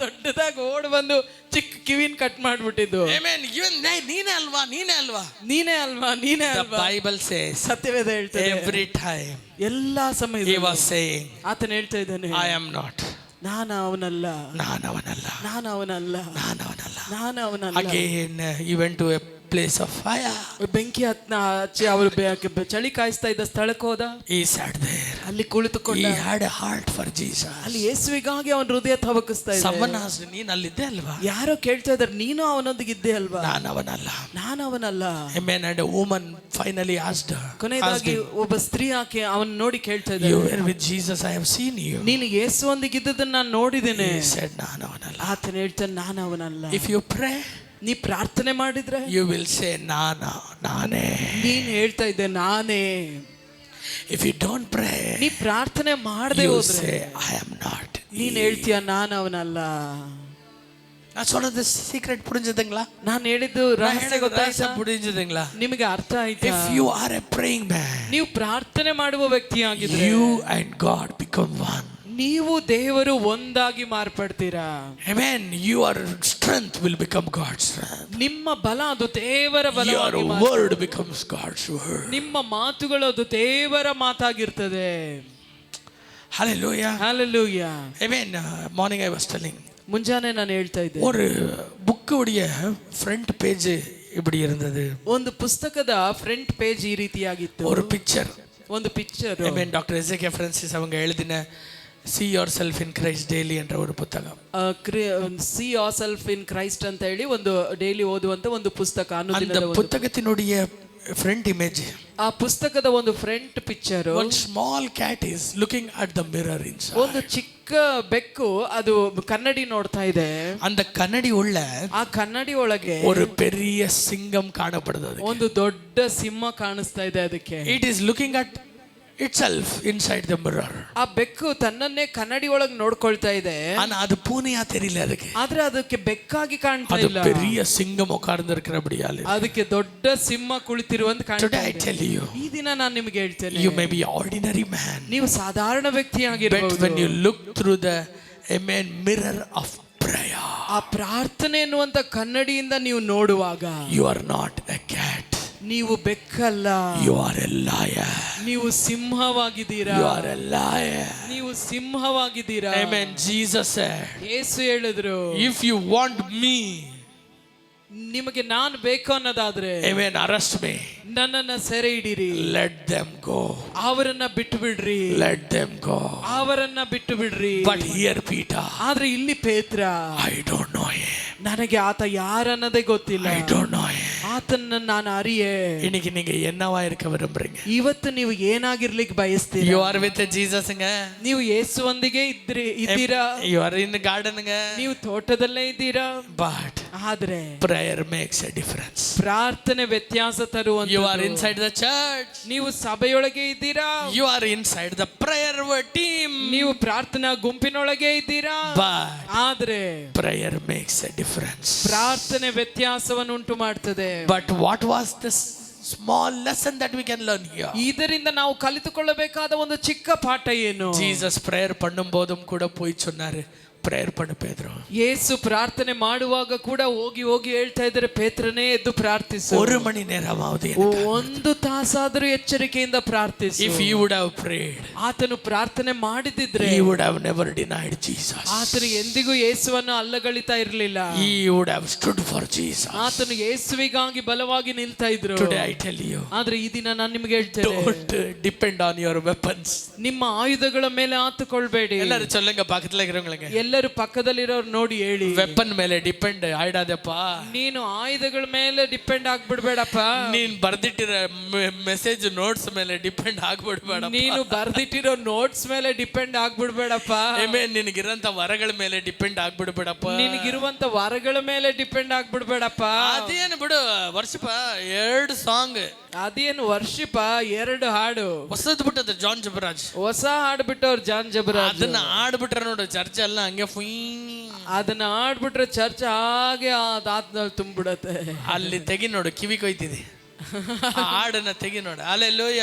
ದೊಡ್ಡದಾಗಿ ಓಡಿ ಬಂದು ಚಿಕ್ಕ ಕಿವಿನ ಕಟ್ ಮಾಡ್ಬಿಟ್ಟಿದ್ದು. Amen. ನೀನೇ ಅಲ್ವಾ, ನೀನೇ ಅಲ್ವಾ, ನೀನೇ ಅಲ್ವಾ, ನೀನೇ The ಅಲ್ವಾ. Bible says, ಸತ್ಯವೇದ ಹೇಳ್ತದೆ, every time ಎಲ್ಲಾ he ಸಮಯದಲ್ಲಿ was saying, ಆತನ ಹೇಳ್ತಾ ಇದ್ದಾನೆ, I am not, ನಾನು ಅವನಲ್ಲ, ನಾನು ಅವನಲ್ಲ, ನಾನು ಅವನಲ್ಲ, ನಾನು ಅವನಲ್ಲ. ನಾನು ಅವನಲ್ಲ. Again he went to a place of fire. ಬೆಂಕಿ ಹಚ್ಚಿ ಅವರು ಚಳಿ ಕಾಯಿಸ್ತಾ ಇದ್ದ ಸ್ಥಳಕ್ಕೆ ಹೋದ. He sat there. ಅಲ್ಲಿ ಕುಳಿತುಕೊಂಡ. He had a heart for Jesus. ಅಲ್ಲಿ ಯೇಸುವಿಗಾಗಿ ಅವನ ಹೃದಯ ತವಕಿಸ್ತಾ ಇದ್ದ. Someone asked, ನೀನು ಅಲ್ಲಿದ್ದೆ ಅಲ್ವಾ? ಯಾರೋ ಕೇಳ್ತಾ ಇದ್ದಾರೆ, ನೀನು ಅವನೊಂದಿಗೆ ಇದ್ದೆ ಅಲ್ವಾ? ನಾನು ಅವನಲ್ಲ, ನಾನು ಅವನಲ್ಲ. Amen. And a woman finally asked her, ಕೊನೆಯದಾಗಿ ಒಬ್ಬ ಸ್ತ್ರೀ ಆಕೆ ಅವನ್ ನೋಡಿ ಕೇಳ್ತಾ ಇದ್ದಾರೆ, you were with Jesus, I have seen you. ನೀನು ಯೇಸುವೊಂದಿಗೆ ಇದ್ದದನ್ನ ನಾನು ನೋಡಿದ್ದೇನೆ. He said, ನಾನು ಅವನಲ್ಲ. ಆತನ ಹೇಳ್ತಾನೆ, ನಾನು ಅವನಲ್ಲ. If you pray, ನೀ ಪ್ರಾರ್ಥನೆ ಮಾಡಿದ್ರೆ you will say, ನಾನೇ. ನೀನ್ ಹೇಳ್ತಾ ಇದ್ದೆ ನಾನೇ. If you don't pray, ನೀ ಪ್ರಾರ್ಥನೆ ಮಾಡದೆ you ಹೋದ್ರೆ say, I am not. ನೀನ್ ಹೇಳ್ತೀಯ ನಾನು ಅವನಲ್ಲ. நான் சொல்றது சீக்ரெட் புரிஞ்சுதுங்களா? ನಾನು ಹೇಳಿದ್ದು ರಹಸ್ಯ ಗೊತ್ತಾಯ್ತಾ? புரிஞ்சுதுங்களா? ನಿಮಗೆ ಅರ್ಥ ಆಯ್ತಾ? If you are a praying man, ನೀವು ಪ್ರಾರ್ಥನೆ ಮಾಡುವ ವ್ಯಕ್ತಿಯಾಗಿದ್ರೆ you and God become one. ನೀವು ದೇವರು ಒಂದಾಗಿ ಮಾರ್ಪಡ್ತೀರಾ. Amen. Your strength will become God's strength. ನಿಮ್ಮ ಬಲ ಅದು ದೇವರ ಬಲವಾಗಿ Your word becomes God's word. ನಿಮ್ಮ ಮಾತುಗಳು ಅದು ದೇವರ ಮಾತಾಗಿರ್ತದೆ. Hallelujah. Hallelujah. Amen. Morning I was telling, ಮುಂಜಾನೆ ನಾನು ಹೇಳ್ತಾ ಇದ್ದೆ, ஒரு புக்குடைய ஃப்ரண்ட் பேஜ் இப்படி இருந்தது. ಒಂದು ಪುಸ್ತಕದ ಫ್ರಂಟ್ ಪೇಜ್ ಈ ರೀತಿಯಾಗಿತ್ತು. ஒரு பிக்சர், ಒಂದು ಪಿಕ್ಚರ್. Amen. டாக்டர் எசேக்கியா பிரான்சிஸ் அவங்க எழுதின See Yourself in Christ Daily என்ற ஒரு புத்தகம். See Yourself in Christ ಅಂತ ಹೇಳಿ ಒಂದು ಡೈಲಿ ಓದುವಂತ ಒಂದು ಪುಸ್ತಕ. அந்த புத்தகத்தினுடைய ಫ್ರಂಟ್ ಇಮೇಜ್, ಆ ಪುಸ್ತಕದ ಒಂದು front picture, one small cat is looking at the mirror inside. ಒಂದು ಚಿಕ್ಕ ಬೆಕ್ಕು ಅದು ಕನ್ನಡಿ ನೋಡ್ತಾ ಇದೆ. அந்த கண்ணடி உள்ள ಆ ಕನ್ನಡಿ ಒಳಗೆ ஒரு பெரிய சிங்கம் காணப்படுது. ಒಂದು ದೊಡ್ಡ ಸಿಂಹ ಕಾಣಿಸ್ತಾ ಇದೆ ಅದಕ್ಕೆ. It is looking at itself inside the mirror. ಆ ಬೆಕ್ಕು ತನ್ನನ್ನೇ ಕನ್ನಡಿ ಒಳಗೆ ನೋಡ್ಕೊಳ್ತಾ ಇದೆ. ஆனா அது பூனையா தெரியல ಅದಕ್ಕೆ. ಆದ್ರೆ ಅದಕ್ಕೆ ಬೆಕ್ಕಾಗಿ ಕಾಣ್ತಾ ಇಲ್ಲ. ಅದು பெரிய சிங்கம் உட்கார்ந்திருக்கிறபடியால ಅದಕ್ಕೆ ದೊಡ್ಡ ಸಿಂಹ ಕುಳಿತಿರುವಂತ ಕಾಣ್ತಾ ಇದೆ. Today I tell you, ಈ ದಿನ ನಾನು ನಿಮಗೆ ಹೇಳ್ತೇನೆ, you may be ordinary man, ನೀವು ಸಾಧಾರಣ ವ್ಯಕ್ತಿಯಾಗಿರಬಹುದು. but when you look through the mirror of prayer, ಆ ಪ್ರಾರ್ಥನೆ ಎನ್ನುವಂತ ಕನ್ನಡಿಯಿಂದ ನೀವು ನೋಡುವಾಗ, you are not a cat, ನೀವು ಬೆಕ್ಕಲ್ಲ, you are a liar, ನೀವು ಸಿಂಹವಾಗಿದ್ದೀರಾ. you are a liar, ನೀವು ಸಿಂಹವಾಗಿದ್ದೀರಾ. Amen. Jesus said, ಯೇಸು ಹೇಳಿದ್ರು, if you want me, ನಿಮಗೆ ನಾನು ಬೇಕು ಅನ್ನೋದಾದ್ರೆ, Amen, arrest me, ನನ್ನನ್ನ ಸೆರೆ ಹಿಡಿರಿ, let them go, ಅವರನ್ನ ಬಿಟ್ಟು ಬಿಡ್ರಿ, let them go. ಅವರನ್ನ ಬಿಟ್ಟು ಬಿಡ್ರಿ. But here Peter, ಆದ್ರೆ ಇಲ್ಲಿ ಪೇತ್ರ, I don't know him, ನನಗೆ ಆತ ಯಾರನ್ನದೇ ಗೊತ್ತಿಲ್ಲ, I don't know him. ಆತ ಆತನನ್ನ ನಾನು ಅರಿಯೆ. இன்னைக்கு நீங்க என்னவா இருக்க விரும்புறீங்க? ಇವತ್ತು ನೀವು ಏನಾಗಿರ್ಲಿಕ್ಕೆ ಬಯಸ್ತೀರಾ? You are with Jesus-ங்க. ನೀವು ಯೇಸುವೊಂದಿಗೆ ಇದ್ದೀರಾ? You are in the garden-ங்க. ನೀವು ತೋಟದಲ್ಲೇ ಇದ್ದೀರಾ? But ಆದ್ರೆ prayer makes a difference. ಪ್ರಾರ್ಥನೆ ವ್ಯತ್ಯಾಸ ತರುವಂತ. You are inside the church. ನೀವು ಸಭೆಯೊಳಗೆ ಇದ್ದೀರಾ? You are inside the prayer team. ನೀವು ಪ್ರಾರ್ಥನಾ ಗುಂಪಿನೊಳಗೆ ಇದ್ದೀರಾ? But ಆದ್ರೆ prayer makes a difference. ಪ್ರಾರ್ಥನೆ ವ್ಯತ್ಯಾಸವನ್ನು ಉಂಟು ಮಾಡ್ತದೆ. But what was this small lesson that we can learn here? ಇದರಿಂದ ನಾವು ಕಲಿತುಕೊಳ್ಳಬೇಕಾದ ಒಂದು ಚಿಕ್ಕ ಪಾಠ ಏನು? Jesus prayer பண்ணும்போதும் கூட போய் சொன்னாரு, ಪ್ರೇಯರ್ ಪಣ್ಣು ಪೇದ್ರು. ಯೇಸು ಪ್ರಾರ್ಥನೆ ಮಾಡುವಾಗ ಕೂಡ ಹೋಗಿ ಹೋಗಿ ಹೇಳ್ತಾ ಇದ್ದಾರೆ, ಪೇತ್ರನೇ ಎದ್ದು ಪ್ರಾರ್ಥಿಸು. 1 ಮಣಿ ನೇರಮಾವಧಿ, 1 ತಾಸಾದರೂ ಎಚ್ಚರಿಕೆಯಿಂದ ಪ್ರಾರ್ಥಿಸು. If he would have prayed, ಆತನು ಪ್ರಾರ್ಥನೆ ಮಾಡಿದಿದ್ರೆ he would have never denied Jesus. ಆತನು ಎಂದಿಗೂ ಯೇಸುವನ್ನು ಅಲ್ಲಗಳಿತಾ ಇರಲಿಲ್ಲ. He would have stood for Jesus. ಆತನು ಯೇಸುವಿಗಾಗಿ ಬಲವಾಗಿ ನಿಲ್ತಾ ಇದ್ರು. Today I tell you, ಆದ್ರೆ ಈ ದಿನ ನಾನು ನಿಮಗೆ ಹೇಳ್ತೇನೆ, don't depend on your weapons. ನಿಮ್ಮ ಆಯುಧಗಳ ಮೇಲೆ ಆತುಕೊಳ್ಬೇಡಿ. ಎಲ್ಲರೂ சொல்லுங்க, பக்கத்துல இருக்கிறவங்களுக்கு, ಎಲ್ಲರೂ ಪಕ್ಕದಲ್ಲಿರೋರು ನೋಡಿ ಹೇಳಿ, ವೆಪನ್ ಮೇಲೆ ಡಿಪೆಂಡ್ ಆಯ್ಡಾದಪ್ಪ. ನೀನು ಆಯುಧಗಳ ಮೇಲೆ ಡಿಪೆಂಡ್ ಆಗ್ಬಿಡ್ಬೇಡಪ್ಪ. ನೀನ್ ಬರ್ದಿಟ್ಟಿರೋ ಮೆಸೇಜ್ ನೋಟ್ಸ್ ಮೇಲೆ ಡಿಪೆಂಡ್ ಆಗ್ಬಿಡ್ಬೇಡ. ನೀನು ಬರ್ದಿಟ್ಟಿರೋ ನೋಟ್ಸ್ ಮೇಲೆ ಡಿಪೆಂಡ್ ಆಗ್ಬಿಡ್ಬೇಡಪ್ಪ. ನಿನಗಿರಂತ ವರಗಳ ಮೇಲೆ ಡಿಪೆಂಡ್ ಆಗ್ಬಿಡ್ಬೇಡಪ್ಪ. ನಿನಗಿರುವಂತ ವರಗಳ ಮೇಲೆ ಡಿಪೆಂಡ್ ಆಗ್ಬಿಡ್ಬೇಡಪ್ಪ. ಅದೇನು ಬಿಡು, ವರ್ಷಪ 2 ಸಾಂಗ್, ಅದೇನು ವರ್ಷಿಪ 2 ಹಾಡು ಹೊಸದ್ ಬಿಟ್ಟದ ಜಾನ್ ಜಬರಾಜ್, ಹೊಸ ಹಾಡು ಬಿಟ್ಟವ್ರು ಜಾನ್ ಜಬರಾಜ್. ಅದನ್ನ ಆಡ್ಬಿಟ್ರೆ ನೋಡು ಚರ್ಚ್ ಎಲ್ಲ ಹಂಗೆ ಅದನ್ನ ಆಡ್ಬಿಟ್ರೆ ಚರ್ಚ್ ಹಾಗೆ ಆತ್ನಲ್ಲಿ ತುಂಬಿಡತ್ತೆ. ಅಲ್ಲಿ ತೆಗಿ ನೋಡು, ಕಿವಿ ಕೊಯ್ತಿದೆ, ಹಾಡನ್ನ ತೆಗಿ ನೋಡು. ಅಲ್ಲೆಲ್ಲೂಯ್ಯ.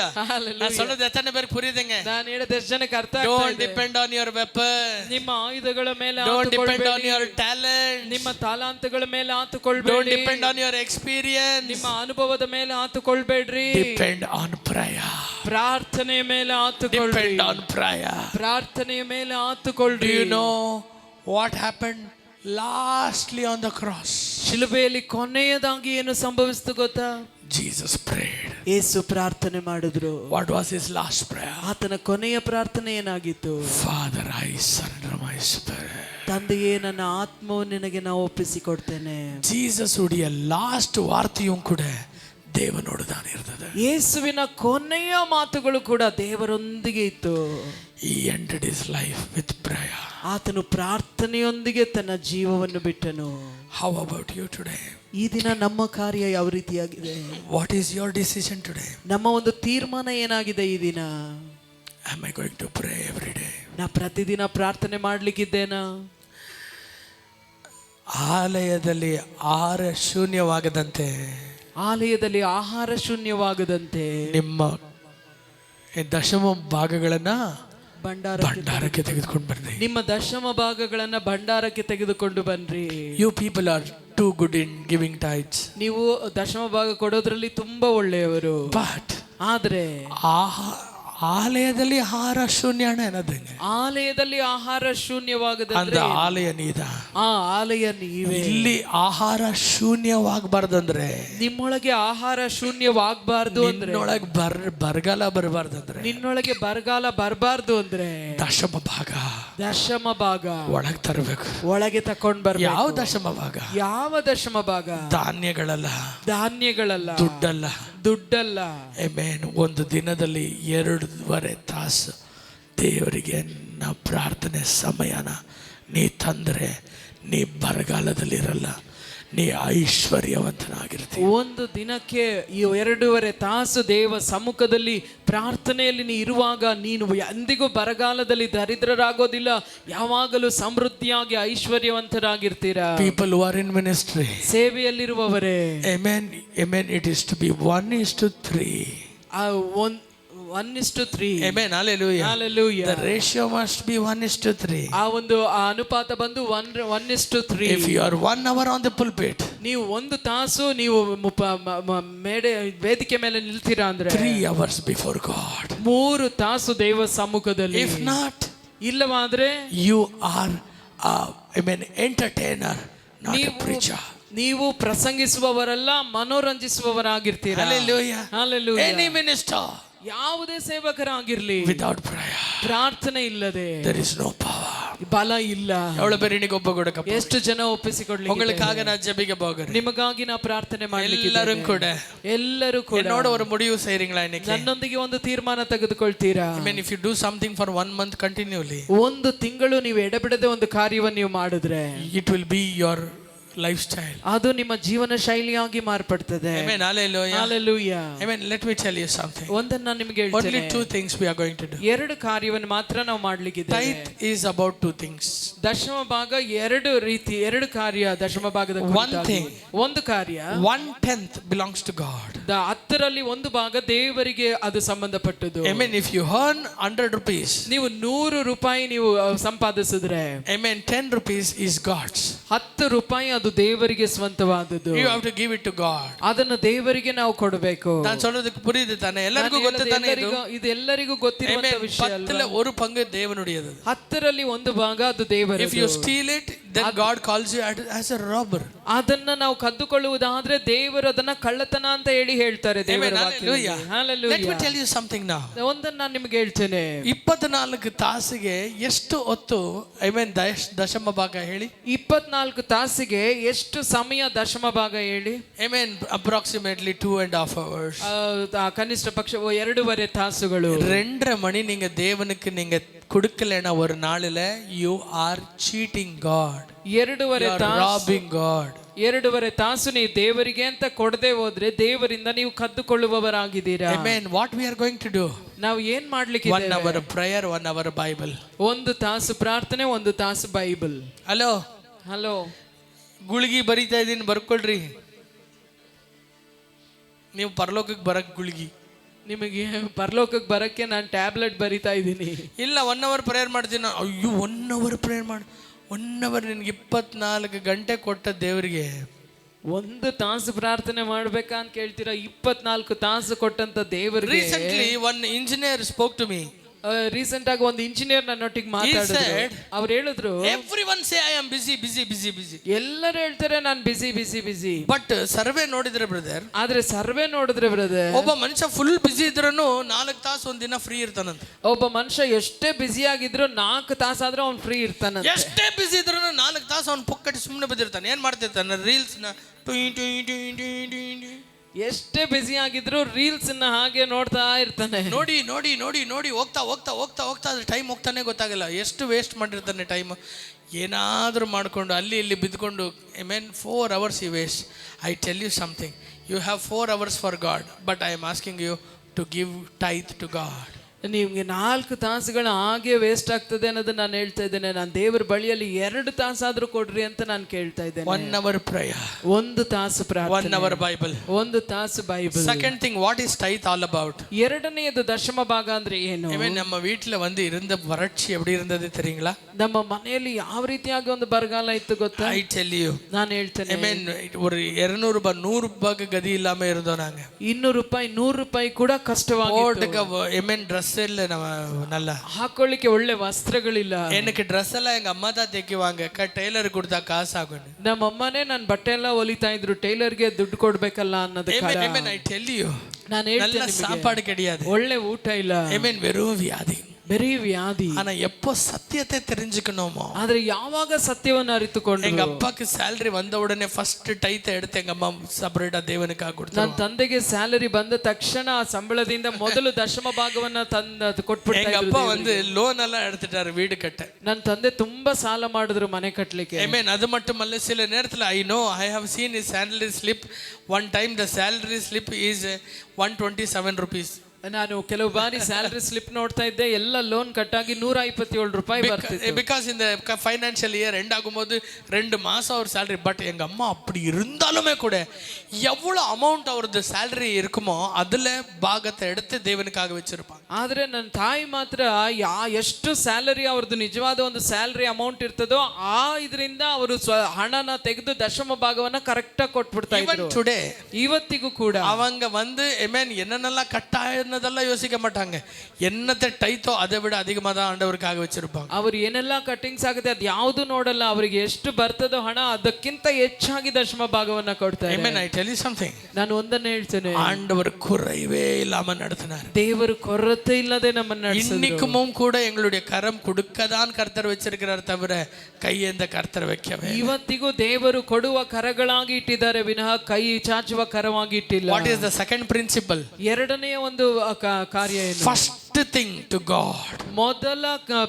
ಸೊಲ್ಲದ ಎತ್ತನೆ ಬೇರೆ ಪುರಿದಂಗೆ ನಾನು ಹೇಳಿದ ಎಷ್ಟು ಜನಕ್ಕೆ ಅರ್ಥ ಆಗ್ತಾ ಡೋಂಟ್ ಇದೆ. Depend on your weapon. ನಿಮ್ಮ ಆಯುಧಗಳ ಮೇಲೆ don't depend on your talent. ನಿಮ್ಮ ತಾಲಾಂತಗಳ ಮೇಲೆ ಆತುಕೊಳ್ಬೇಡಿ. Don't depend on your experience. ನಿಮ್ಮ ಅನುಭವದ ಮೇಲೆ ಆತುಕೊಳ್ಬೇಡ್ರಿ. Depend on prayer. ಪ್ರಾರ್ಥನೆ ಮೇಲೆ ಆತುಕೊಳ್ಳಿ. Depend on prayer. ಪ್ರಾರ್ಥನೆಯ ಮೇಲೆ ಆತುಕೊಳ್ಳಿ. Do you know what happened lastly on the cross? ಶಿಲುಬೆಯಲ್ಲಿ ಕೊನೆಯದಾಗಿ ಏನು ಸಂಭವಿಸಿತು ಗೊತ್ತಾ? Jesus prayed. ಯೇಸು ಪ್ರಾರ್ಥನೆ ಮಾಡಿದ್ರು. What was his last prayer? ಆತನ ಕೊನೆಯ ಪ್ರಾರ್ಥನೆ ಏನಾಗಿತ್ತು? Father, I surrender my spirit. ತಂದೆಯೇ, ನನ್ನ ಆತ್ಮವನ್ನು ನಿನಗೆ ನಾನು ಒಪ್ಪಿಸಿಕೊಡ್ತೇನೆ. Jesus ಉಡಿಯ ಲಾಸ್ಟ್ ವಾರ್ತೆಯೂ ಕೂಡ ದೇವನೋಡುದಾನೆ ಇರ್ತದೆ. ಯೇಸುವಿನ ಕೊನೆಯ ಮಾತುಗಳು ಕೂಡ ದೇವರೊಂದಿಗೆ ಇತ್ತು. He ended his life with prayer. ಆತನು ಪ್ರಾರ್ಥನೆಯೊಂದಿಗೆ ತನ್ನ ಜೀವವನ್ನು ಬಿಟ್ಟನು. How about you today? ಈ ದಿನ ನಮ್ಮ ಕಾರ್ಯ ಯಾವ ರೀತಿಯಾಗಿದೆ? What is your decision today? ನಮ್ಮ ಒಂದು ತೀರ್ಮಾನ ಏನಾಗಿದೆ ಈ ದಿನ? Am I going to pray every day? ನಾ ಪ್ರತಿದಿನ ಪ್ರಾರ್ಥನೆ ಮಾಡ್ಲಿಕ್ಕಿದ್ದೇನಾ? ಆಲಯದಲ್ಲಿ ಆಹಾರ ಶೂನ್ಯವಾಗದಂತೆ, ಆಲಯದಲ್ಲಿ ಆಹಾರ ಶೂನ್ಯವಾಗದಂತೆ ನಿಮ್ಮ ದಶಮ ಭಾಗಗಳನ್ನ ಭಂಡಾರಕ್ಕೆ ತೆಗೆದುಕೊಂಡು ಬನ್ನಿ. ನಿಮ್ಮ ದಶಮ ಭಾಗಗಳನ್ನ ಭಂಡಾರಕ್ಕೆ ತೆಗೆದುಕೊಂಡು ಬನ್ರಿ. You people are too good in giving tithes. ನೀವು ದಶಮ ಭಾಗ ಕೊಡೋದ್ರಲ್ಲಿ ತುಂಬಾ ಒಳ್ಳೆಯವರು. But ಆದ್ರೆ ಆಲಯದಲ್ಲಿ ಆಹಾರ ಶೂನ್ಯ ಅನ್ನೋದಂಗೆ, ಆಲಯದಲ್ಲಿ ಆಹಾರ ಶೂನ್ಯವಾಗದ ಅಂದ್ರೆ ಆಲಯ ನೀದ, ಆ ಆಲಯ ನೀವೇ. ಇಲ್ಲಿ ಆಹಾರ ಶೂನ್ಯವಾಗಬಾರ್ದಂದ್ರೆ, ನಿಮ್ಮೊಳಗೆ ಆಹಾರ ಶೂನ್ಯವಾಗಬಾರ್ದು ಅಂದ್ರೆ, ನಿನ್ನೊಳಗೆ ಬರಗಾಲ ಬರಬಾರ್ದಂದ್ರೆ, ನಿನ್ನೊಳಗೆ ಬರಗಾಲ ಬರಬಾರ್ದು ಅಂದ್ರೆ ದಶಮ ಭಾಗ ಒಳಗೆ ತರಬೇಕು. ಒಳಗೆ ತಕೊಂಡ್ ಬರ್ಬೇಕು. ಯಾವ ದಶಮ ಭಾಗ? ಯಾವ ದಶಮ ಭಾಗ? ಧಾನ್ಯಗಳಲ್ಲ, ದುಡ್ಡಲ್ಲ. ಆಮೆನ್. ಒಂದು ದಿನದಲ್ಲಿ 2.5 ತಾಸು ದೇವರಿಗೆ ನಾ ಪ್ರಾರ್ಥನೆ ಸಮಯನ ನೀ ತಂದ್ರೆ, ನೀ ಬರಗಾಲದಲ್ಲಿರಲ್ಲ, ನೀ ಐಶ್ವರ್ಯವಂತನಾಗಿರ್ತೀವಿ. ಒಂದು ದಿನಕ್ಕೆ 2.5 ತಾಸು ದೇವ ಸಮ್ಮುಖದಲ್ಲಿ ಪ್ರಾರ್ಥನೆಯಲ್ಲಿ ನೀ ಇರುವಾಗ ನೀನು ಎಂದಿಗೂ ಬರಗಾಲದಲ್ಲಿ ದರಿದ್ರರಾಗೋದಿಲ್ಲ, ಯಾವಾಗಲೂ ಸಮೃದ್ಧಿಯಾಗಿ ಐಶ್ವರ್ಯವಂತರಾಗಿರ್ತೀರಾ. People who are in ministry, ಸೇವೆಯಲ್ಲಿರುವವರೇ, amen, amen, it is to be 1:3. 1:3. Amen. Hallelujah. Hallelujah. The ratio must be 1:3. ಆ ಅನುಪಾತ ಬಂದು 1:3. If you are 1 hour on the pulpit, ನೀವು 1 ತಾಸು ನೀವು ವೇದಿಕೆ ಮೇಲೆ ನಿಲ್ತೀರಾ ಅಂದ್ರೆ 3 hours before God. 3 ತಾಸು ದೇವ ಸಮ್ಮುಖದಲ್ಲಿ. If not, ಇಲ್ಲವಾದ್ರೆ you are entertainer, not a preacher. ನೀವು ಪ್ರಸಂಗಿಸುವವರಲ್ಲ, ಮನೋರಂಜಿಸುವವರಾಗಿರ್ತೀರಾ. Hallelujah. Hallelujah. Any minister, ಯಾವುದೇ ಸೇವಕರಾಗಿರ್ಲಿ, without prayer, ಪ್ರಾರ್ಥನೆ ಇಲ್ಲದೆ there is no power. ಬಲ ಇಲ್ಲ. எவ்வளவு பேர் இன்னைக்கு ஒப்பு கொடுக்க போறீங்க? ಎಷ್ಟು ಜನ ಒಪ್ಪಿಸಿಕೊಡ್ಲಿಕ್ಕೆ உங்களுக்காக நான் ஜெபிக்க போகிறேன். ನಿಮಗಾಗಿ ನಾ ಪ್ರಾರ್ಥನೆ ಮಾಡಲಿಕ್ಕೆ எல்லாரும் கூட ಎಲ್ಲರೂ ಕೂಡ என்னோட ஒரு முடிவு செய்றீங்களா இன்னைக்கு? ನನ್ನೊಂದಿಗೆ ಒಂದು ತೀರ್ಮಾನ ತೆಗೆದುಕೊಳ್ತೀರಾ? I mean if you do something for 1 month continually, ಒಂದು ತಿಂಗಳು ನೀವು ಎಡೆಬಿಡದೆ ಒಂದು ಕಾರ್ಯವನ್ನು ನೀವು ಮಾಡಿದ್ರೆ it will be your lifestyle. ಅದು ನಿಮ್ಮ ಜೀವನ ಶೈಲಿಯಾಗಿ ಮಾರ್ಪಡ್ತದೆ. Amen. Hallelujah. Hallelujah. Amen. Let me tell you something. ಒಂದನ್ನ ನಾನು ನಿಮಗೆ Only ಹೇಳ್ತೇನೆ. 2 things we are going to do. ಎರಡು ಕಾರ್ಯವನ್ನು ಮಾತ್ರ ನಾವು ಮಾಡ್ಲಿಕ್ಕಿದ್ದೇವೆ. Tithe is about 2 things. ದಶಮ ಭಾಗ ಎರಡು ಕಾರ್ಯ ದಶಮ ಭಾಗದ One thing. ಒಂದು ಕಾರ್ಯ 1/10 belongs to God. 10ರಲ್ಲಿ ಒಂದು ಭಾಗ ದೇವರಿಗೆ ಅದು ಸಂಬಂಧಪಟ್ಟದ್ದು. Amen. If you earn 100 rupees, ನೀವು 100 ರೂಪಾಯಿ ನೀವು ಸಂಪಾದಿಸಿದ್ರೆ, amen, 10 rupees is God's. 10 ರೂಪಾಯಿ ಅದು ದೇವರಿಗೆ ಸ್ವಂತವಾದದ್ದು. You have to give it to God. ಅದನ್ನು ದೇವರಿಗೆ ನಾವು ಕೊಡಬೇಕು. ನಾನು சொல்றதுக்கு புரியுது தானே? ಎಲ್ಲರಿಗೂ ಗೊತ್ತು ತಾನೇ ಇದು? ಇದು ಎಲ್ಲರಿಗೂ ಗೊತ್ತಿರುವಂತ ವಿಷಯ ಅಲ್ವಾ? 10ல ஒரு பங்கு தேவனுடையது. 10ರಲ್ಲಿ ಒಂದು ಭಾಗ ಅದು ದೇವರದು. If you steal it, then God calls you as a robber. ಅದನ್ನ ನಾವು ಕದ್ದುಕೊಳ್ಳುವುದಾದ್ರೆ ದೇವರು ಅದನ್ನ ಕಳ್ಳತನ ಅಂತ ಹೇಳಿ ಹೇಳ್ತಾರೆ ದೇವರ ವಾಕ್ಯದಲ್ಲಿ. Hallelujah. Let me tell you something now. ಒಂದನ್ನ ನಾನು ನಿಮಗೆ ಹೇಳ್ತೇನೆ. 24 ತಾಸಿಗೆ ಎಷ್ಟು ಹೊತ್ತು ದಶಮ ಭಾಗ ಹೇಳಿ? 24 ತಾಸಿಗೆ ಎಷ್ಟು ಸಮಯ ದಶಮ ಭಾಗ ಹೇಳಿ? Amen. Approximately 2.5 hours. ಕನಿಷ್ಠ ಪಕ್ಷ 2.5 ತಾಸುಗಳು. 2.5 மணி நீங்க தேவனுக்கு நீங்க கொடுக்கலனா ஒரு நாளில you are cheating God. 2.5 ತಾಸು robbing God. 2.5 ತಾಸು ನೀವು ದೇವರಿಗೆ ಅಂತ ಕೊಡದೆ ಹೋದ್ರೆ ದೇವರಿಂದ ನೀವು ಕದ್ದುಕೊಳ್ಳುವವರಾಗಿದ್ದೀರಾ. Amen. What we are going to do? ನಾವು ಏನ್ ಮಾಡ್ಲಿಕ್ಕೆ 1 hour prayer, 1 hour Bible. 1 ತಾಸು ಪ್ರಾರ್ಥನೆ, 1 ತಾಸು ಬೈಬಲ್. ಹಲೋ ಗುಳಿಗಿ ಬರಿತಾ ಇದೀನಿ, ಬರ್ಕೊಳ್ರಿ. ನೀವು ಪರಲೋಕಕ್ಕೆ ಬರಕ್ ಗುಳಿಗಿ, ನಿಮಗೆ ಪರಲೋಕಕ್ಕೆ ಬರಕ್ಕೆ ನಾನು ಟ್ಯಾಬ್ಲೆಟ್ ಬರಿತಾ ಇದ್ದೀನಿ. ಇಲ್ಲ 1 hour ಪ್ರೇಯರ್ ಮಾಡ್ತೀನಿ ನಾನು. ಅಯ್ಯೋ 1 hour ಪ್ರೇಯರ್ ಮಾಡಿ 1 hour ನಿನ್ಗೆ 24 ಗಂಟೆ ಕೊಟ್ಟ ದೇವರಿಗೆ 1 ತಾಸು ಪ್ರಾರ್ಥನೆ ಮಾಡ್ಬೇಕಾ ಅಂತ ಕೇಳ್ತೀರಾ? 24 ತಾಸು ಕೊಟ್ಟಂತ ದೇವರಿಗೆ. Recently one engineer spoke to me. Recent ಆಗಿ ಒಂದು ಇಂಜಿನಿಯರ್ ನನ್ನೊಟ್ಟಿಗೆ ಮಾತಾಡಿದ್ರು. ಅವ್ರು ಹೇಳಿದ್ರು, everyone say I am busy busy busy busy. ಎಲ್ಲರೂ ಹೇಳ್ತಾರೆ ನಾನು busy busy busy. But survey ನೋಡಿದ್ರೆ ಬ್ರದರ್, ಆದ್ರೆ ಸರ್ವೆ ನೋಡಿದ್ರೆ ಬ್ರದರ್, ಒಬ್ಬ ಮನುಷ್ಯ ಫುಲ್ ಬಿಸಿ ಇದ್ರೂ 4 ತಾಸು ಒಂದಿನ ಫ್ರೀ ಇರ್ತಾನಂತ. ಒಬ್ಬ ಮನುಷ್ಯ ಎಷ್ಟೇ ಬಿಸಿ ಆಗಿದ್ರು 4 ತಾಸು ಆದ್ರೆ ಅವ್ನು ಫ್ರೀ ಇರ್ತಾನ. ಎಷ್ಟೇ ಬಿಸಿ ಇದ್ರೂ 4 ತಾಸು ಅವ್ನು ಪುಕ್ಕಟಿ ಸುಮ್ಮನೆ ಬಿದ್ದಿರ್ತಾನೆ. ಏನ್ ಮಾಡ್ತಿರ್ತಾನೆ? ರೀಲ್ಸ್ ನ ಎಷ್ಟೇ ಬಿಸಿ ಆಗಿದ್ರು ರೀಲ್ಸ್ ನ ಹಾಗೆ ನೋಡ್ತಾ ಇರ್ತಾನೆ. ನೋಡಿ ನೋಡಿ ನೋಡಿ ನೋಡಿ ಹೋಗ್ತಾ ಹೋಗ್ತಾ ಹೋಗ್ತಾ ಹೋಗ್ತಾ ಅದ್ರ ಟೈಮ್ ಹೋಗ್ತಾನೆ ಗೊತ್ತಾಗಲ್ಲ. ಎಷ್ಟು ವೇಸ್ಟ್ ಮಾಡಿರ್ತಾನೆ ಟೈಮ್. ಏನಾದರೂ ಮಾಡಿಕೊಂಡು ಅಲ್ಲಿ ಇಲ್ಲಿ ಬಿದ್ದುಕೊಂಡು 4 hours you waste. I tell you something, you have 4 hours for God, but I am asking you to give tithe to God. ನಿಮ್ಗೆ 4 ತಾಸುಗಳು ಹಾಗೆ ವೇಸ್ಟ್ ಆಗ್ತದೆ ಅನ್ನೋದನ್ನ ನಾನು ಹೇಳ್ತಾ ಇದ್ದೇನೆ. ನಾನು ದೇವರ ಬಳಿಯಲ್ಲಿ 2 ತಾಸಾದ್ರೂ ಕೊಡ್ರಿ ಅಂತ ನಾನು ಕೇಳ್ತಾ ಇದ್ದೇನೆ. 1 hour prayer, 1 ತಾಸು ಪ್ರಾರ್ಥನೆ, 1 hour Bible, 1 ತಾಸು Bible. Second thing, what is tithe all about? ಎರಡನೆಯದು ದಶಮ ಭಾಗ ಅಂದ್ರೆ ಏನು? நம்ம வீட்டுல இருந்த வறட்சி எப்படி இருந்தது தெரியுங்களா? ನಮ್ಮ ಮನೆಯಲ್ಲಿ ಯಾವ ರೀತಿಯಾಗಿ ಒಂದು ಬರಗಾಲ ಇತ್ತು ಗೊತ್ತಾ? I tell you, ನಾನು ಹೇಳ್ತೇನೆ. ஒரு 200 ரூபாய் 100 ரூபாய்க்கு கதி இல்லாம இருந்தோம் நாங்க. 200 ರೂಪಾಯಿ 100 ರೂಪಾಯಿ ಕೂಡ ಕಷ್ಟವಾಗಿತ್ತು. ಡ್ರೆಸ್ ಇಲ್ಲ நல்ல ಹಾಕೊಳ್ಳಿಕ್ಕೆ ಒಳ್ಳೆ ವಸ್ತ್ರಗಳಿಲ್ಲ. எனக்கு ಡ್ರೆಸ್ ಎಲ್ಲ எங்க அம்மா தான் தைக்குவாங்க. ಟೈಲರ್ கொடுத்தா ಕಾಸು ಆಗುತ್ತೆ. ನಮ್ಮ ಅಮ್ಮನೇ ನನ್ನ ಬಟ್ಟೆ ಎಲ್ಲ ಹೊಲಿತಾ ಇದ್ರು, ಟೈಲರ್ಗೆ ದುಡ್ಡು ಕೊಡ್ಬೇಕಲ್ಲ ಅನ್ನೋದಕ್ಕೆ. I tell you, ನಾನು ಹೇಳ್ತೇನೆ, சாப்பாடு கிடையாது, ಒಳ್ಳೆ ಊಟ ಇಲ್ಲ, வெறும் வியாதி, ಬರೀ ವ್ಯಾಧಿ. ஆனா எப்போ சத்தியத்தை தெரிஞ்சுக்கணுமோ, ಆದ್ರೆ ಯಾವಾಗ ಸತ್ಯವನ್ನು ಅರಿತುಕೊಂಡು, எங்க அப்பாக்கு ಸ್ಯಾಲರಿ ಬಂದ உடனே ಫಸ್ಟ್ ಟೈತ್ எடுத்து எங்க அம்மா செಪರೇಟ್ ದೇವನಿಗೆ ಕೊಡ್ತಾರೆ. ನನ್ನ ತಂದೆಗೆ ಸ್ಯಾಲರಿ ಬಂದ ತಕ್ಷಣ ಆ ಸಂಬಳದಿಂದ ಮೊದಲು ದಶಮ ಭಾಗವನ್ನ ತಂದು ಕೊಟ್ಬಿಡ್ತಾರೆ. எங்க அப்பா ಲೋನ್ ಎಲ್ಲ எடுத்துட்டாரு வீடு கட்ட. ನನ್ನ ತಂದೆ ತುಂಬಾ ಸಾಲ ಮಾಡಿದ್ರು ಮನೆ ಕಟ್ಟಲಿಕ್ಕೆ. அது மட்டுமல்ல, சில நேரத்துல I have seen his salary slip. One time the salary slip is 127 rupees. ನಾನು ಕೆಲವು ಬಾರಿ ಸ್ಯಾಲರಿ ಸ್ಲಿಪ್ ನೋಡ್ತಾ ಇದ್ದೆ, ಎಲ್ಲ ಲೋನ್ ಕಟ್ಟಾಗಿ 127 ರೂಪಾಯಿ ಬರ್ತಿತ್ತು. ಬಿಕಾಸ್ இந்த ஃபைனான்ஷியல் இயர் எண்ட் ஆகும்போது 2 மாசம் அவர் சேலரி. பட் எங்க அம்மா அப்படி இருந்தாலுமே கூட எவ்வளவு அமௌண்ட் அவரது சேலரி இருக்குமோ அதுல பாகத்தை எடுத்து தேவனுக்காக வச்சிருப்பாங்க. ಆದ್ರೆ ನನ್ನ ತಾಯಿ ಮಾತ್ರ ಎಷ್ಟು ಸ್ಯಾಲರಿ ಅವ್ರದ್ದು ನಿಜವಾದ ಒಂದು ಸ್ಯಾಲರಿ ಅಮೌಂಟ್ ಇರ್ತದೋ ಆ ಇದರಿಂದ ಅವರು ಹಣನ ತೆಗೆದು ದಶಮ ಭಾಗವನ್ನ ಕರೆಕ್ಟ್ ಆಗಿ ಕೊಟ್ಬಿಡ್ತಾ ಇದ್ರು. ಟುಡೇ ಇವತ್ತಿಗೂ ಕೂಡ அவங்க என்னென்னலாம் கட்டாயம் என்னதெல்லாம் யோசிக்க மாட்டாங்க. என்னத்தை டைத்தோ அதை விட அதிகமாக தான் ஆண்டவருக்காக வச்சிருப்பாங்க. ಅವರು ಏನೆಲ್ಲ ಕಟಿಂಗ್ಸ್ ಆಗುತ್ತೆ ಅದು ಯಾವುದು ನೋಡಲ್ಲ, ಅವರಿಗೆ ಎಷ್ಟು ಬರ್ತದೋ ಹಣ ಅದಕ್ಕಿಂತ ಹೆಚ್ಚಾಗಿ ದಶಮ ಭಾಗವನ್ನ ಕೊಡ್ತಾರೆ. Amen. I tell you something. ನಾನು ಒಂದನ್ನೇ ಹೇಳ್ತೇನೆ, ஆண்டவர் குறைவே இல்லாம நடத்தினார். ದೇವರು ಕೊರತೆ ಇಲ್ಲದೆ ನಮ್ಮನ್ನ ನಡೆಸಿದ್ರು. இன்னைக்குமும் கூட எங்களுடைய கரம் கொடுக்கதான் கர்த்தர் வச்சிருக்கிறார் தவிர கையேந்த கர்த்தர் வைக்கவே. ಇವತ್ತಿಗೂ ದೇವರು ಕೊಡುವ ಕರಗಳಾಗಿ ಇಟ್ಟಿದ್ದಾರೆ ವಿನಃ ಕೈ ಚಾಚುವ ಕರವಾಗಿ ಇಟ್ಟಿಲ್ಲ. What is the second principle? ಎರಡನೆಯ ಒಂದು ಕಾರ್ಯ ಏನು? First thing to God. ಮೊದಲ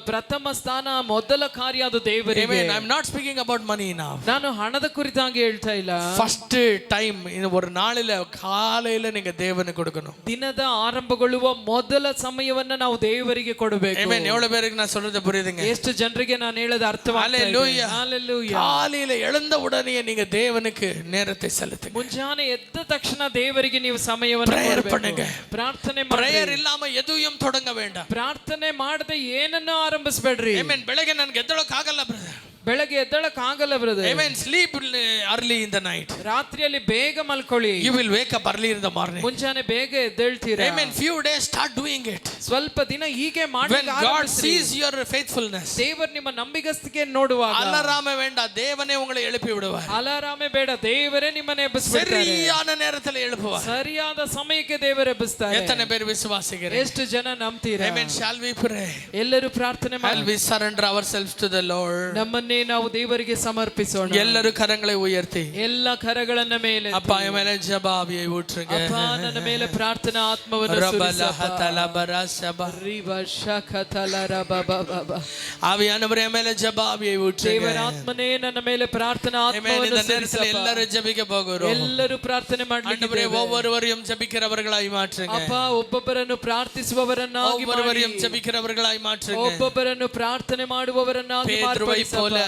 ಪ್ರಥಮ ಸ್ಥಾನ, ಮೊದಲ ಕಾರ್ಯ ಅದು ದೇವರಿಗೆ. Amen. I'm not speaking about money now. ನಾನು ಹಣದ ಕುರಿತಾಗಿ ಹೇಳ್ತಾ ಇಲ್ಲ. First time ஒரு நாளில காலையில நீங்க தேவனுக்கு கொடுக்கணும். ದಿನದ ಆರಂಭಗೊಳ್ಳುವ ಮೊದಲ ಸಮಯವನ್ನ ನಾವು ದೇವರಿಗೆ ಕೊಡಬೇಕು. Amen. எவ்வளவு பேருக்கு நான் சொல்றது புரியுதுங்க? ಎಷ್ಟು ಜನರಿಗೆ ನಾನು ಹೇಳೋದು ಅರ್ಥವಾಗ್ತಾ ಇದೆ? Hallelujah. Hallelujah. காலையில எழுந்த உடனே நீங்க தேவனுக்கு நேரத்தை செலுத்துங்க. ಮುಂಜಾನೆ ಎದ್ದ ತಕ್ಷಣ ದೇವರಿಗೆ ನೀವು ಸಮಯವನ್ನು ಕೊಡಬೇಕು. ಪ್ರಾರ್ಥನೆ ಮಾಡಿ. prayer ಇல்லாம எதுவும் தொடங்க வேண்டாம். ಪ್ರಾರ್ಥನೆ ಮಾಡದೆ ಏನನ್ನು ಆರಂಭಿಸಬೇಡ್ರಿ. Amen. ಬೆಳಗ್ಗೆ ನನಗೆ ಎದ್ದೇಳೋಕೆ ಆಗಲ್ಲ ಬ್ರದರ್. ಬೆಳಗ್ಗೆ ಎದ್ದಳಕ್ ಆಗಲ್ಲ brother. Amen. Sleep early in the night. ರಾತ್ರಿಯಲ್ಲಿ ಬೇಗ ಮಲ್ಕೊಳ್ಳಿ. You will wake up early in the morning. ಮುಂಜಾನೆ ಬೇಗ ಎದ್ದೇಳ್ತೀರಾ. Amen. Few days start doing it. ಸ್ವಲ್ಪ ದಿನ ಹೀಗೆ ಮಾಡಲಿಕ್ಕೆ When God ಆರಂಭಿಸಿ. sees your faithfulness. ದೇವರು ನಿಮ್ಮ ನಂಬಿಗಸ್ತಿಕೆ ನೋಡುವಾಗ. அலாரமே வேண்டாம், தேவனே உங்களை எழுப்பி விடுவார். ಅಲಾರಾಮೇ ಬೇಡ, ದೇವರೇ ನಿಮ್ಮನ್ನು ಎಬ್ಬಿಸ್ಬಿಡ್ತಾರೆ. சரியான நேரத்தில் எழுப்புவார். ಸರಿಯಾದ ಸಮಯಕ್ಕೆ ದೇವರು ಎಬ್ಬಿಸ್ತಾರೆ. எத்தனை பேர் விசுவாசிக்கிறீங்க? ಎಷ್ಟು ಜನ ನಂಬ್ತೀರಾ? Amen. Shall we pray? ಎಲ್ಲರೂ ಪ್ರಾರ್ಥನೆ ಮಾಡಿ. Shall we surrender ourselves to the Lord? ನಮ್ಮನ್ನೇ ನಾವು ದೇವರಿಗೆ ಸಮರ್ಪಿಸೋಣ. ಎಲ್ಲರೂ ಕರங்களை ಉಯರ್ತಿ. ಎಲ್ಲ ಕರಗಳನ್ನ ಮೇಲೆ. ಅಪ್ಪ ಮೇಲೆ ಜವಾಬಿயை ஊற்றுங்க. ಅಪ್ಪ ನನ್ನ ಮೇಲೆ ಪ್ರಾರ್ಥನಾ ಆತ್ಮವನ್ನು ಸುರಿಸಪ್ಪ. ஆவியானவரே மேலே ஜபாபியை ஊற்றுங்க. ದೇವರ ಆತ್ಮನೇ ನನ್ನ ಮೇಲೆ ಪ್ರಾರ್ಥನಾ ಆತ್ಮವನ್ನು ಸುರಿಸಪ್ಪ. ಎಲ್ಲರೂ ಜಪಿக்க போகிறோம். ಎಲ್ಲರೂ ಪ್ರಾರ್ಥನೆ ಮಾಡಲಿಕ್ಕೆ. ஒவ்வொருவரையும் ஜபிக்கிறவர்களாய் மாற்றுங்க. ಅಪ್ಪ ಒಬ್ಬೊಬ್ಬರನ್ನು ಪ್ರಾರ್ಥಿಸುವವರನ್ನಾಗಿ ಮಾಡಿ. ஒவ்வொருவரையும் ஜபிக்கிறவர்களாய் மாற்றுங்க. ಒಬ್ಬೊಬ್ಬರನ್ನು ಪ್ರಾರ್ಥನೆ ಮಾಡುವವರನ್ನಾಗಿ ಮಾಡಿ.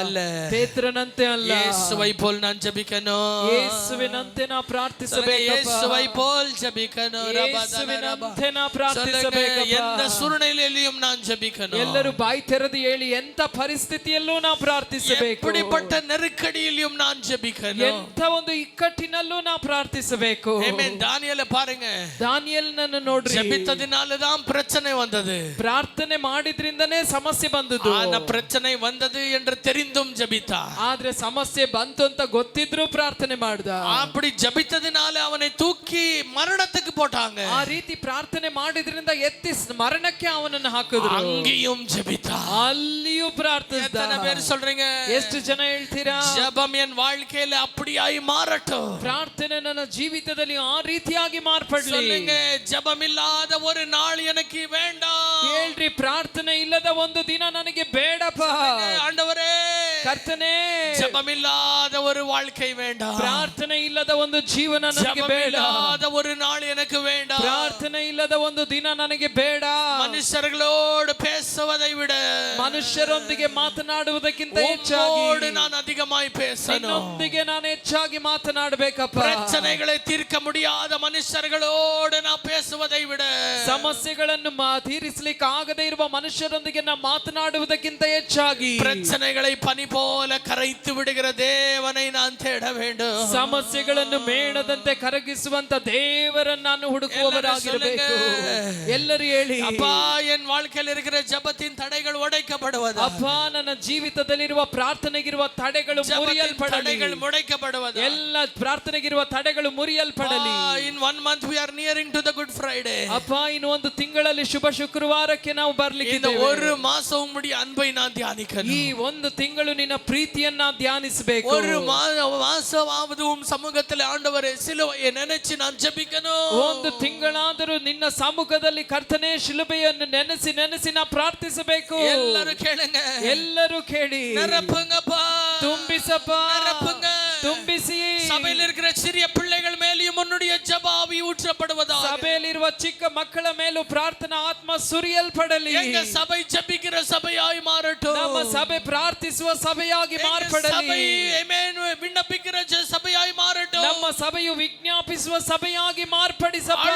ಪೇತ್ರನಂತೆ ಅಲ್ಲ, ಯೇಸುವೈ ಪೋಲ್ ನಾನು ಜಪಿಕணும். ಯೇಸುವಿನಂತೆ ನಾ ಪ್ರಾರ್ಥಿಸಬೇಕಪ್ಪ. ಯೇಸುವೈ ಪೋಲ್ ಜಪಿಕணும். ಯೇಸುವಿನಂತೆ ನಾ ಪ್ರಾರ್ಥಿಸಬೇಕಪ್ಪ. ಎಂತ ಸೂழ்நிலையிலும் நான் ஜபிக்கணும். ಎಲ್ಲರೂ ಬಾಯಿ ತೆರೆದು ಹೇಳಿ, ಎಂತ ಪರಿಸ್ಥಿತಿಯಲ್ಲೂ ನಾ ಪ್ರಾರ್ಥಿಸಬೇಕು. எப்படிப்பட்ட நெருக்கடியிலும் நான் ஜபிக்கணும். ಎಂತ ಒಂದು ಇಕ್ಕಟ್ಟಿನಲ್ಲೂ ನಾ ಪ್ರಾರ್ಥಿಸಬೇಕು. ಆಮೆನ್. ದಾನಿಯೇಲ பாருங்க, ದಾನಿಯೇಲನನ್ನು ನೋಡ್ರಿ. ஜபித்ததினால தான் பிரச்சனை வந்தது. ಪ್ರಾರ್ಥನೆ ಮಾಡಿದ್ರಿಂದನೇ ಸಮಸ್ಯೆ ಬಂದದ್ದು. ஆனா பிரச்சனை வந்தது என்று தெரிந்தும் ஜபித்தா. ಆದ್ರೆ ಸಮಸ್ಯೆ ಬಂತು ಅಂತ ಗೊತ್ತಿದ್ರು ಪ್ರಾರ್ಥನೆ ಮಾಡ್ದ. அப்படி ஜபித்ததினால அவனை தூக்கி மரணத்துக்கு போட்டாங்க. ಆ ರೀತಿ ಪ್ರಾರ್ಥನೆ ಮಾಡಿದ್ರಿಂದ ಎತ್ತಿ ಮರಣಕ್ಕೆ ಅವನನ್ನು ಹಾಕಿದ್ರು. அங்கேயும் ஜபித்தா. ಅಲ್ಲಿಯೂ ಪ್ರಾರ್ಥಿಸಿದ. எத்தனை பேர் சொல்றீங்க? ಎಷ್ಟು ಜನ ಹೇಳ್ತೀರಾ? ஜெபம் என் வாழ்க்கையில அப்படியாய் மாறட்டும். ಪ್ರಾರ್ಥನೆ ನನ್ನ ಜೀವಿತದಲ್ಲಿ ಆ ರೀತಿಯಾಗಿ ಮಾರ್ಪಡಲಿ. சொல்லுங்க, ஜெபம் இல்லாத ஒரு நாள் எனக்கு வேண்டாம். ಹೇಳ್ರಿ, ಪ್ರಾರ್ಥನೆ ಇಲ್ಲದ ಒಂದು ದಿನ ನನಗೆ ಬೇಡಪ್ಪ. ஆண்டவரே, ಕರ್ತನೇ, ஜெபமில்லாத ஒரு வாழ்க்கை வேண்டாம். ಪ್ರಾರ್ಥನೆ ಇಲ್ಲದ ಒಂದು ಜೀವನ ನನಗೆ ಬೇಡ. ஜெபமில்லாத ஒரு நாள் எனக்கு வேண்டாம். ಪ್ರಾರ್ಥನೆ ಇಲ್ಲದ ಒಂದು ದಿನ ನನಗೆ ಬೇಡ. மனுஷர்களோடு பேசுவதை விட ಮನುಷ್ಯರೊಂದಿಗೆ ಮಾತನಾಡುವುದಕ್ಕಿಂತ ಹೆಚ್ಚಾಗಿ நான் அதிகமாய் பேசணும். ನಿನ್ನೊಂದಿಗೆ ನಾನು ಹೆಚ್ಚಾಗಿ ಮಾತನಾಡಬೇಕಪ್ಪ. பிரச்சனைகளை தீர்க்க முடியாத மனுஷர்களோடு நான் பேசுவதை விட ಸಮಸ್ಯೆಗಳನ್ನು ತೀರಿಸಲಿಕ್ಕೆ ಆಗದೇ ಇರುವ ಮನುಷ್ಯರೊಂದಿಗೆ ನಾನು ಮಾತನಾಡುವುದಕ್ಕಿಂತ ಹೆಚ್ಚಾಗಿ பிரச்சனைகளை பனி போல கரைத்து விடுகிற தேவனை நான் தேட வேண்டும். ಸಮಸ್ಯೆಗಳನ್ನು ಮೇಣದಂತೆ ಕರಗಿಸುವಂತ ದೇವರನ್ನು ನಾನು ಹುಡುಕುವವರಾಗಿರಬೇಕು. ಎಲ್ಲರೂ ಹೇಳಿ, ಅಪ್ಪ என் வாழ்க்கையில் இருக்கிற ஜெபத்தின் தடைகள் உடைக்கப்படுவது. ಅಪ್ಪ ನನ್ನ ಜೀವಿತದಲ್ಲಿರುವ ಪ್ರಾರ್ಥನೆಗಿರುವ ತಡೆಗಳು ಮುರಿಯಲ್ಪಡಲಿ. ಎಲ್ಲ ಪ್ರಾರ್ಥನೆಗಿರುವ ತಡೆಗಳು ಮುರಿಯಲ್ಪಡಲಿ. In 1 month we are nearing to the Good Friday. ಅಪ್ಪ ಇನ್ನು ಒಂದು ತಿಂಗಳಲ್ಲಿ ಶುಭ ಶುಕ್ರವಾರಕ್ಕೆ ನಾವು ಬರ್ಲಿಕ್ಕಿದ್ದೇವೆ. ஒரு மாசம் உம்முடைய அன்பை நான் தியானிக்கணும். ಈ ಒಂದು ತಿಂಗಳು ನಿನ್ನ ಪ್ರೀತಿಯನ್ನ ಧ್ಯಾನಿಸಬೇಕು. ஒரு மாசமாவது உம் சமூகத்தில் ஆண்டவரೇ சிலுவையை நினைச்சு நான் ஜெபிக்கணும். ಒಂದು ತಿಂಗಳಾದರೂ ನಿನ್ನ ಸಮ್ಮುಖದಲ್ಲಿ ಕರ್ತನೇ ಶಿಲುಬೆಯನ್ನು ನೆನೆಸಿ ನೆನೆಸಿ ನಾ ಪ್ರಾರ್ಥಿಸಬೇಕು. ಎಲ್ಲರೂ ಕೇಳುங்க, ಎಲ್ಲರೂ ಕೇಳಿ. நிரப்புங்கப்பா, ತುಂಬಿಸಪ್ಪ, நிரப்புங்க, ತುಂಬಿಸಿ. சபையில் இருக்கிற சிறிய பிள்ளைகள் மேலேயும் உன்னுடைய ஜெப ஆவி ஊற்றப்படுவதாக. ಸಭೆಯಲ್ಲಿರುವ ಚಿಕ್ಕ ಮಕ್ಕಳ ಮೇಲೂ ಪ್ರಾರ್ಥನಾ ಆತ್ಮ ಸುರಿಯಲ್ಪಡಲಿ. எங்க சபை ஜெபிக்கிற சபையாய் மாறட்டும். ನಮ್ಮ ಸಭೆ ಪ್ರಾರ್ಥಿಸುವ ಸಭೆಯಾಗಿ ಮಾರ್ಪಡಲಿ. சபை ಆಮೆನ್ விண்ணப்பிக்கிற சபையாய் மாறட்டும். ನಮ್ಮ ಸಭೆಯು ವಿಜ್ಞಾಪಿಸುವ ಸಭೆಯಾಗಿ ಮಾರ್ಪಡಿಸಪ್ಪ.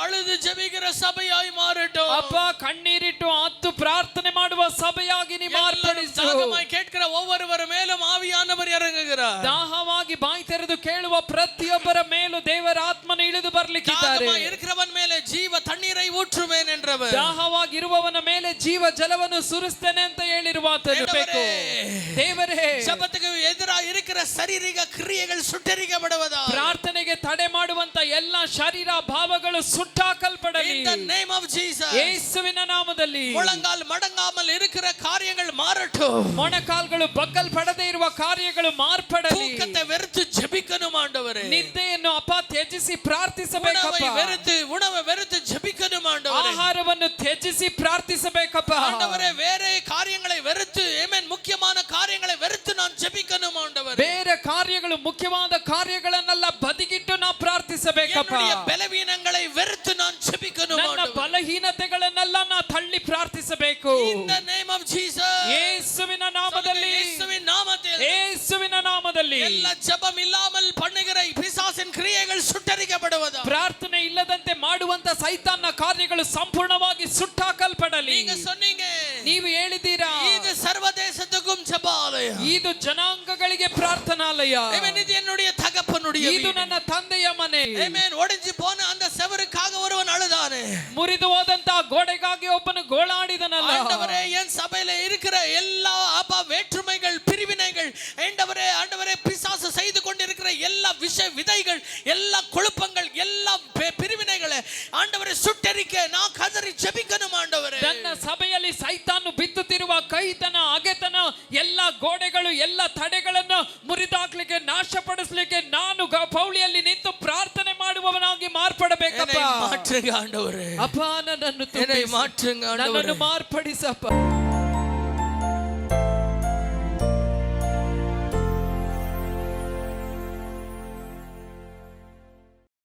அழுது ஜெபிக்கிற சபையாய் மாறட்டும். ಅಪ್ಪ ಕಣ್ಣೀರಿಟ್ಟು ಅತ್ತು ಪ್ರಾರ್ಥನೆ ಮಾಡುವ ಸಭೆಯಾಗಿ ನೀ ಮಾರ್ಪಡಿಸು. தாகமாய் கேட்கிற ஒவ்வொருவர் மேலும் ஆவியானவர் இறங்குகிறார். ದಾಹವಾಗಿ ಬಾಯಿ ತೆರೆದು ಕೇಳುವ ಪ್ರತಿಯೊಬ್ಬರ ಮೇಲೂ ದೇವರ ಆತ್ಮನು ಇಳಿದು ಬರ್ಲಿಕ್ಕಿದ್ದಾರೆ. இருக்கிறவன் மேலே ஜீவ தண்ணீரை சொன்னவர். ದಾಹವಾಗಿರುವವನ ಮೇಲೆ ಜೀವ ಜಲವನ್ನು ಸುರಿಸ್ತೇನೆ ಅಂತ ಹೇಳಿರುವ ಆತನು ಬೇಕು. ದೇವರೇ, ஜெபத்துக்கு எதிராக இருக்கிற சரீரிக கிரியைகள் சுட்டெரிக்கப்படுவதா. ಪ್ರಾರ್ಥನೆಗೆ ತಡೆ ಮಾಡುವಂತ ಎಲ್ಲ ಶರೀರ ಭಾವಗಳು ಸುಟ್ಟಾಕಲ್ಪಡಲಿ. In the name of Jesus. ಯೇಸುವಿನ ನಾಮದಲ್ಲಿ. முழங்கால் மடங்காமல் இருக்கிற காரியங்கள் மாறட்டும். ಮೊಣಕಾಲ್ಗಳು ಬಗ್ಗಲ್ಪಡದೆ ಇರುವ ಕಾರ್ಯಗಳು ಮಾರ್ಪಡಲಿ. தூக்கத்தை வெறுத்து ஜெபிக்கணும் ஆண்டவரே. ನಿದ್ದೆಯನ್ನು ಅಪ್ಪ ತ್ಯಜಿಸಿ ಪ್ರಾರ್ಥಿಸಬೇಕಪ್ಪ. உணவை வெறுத்து ஜெபிக்கணும் ஆண்டவரே. ಆಹಾರವನ್ನು ತ್ಯಜಿಸಿ ಪ್ರಾರ್ಥಿಸಬೇಕಪ್ಪ. ஆண்டவரே, வேற காரியங்களை வெறுத்து, ஆமென், முக்கியமான காரியங்களை வெறுத்து நான் ஜெபிக்கணும் ஆண்டவரே. ಬೇರೆ ಕಾರ್ಯಗಳು ಮುಖ್ಯವಾದ ಕಾರ್ಯಗಳನ್ನೆಲ್ಲ ಬದಿಗಿಟ್ಟು ನಾವು ಪ್ರಾರ್ಥಿಸಬೇಕಪ್ಪ. என்னுடைய பலவீனங்களை வெறுத்து நான் ஜெபிக்கணும் ನನ್ನ ஆண்டவரே. ಬಲಹೀನತೆಗಳನ್ನೆಲ್ಲ ನಾವು ತಳ್ಳಿ ಪ್ರಾರ್ಥಿಸಬೇಕು. In the name of Jesus. ಯೇಸುವಿನ ನಾಮದಲ್ಲಿ. இயேசுவின் நாமத்தில். ಯೇಸುವಿನ ನಾಮದಲ್ಲಿ. எல்லா ஜெபம் இல்லாமல் பண்ணுகிற பிசாசின் கிரியைகள் சுட்டெரிக்கப்படுவதா. ಪ್ರಾರ್ಥನೆ ಇಲ್ಲದಂತೆ ಮಾಡುವಂತ ಸೈತಾನ್ನ ಕಾರ್ಯಗಳು ಸಂಪೂರ್ಣವಾಗಿ ಸುಟ್ಟಾಕಲ್ಪಡಲಿ. நீங்க சொன்னீங்க, ನೀವು ಹೇಳಿದ್ದೀರಾ, இது சர்வதேசத்துக்கும் ஜெபாலயம். ಇದು ಜನಾಂಗಗಳಿಗೆ ಪ್ರಾರ್ಥನಾಲಯ. ஆமென். இது என்னுடைய தகப்பனுடைய ಇದು வீடு. ನನ್ನ ತಂದೆಯ ಮನೆ. ஆமென். ஒடிஞ்சு போன அந்த செவருக்காக ஒருவன் அழுதானே. ಮುರಿದು ಹೋದಂತ ಗೋಡೆಗಾಗಿ ಒಬ್ಬನು ಗೋಳಾಡಿದನಲ್ಲ. ஆண்டவரே, என் சபையில இருக்கிற எல்லா அப்பா வேற்றுமைகள், பிரிவினைகள், ஆண்டவரே, ஆண்டவரே, பிசாசு செய்து கொண்டிருக்கிற எல்லா விஷ விதைகள், எல்லா குழப்பங்கள், எல்லா பிரிவினைகளை ஆண்டவரே சுட்டெரிக்க நான் கதறி ஜெபிக்கணும் ஆண்டவரே. ನನ್ನ ಸಭೆಯಲ್ಲಿ ಸೈತಾನು ಬಿತ್ತುತ್ತಿರುವ ಕೈತನ, ಅಗೆತನ, ಎಲ್ಲ ಗೋಡೆಗಳು, ಎಲ್ಲ ತಡೆಗಳನ್ನು ಮುರಿದಾಕ್ಲಿಕ್ಕೆ, ನಾಶಪಡಿಸಲಿಕ್ಕೆ ನಾನು ಪೌಳಿಯಲ್ಲಿ ನಿಂತು ಪ್ರಾರ್ಥನೆ ಮಾಡುವವನಾಗಿ ಮಾರ್ಪಡಬೇಕಪ್ಪ. மாற்றுங்க ஆண்டவரே. ಅಪ್ಪ, ನನ್ನನ್ನು என்னை மாற்றுங்க ஆண்டவரே. ನನ್ನನ್ನು ಮಾರ್ಪಡಿಸಪ್ಪ.